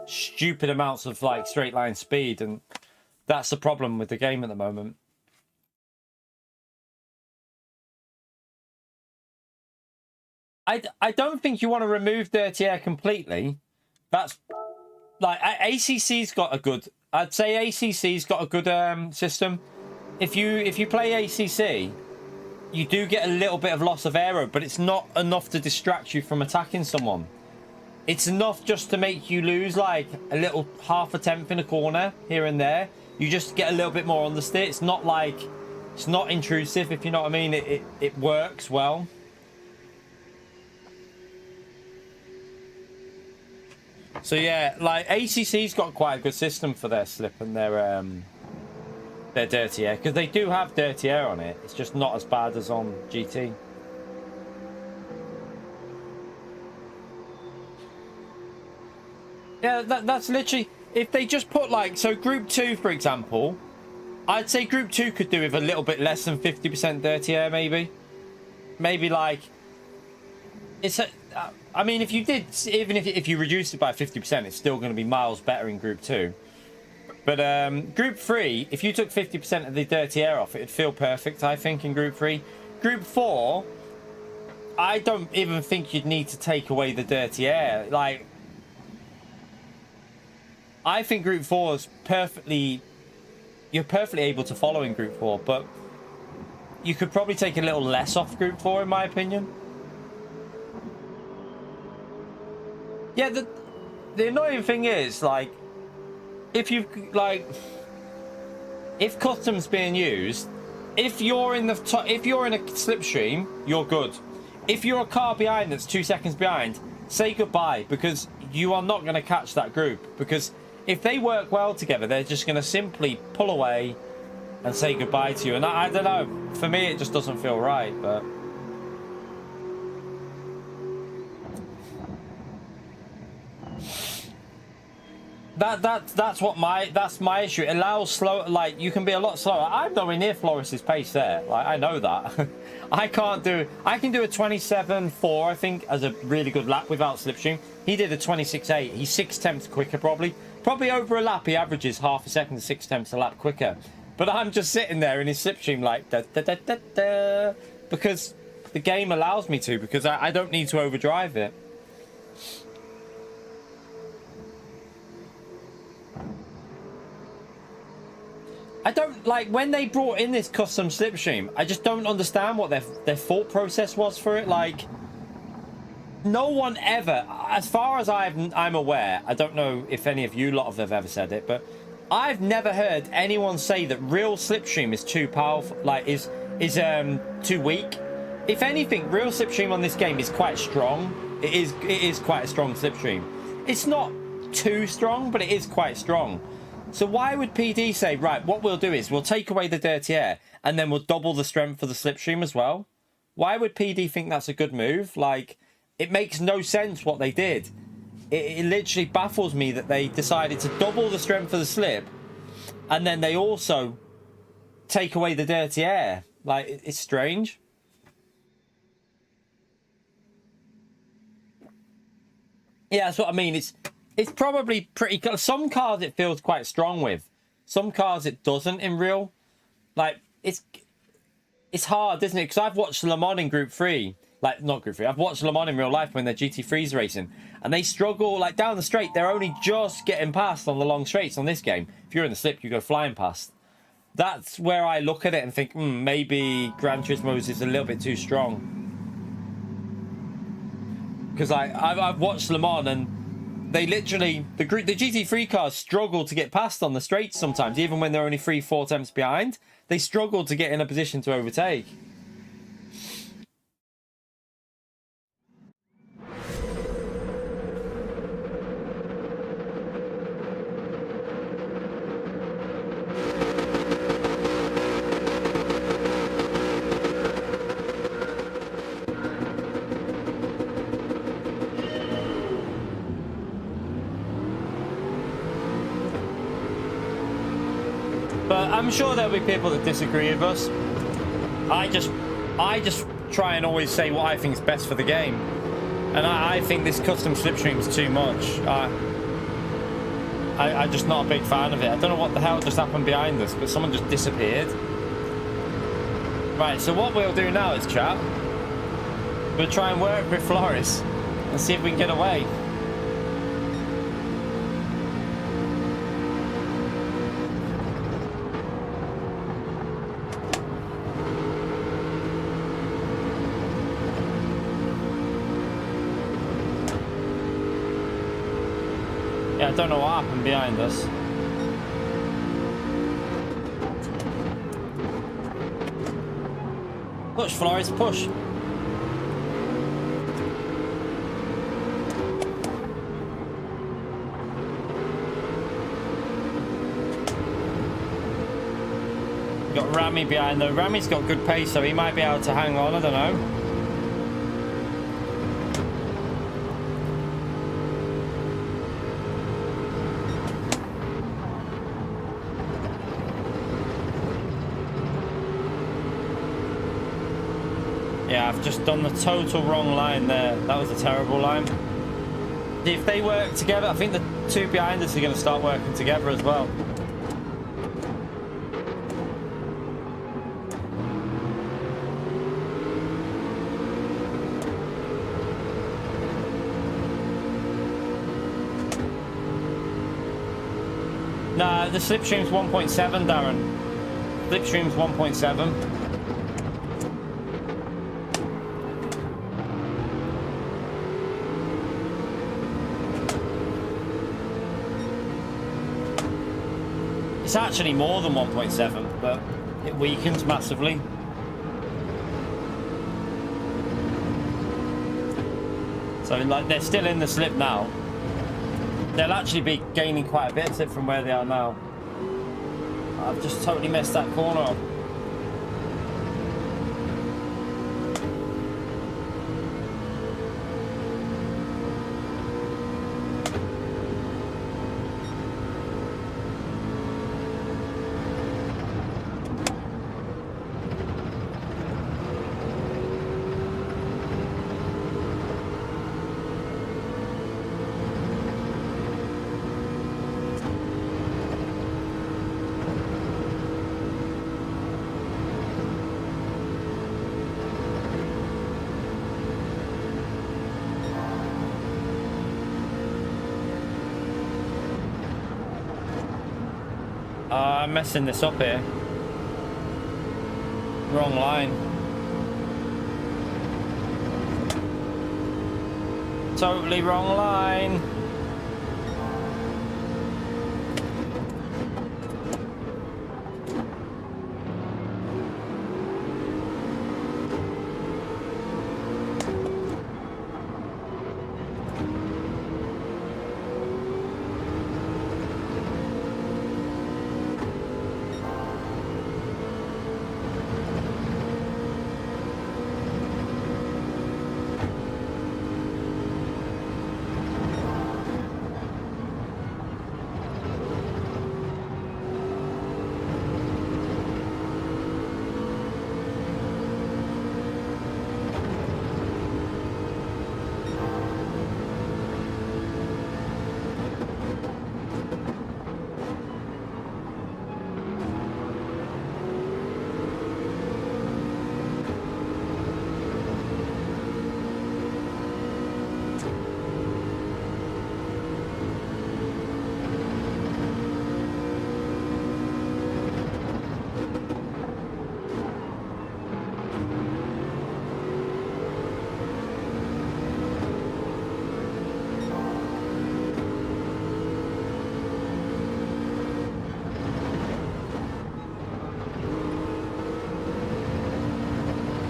stupid amounts of like straight line speed. And that's the problem with the game at the moment. I don't think you want to remove dirty air completely. That's like ACC's got a good. I'd say ACC's got a good system. If you play ACC, you do get a little bit of loss of aero, but it's not enough to distract you from attacking someone. It's enough just to make you lose like a little half a tenth in a corner here and there. You just get a little bit more on the steer. It's not like, it's not intrusive, if you know what I mean. It works well. So yeah, like ACC's got quite a good system for their slip and their dirty air, because they do have dirty air on it. It's just not as bad as on GT. Yeah, that's literally, if they just put like, so Group 2, for example, I'd say Group 2 could do with a little bit less than 50% dirty air, maybe. Maybe like, it's a, I mean, if you did, even if you reduced it by 50%, it's still going to be miles better in Group 2. But Group 3, if you took 50% of the dirty air off, it'd feel perfect, I think, in Group 3. Group 4, I don't even think you'd need to take away the dirty air. Like, I think Group 4 is perfectly... You're perfectly able to follow in Group 4, but you could probably take a little less off Group 4, in my opinion. Yeah, the annoying thing is, like, if you like, if custom's being used, if you're in the if you're in a slipstream, you're good. If you're a car behind that's 2 seconds behind, say goodbye, because you are not going to catch that group. Because if they work well together, they're just going to simply pull away and say goodbye to you. And I don't know, for me it just doesn't feel right. But That's my issue. It allows slow, like you can be a lot slower. I'm nowhere near Floris's pace there. Like I know that. I can do a 27.4 I think as a really good lap without slipstream. He did a 26.8. He's 6 tenths quicker probably. Probably over a lap he averages half a second to 6 tenths a lap quicker. But I'm just sitting there in his slipstream like da, da, da, da, da, because the game allows me to, because I don't need to overdrive it. I don't like when they brought in this custom slipstream. I just don't understand what their thought process was for it. Like, no one ever, as far as I'm aware, I don't know if any of you lot have ever said it, but I've never heard anyone say that real slipstream is too powerful, like is too weak. If anything, real slipstream on this game is quite strong. It is quite a strong slipstream. It's not too strong, but it is quite strong. So why would PD say, right, what we'll do is we'll take away the dirty air and then we'll double the strength for the slipstream as well? Why would PD think that's a good move? Like, it makes no sense what they did. It literally baffles me that they decided to double the strength for the slip and then they also take away the dirty air. Like, it's strange. Yeah, that's what I mean. It's probably pretty... Some cars it feels quite strong with. Some cars it doesn't in real. Like, it's hard, isn't it? Because I've watched Le Mans in Group 3. Like, not Group 3. I've watched Le Mans in real life when they're GT3s racing. And they struggle, like, down the straight. They're only just getting past on the long straights on this game. If you're in the slip, you go flying past. That's where I look at it and think, maybe Gran Turismo's is a little bit too strong. Because I've watched Le Mans and they literally, the GT3 cars struggle to get past on the straights sometimes, even when they're only 3-4 tenths behind. They struggle to get in a position to overtake. But I'm sure there'll be people that disagree with us. I just try and always say what I think is best for the game. And I think this custom slipstream is too much. I'm just not a big fan of it. I don't know what the hell just happened behind us, but someone just disappeared. Right, so what we'll do now is, chat, we'll try and work with Floris and see if we can get away. Yeah, I don't know what happened behind us. Push, Floris, push. Got Rami behind though. Rami's got good pace, so he might be able to hang on, I don't know. Yeah, I've just done the total wrong line there. That was a terrible line. If they work together, I think the two behind us are going to start working together as well. Nah, the slipstream's 1.7, Darren. Slipstream's 1.7. It's actually more than 1.7, but it weakens massively. So like they're still in the slip now. They'll actually be gaining quite a bit of slip from where they are now. I've just totally messed that corner up. I'm messing this up here. Wrong line. Totally wrong line.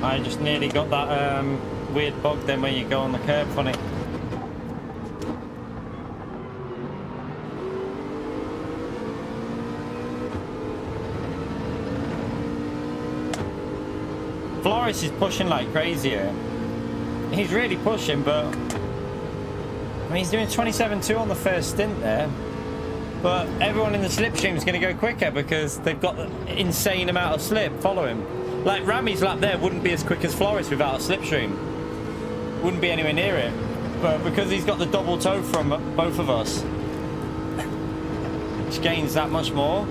I just nearly got that weird bug then when you go on the curb funny. Flores is pushing like crazy here. He's really pushing, but I mean, he's doing 27.2 on the first stint there. But everyone in the slipstream is going to go quicker because they've got the insane amount of slip following. Like Rami's lap there wouldn't be as quick as Flores without a slipstream. Wouldn't be anywhere near it. But because he's got the double toe from both of us, which gains that much more.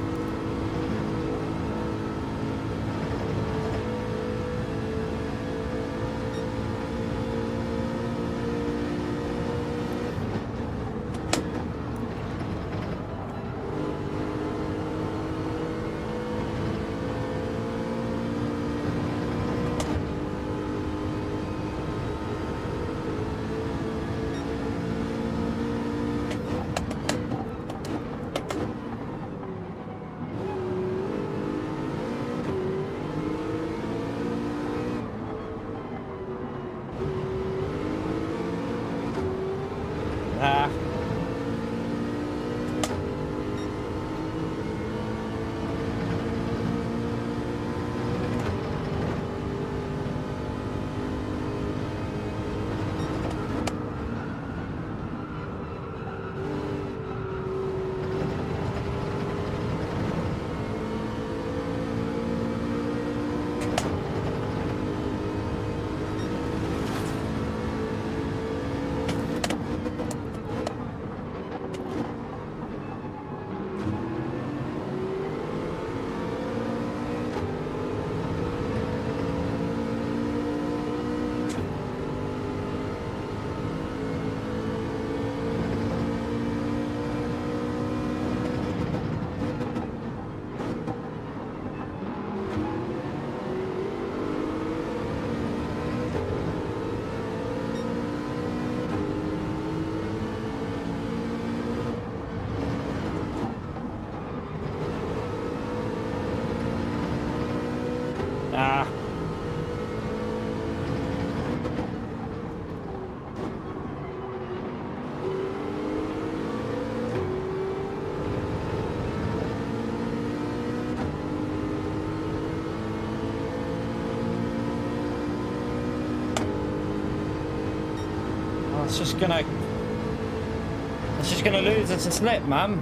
It's just gonna lose us a slip, man.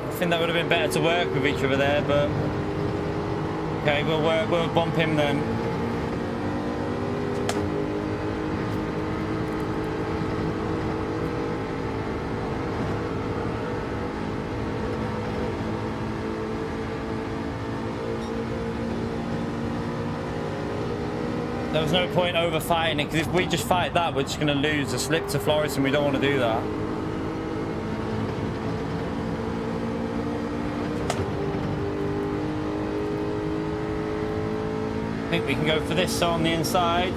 I think that would have been better to work with each other there, but okay, we'll bump him then. There was no point over fighting it, because if we just fight that, we're just going to lose a slip to Flores, and we don't want to do that. think we can go for this on the inside.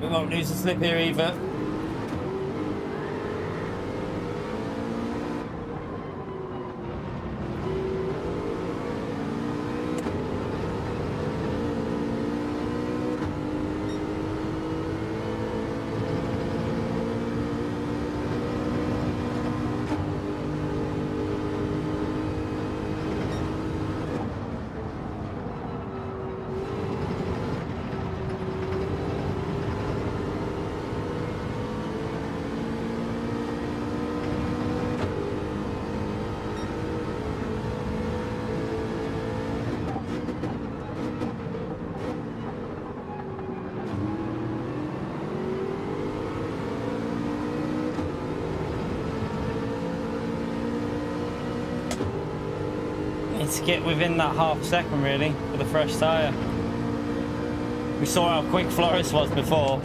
We won't lose a slip here either. To get within that half second really for the fresh tyre. We saw how quick Floris was before.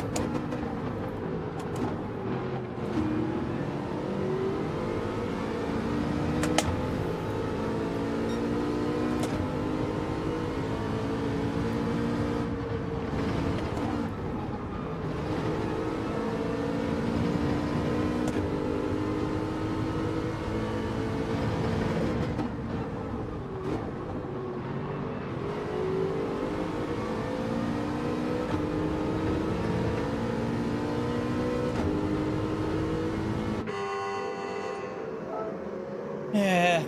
Yeah.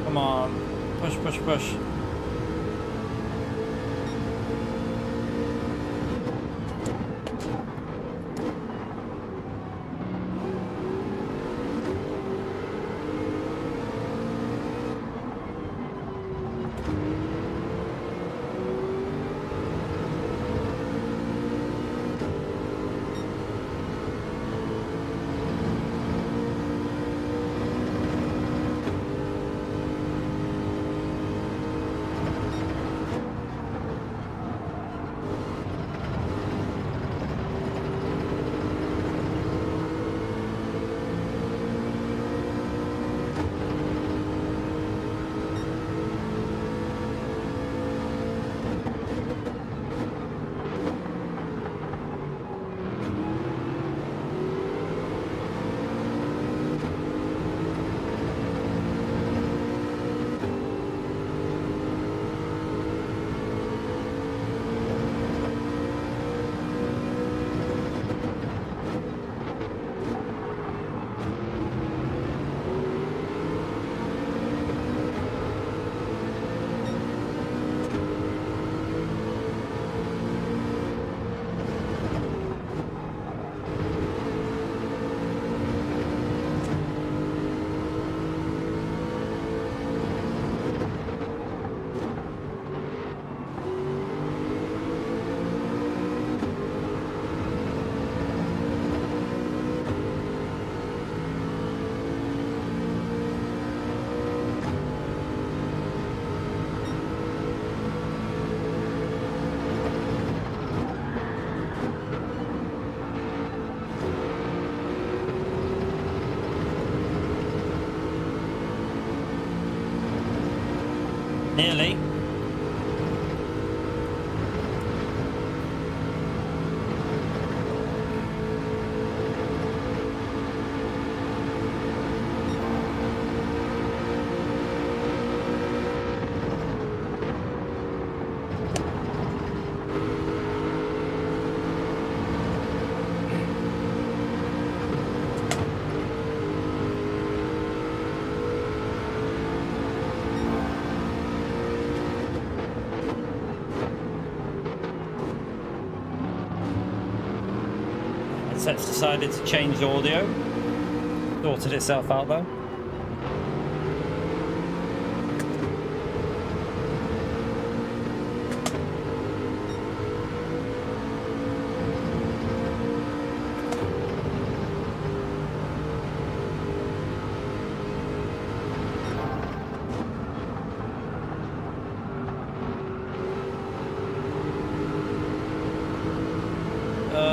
Come on, push, push, push. Nearly. headset's decided to change the audio. Sorted itself out though.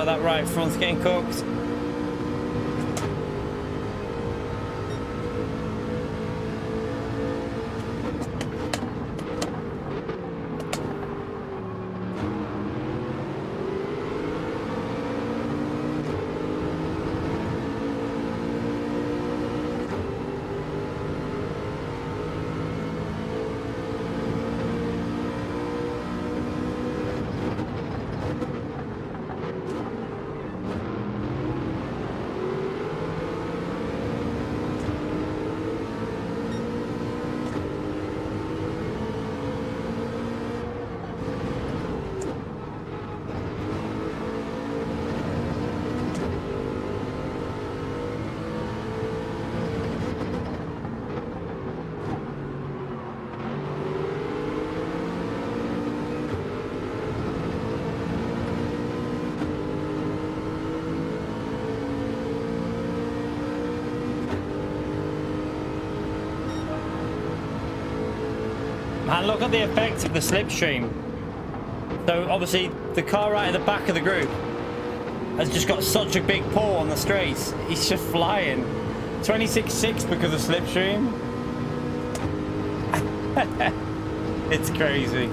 That right front's getting cooked. Man, look at the effect of the slipstream. So obviously the car right at the back of the group has just got such a big pull on the straights. He's just flying. 26.6 because of slipstream. It's crazy.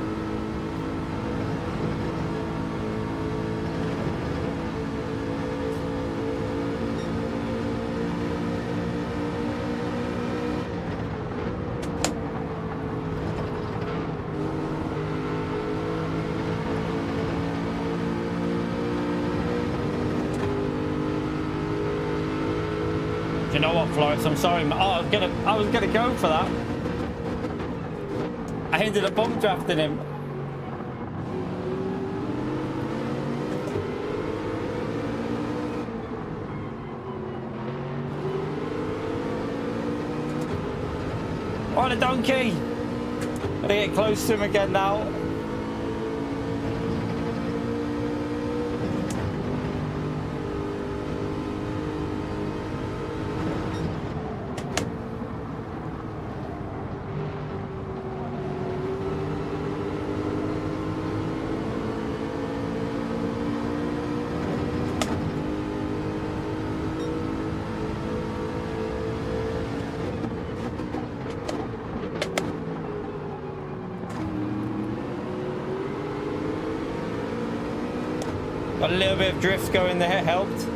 You know what, Florence? I'm sorry. Oh, I was gonna go for that. I ended up bump drafting him. What a donkey! Gotta get close to him again now. Got a little bit of drift going there, helped.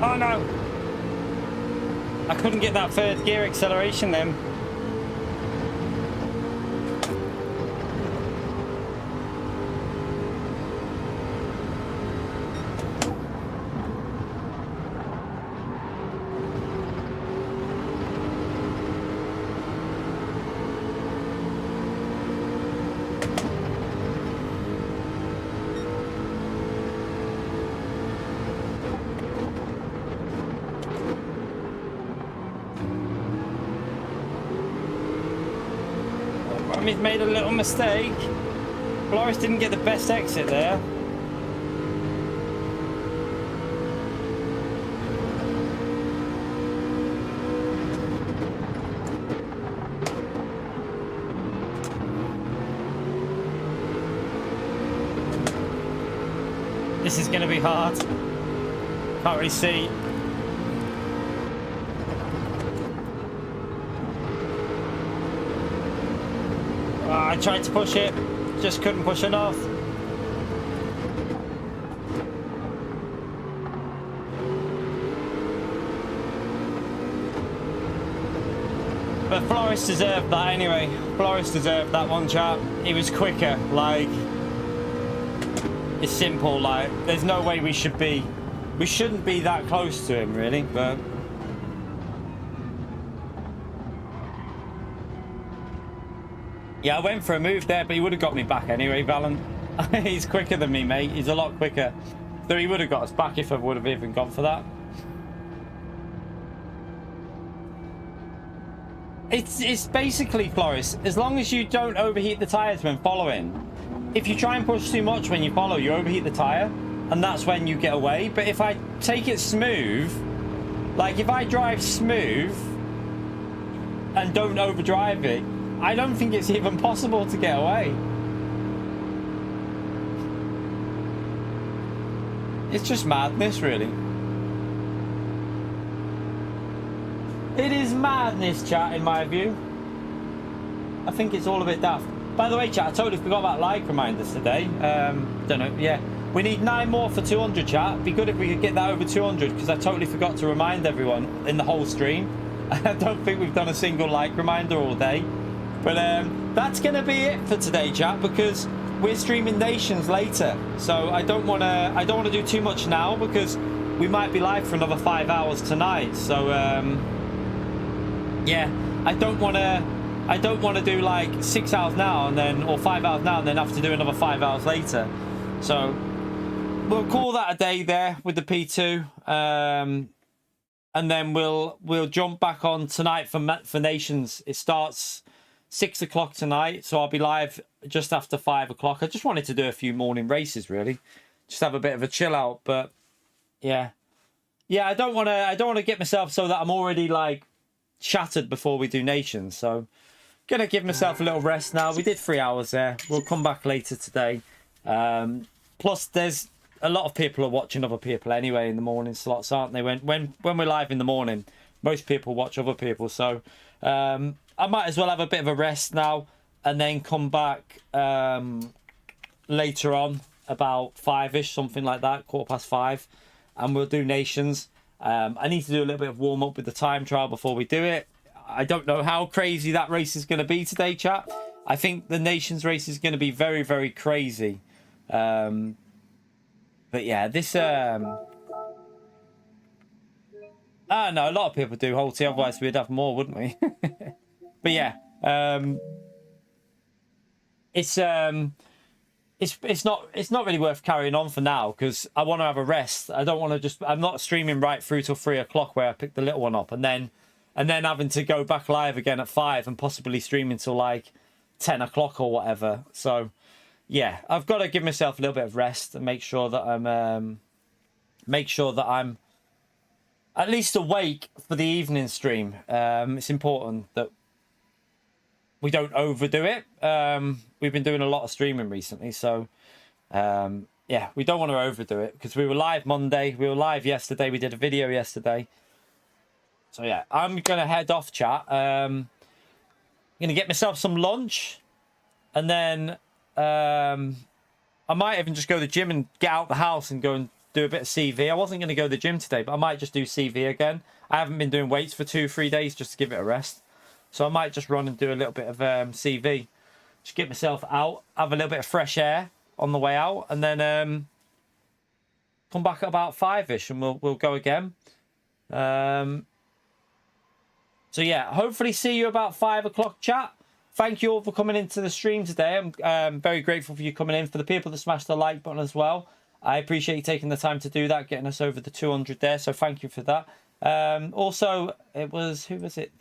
Oh no! I couldn't get that third gear acceleration then. He's made a little mistake. Floris didn't get the best exit there. This is going to be hard. Can't really see. I tried to push it, just couldn't push enough. But Floris deserved that anyway. Floris deserved that one, chap. He was quicker, like... It's simple, like, there's no way we shouldn't be that close to him, really, but... Yeah, I went for a move there, but he would have got me back anyway, Valen. He's quicker than me, mate. He's a lot quicker. So he would have got us back if I would have even gone for that. It's basically, Floris, as long as you don't overheat the tyres when following. If you try and push too much when you follow, you overheat the tyre, and that's when you get away. But if I take it smooth, like if I drive smooth and don't overdrive it, I don't think it's even possible to get away. It's just madness, really. It is madness, chat, in my view. I think it's all a bit daft. By the way, chat, I totally forgot about like reminders today. Don't know, yeah. We need 9 more for 200, chat. It'd be good if we could get that over 200, because I totally forgot to remind everyone in the whole stream. I don't think we've done a single like reminder all day. But that's going to be it for today, chat, because we're streaming Nations later. So I don't want to do too much now, because we might be live for another 5 hours tonight. So yeah, I don't want to do like 6 hours now and then, or 5 hours now and then have to do another 5 hours later. So we'll call that a day there with the P2, and then we'll jump back on tonight for Nations. It starts 6 o'clock tonight, so I'll be live just after 5 o'clock. I just wanted to do a few morning races, really, just have a bit of a chill out. But yeah, I don't want to get myself so that I'm already like shattered before we do Nations. So gonna give myself a little rest now. We did 3 hours there. We'll come back later today. Plus, there's a lot of people are watching other people anyway in the morning slots, aren't they? When we're live in the morning, most people watch other people. So I might as well have a bit of a rest now and then come back later on about 5-ish, something like that, 5:15, and we'll do Nations. I need to do a little bit of warm up with the time trial before we do it. I don't know how crazy that race is going to be today, chat. I think the Nations race is going to be very, very crazy. But yeah, this... no, a lot of people do Holty, otherwise we'd have more, wouldn't we? But yeah, it's not really worth carrying on for now, because I want to have a rest. I don't want to I'm not streaming right through till 3 o'clock where I pick the little one up, and then having to go back live again at 5 and possibly streaming till like 10 o'clock or whatever. So yeah, I've got to give myself a little bit of rest and make sure that I'm at least awake for the evening stream. It's important that we don't overdo it. We've been doing a lot of streaming recently, so yeah, we don't want to overdo it, because we were live Monday, we were live yesterday, we did a video yesterday. So yeah, I'm gonna head off, chat. I'm gonna get myself some lunch, and then I might even just go to the gym and get out the house and go and do a bit of CV. I wasn't going to go to the gym today, but I might just do CV again. I haven't been doing weights for 2-3 days just to give it a rest. So I might just run and do a little bit of CV. Just get myself out, have a little bit of fresh air on the way out, and then come back at about 5ish and we'll go again. So yeah, hopefully see you about 5 o'clock, chat. Thank you all for coming into the stream today. I'm very grateful for you coming in. For the people that smashed the like button as well, I appreciate you taking the time to do that, getting us over the 200 there. So thank you for that. Also, it was, who was it?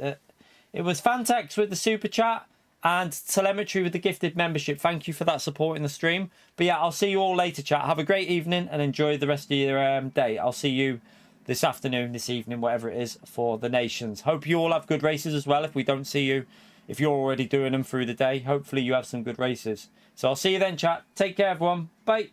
It was Fanatec with the super chat and Telemetry with the gifted membership. Thank you for that support in the stream. But yeah, I'll see you all later, chat. Have a great evening and enjoy the rest of your day. I'll see you this afternoon, this evening, whatever it is, for the nations. Hope you all have good races as well. If we don't see you, if you're already doing them through the day, hopefully you have some good races. So I'll see you then, chat. Take care, everyone. Bye.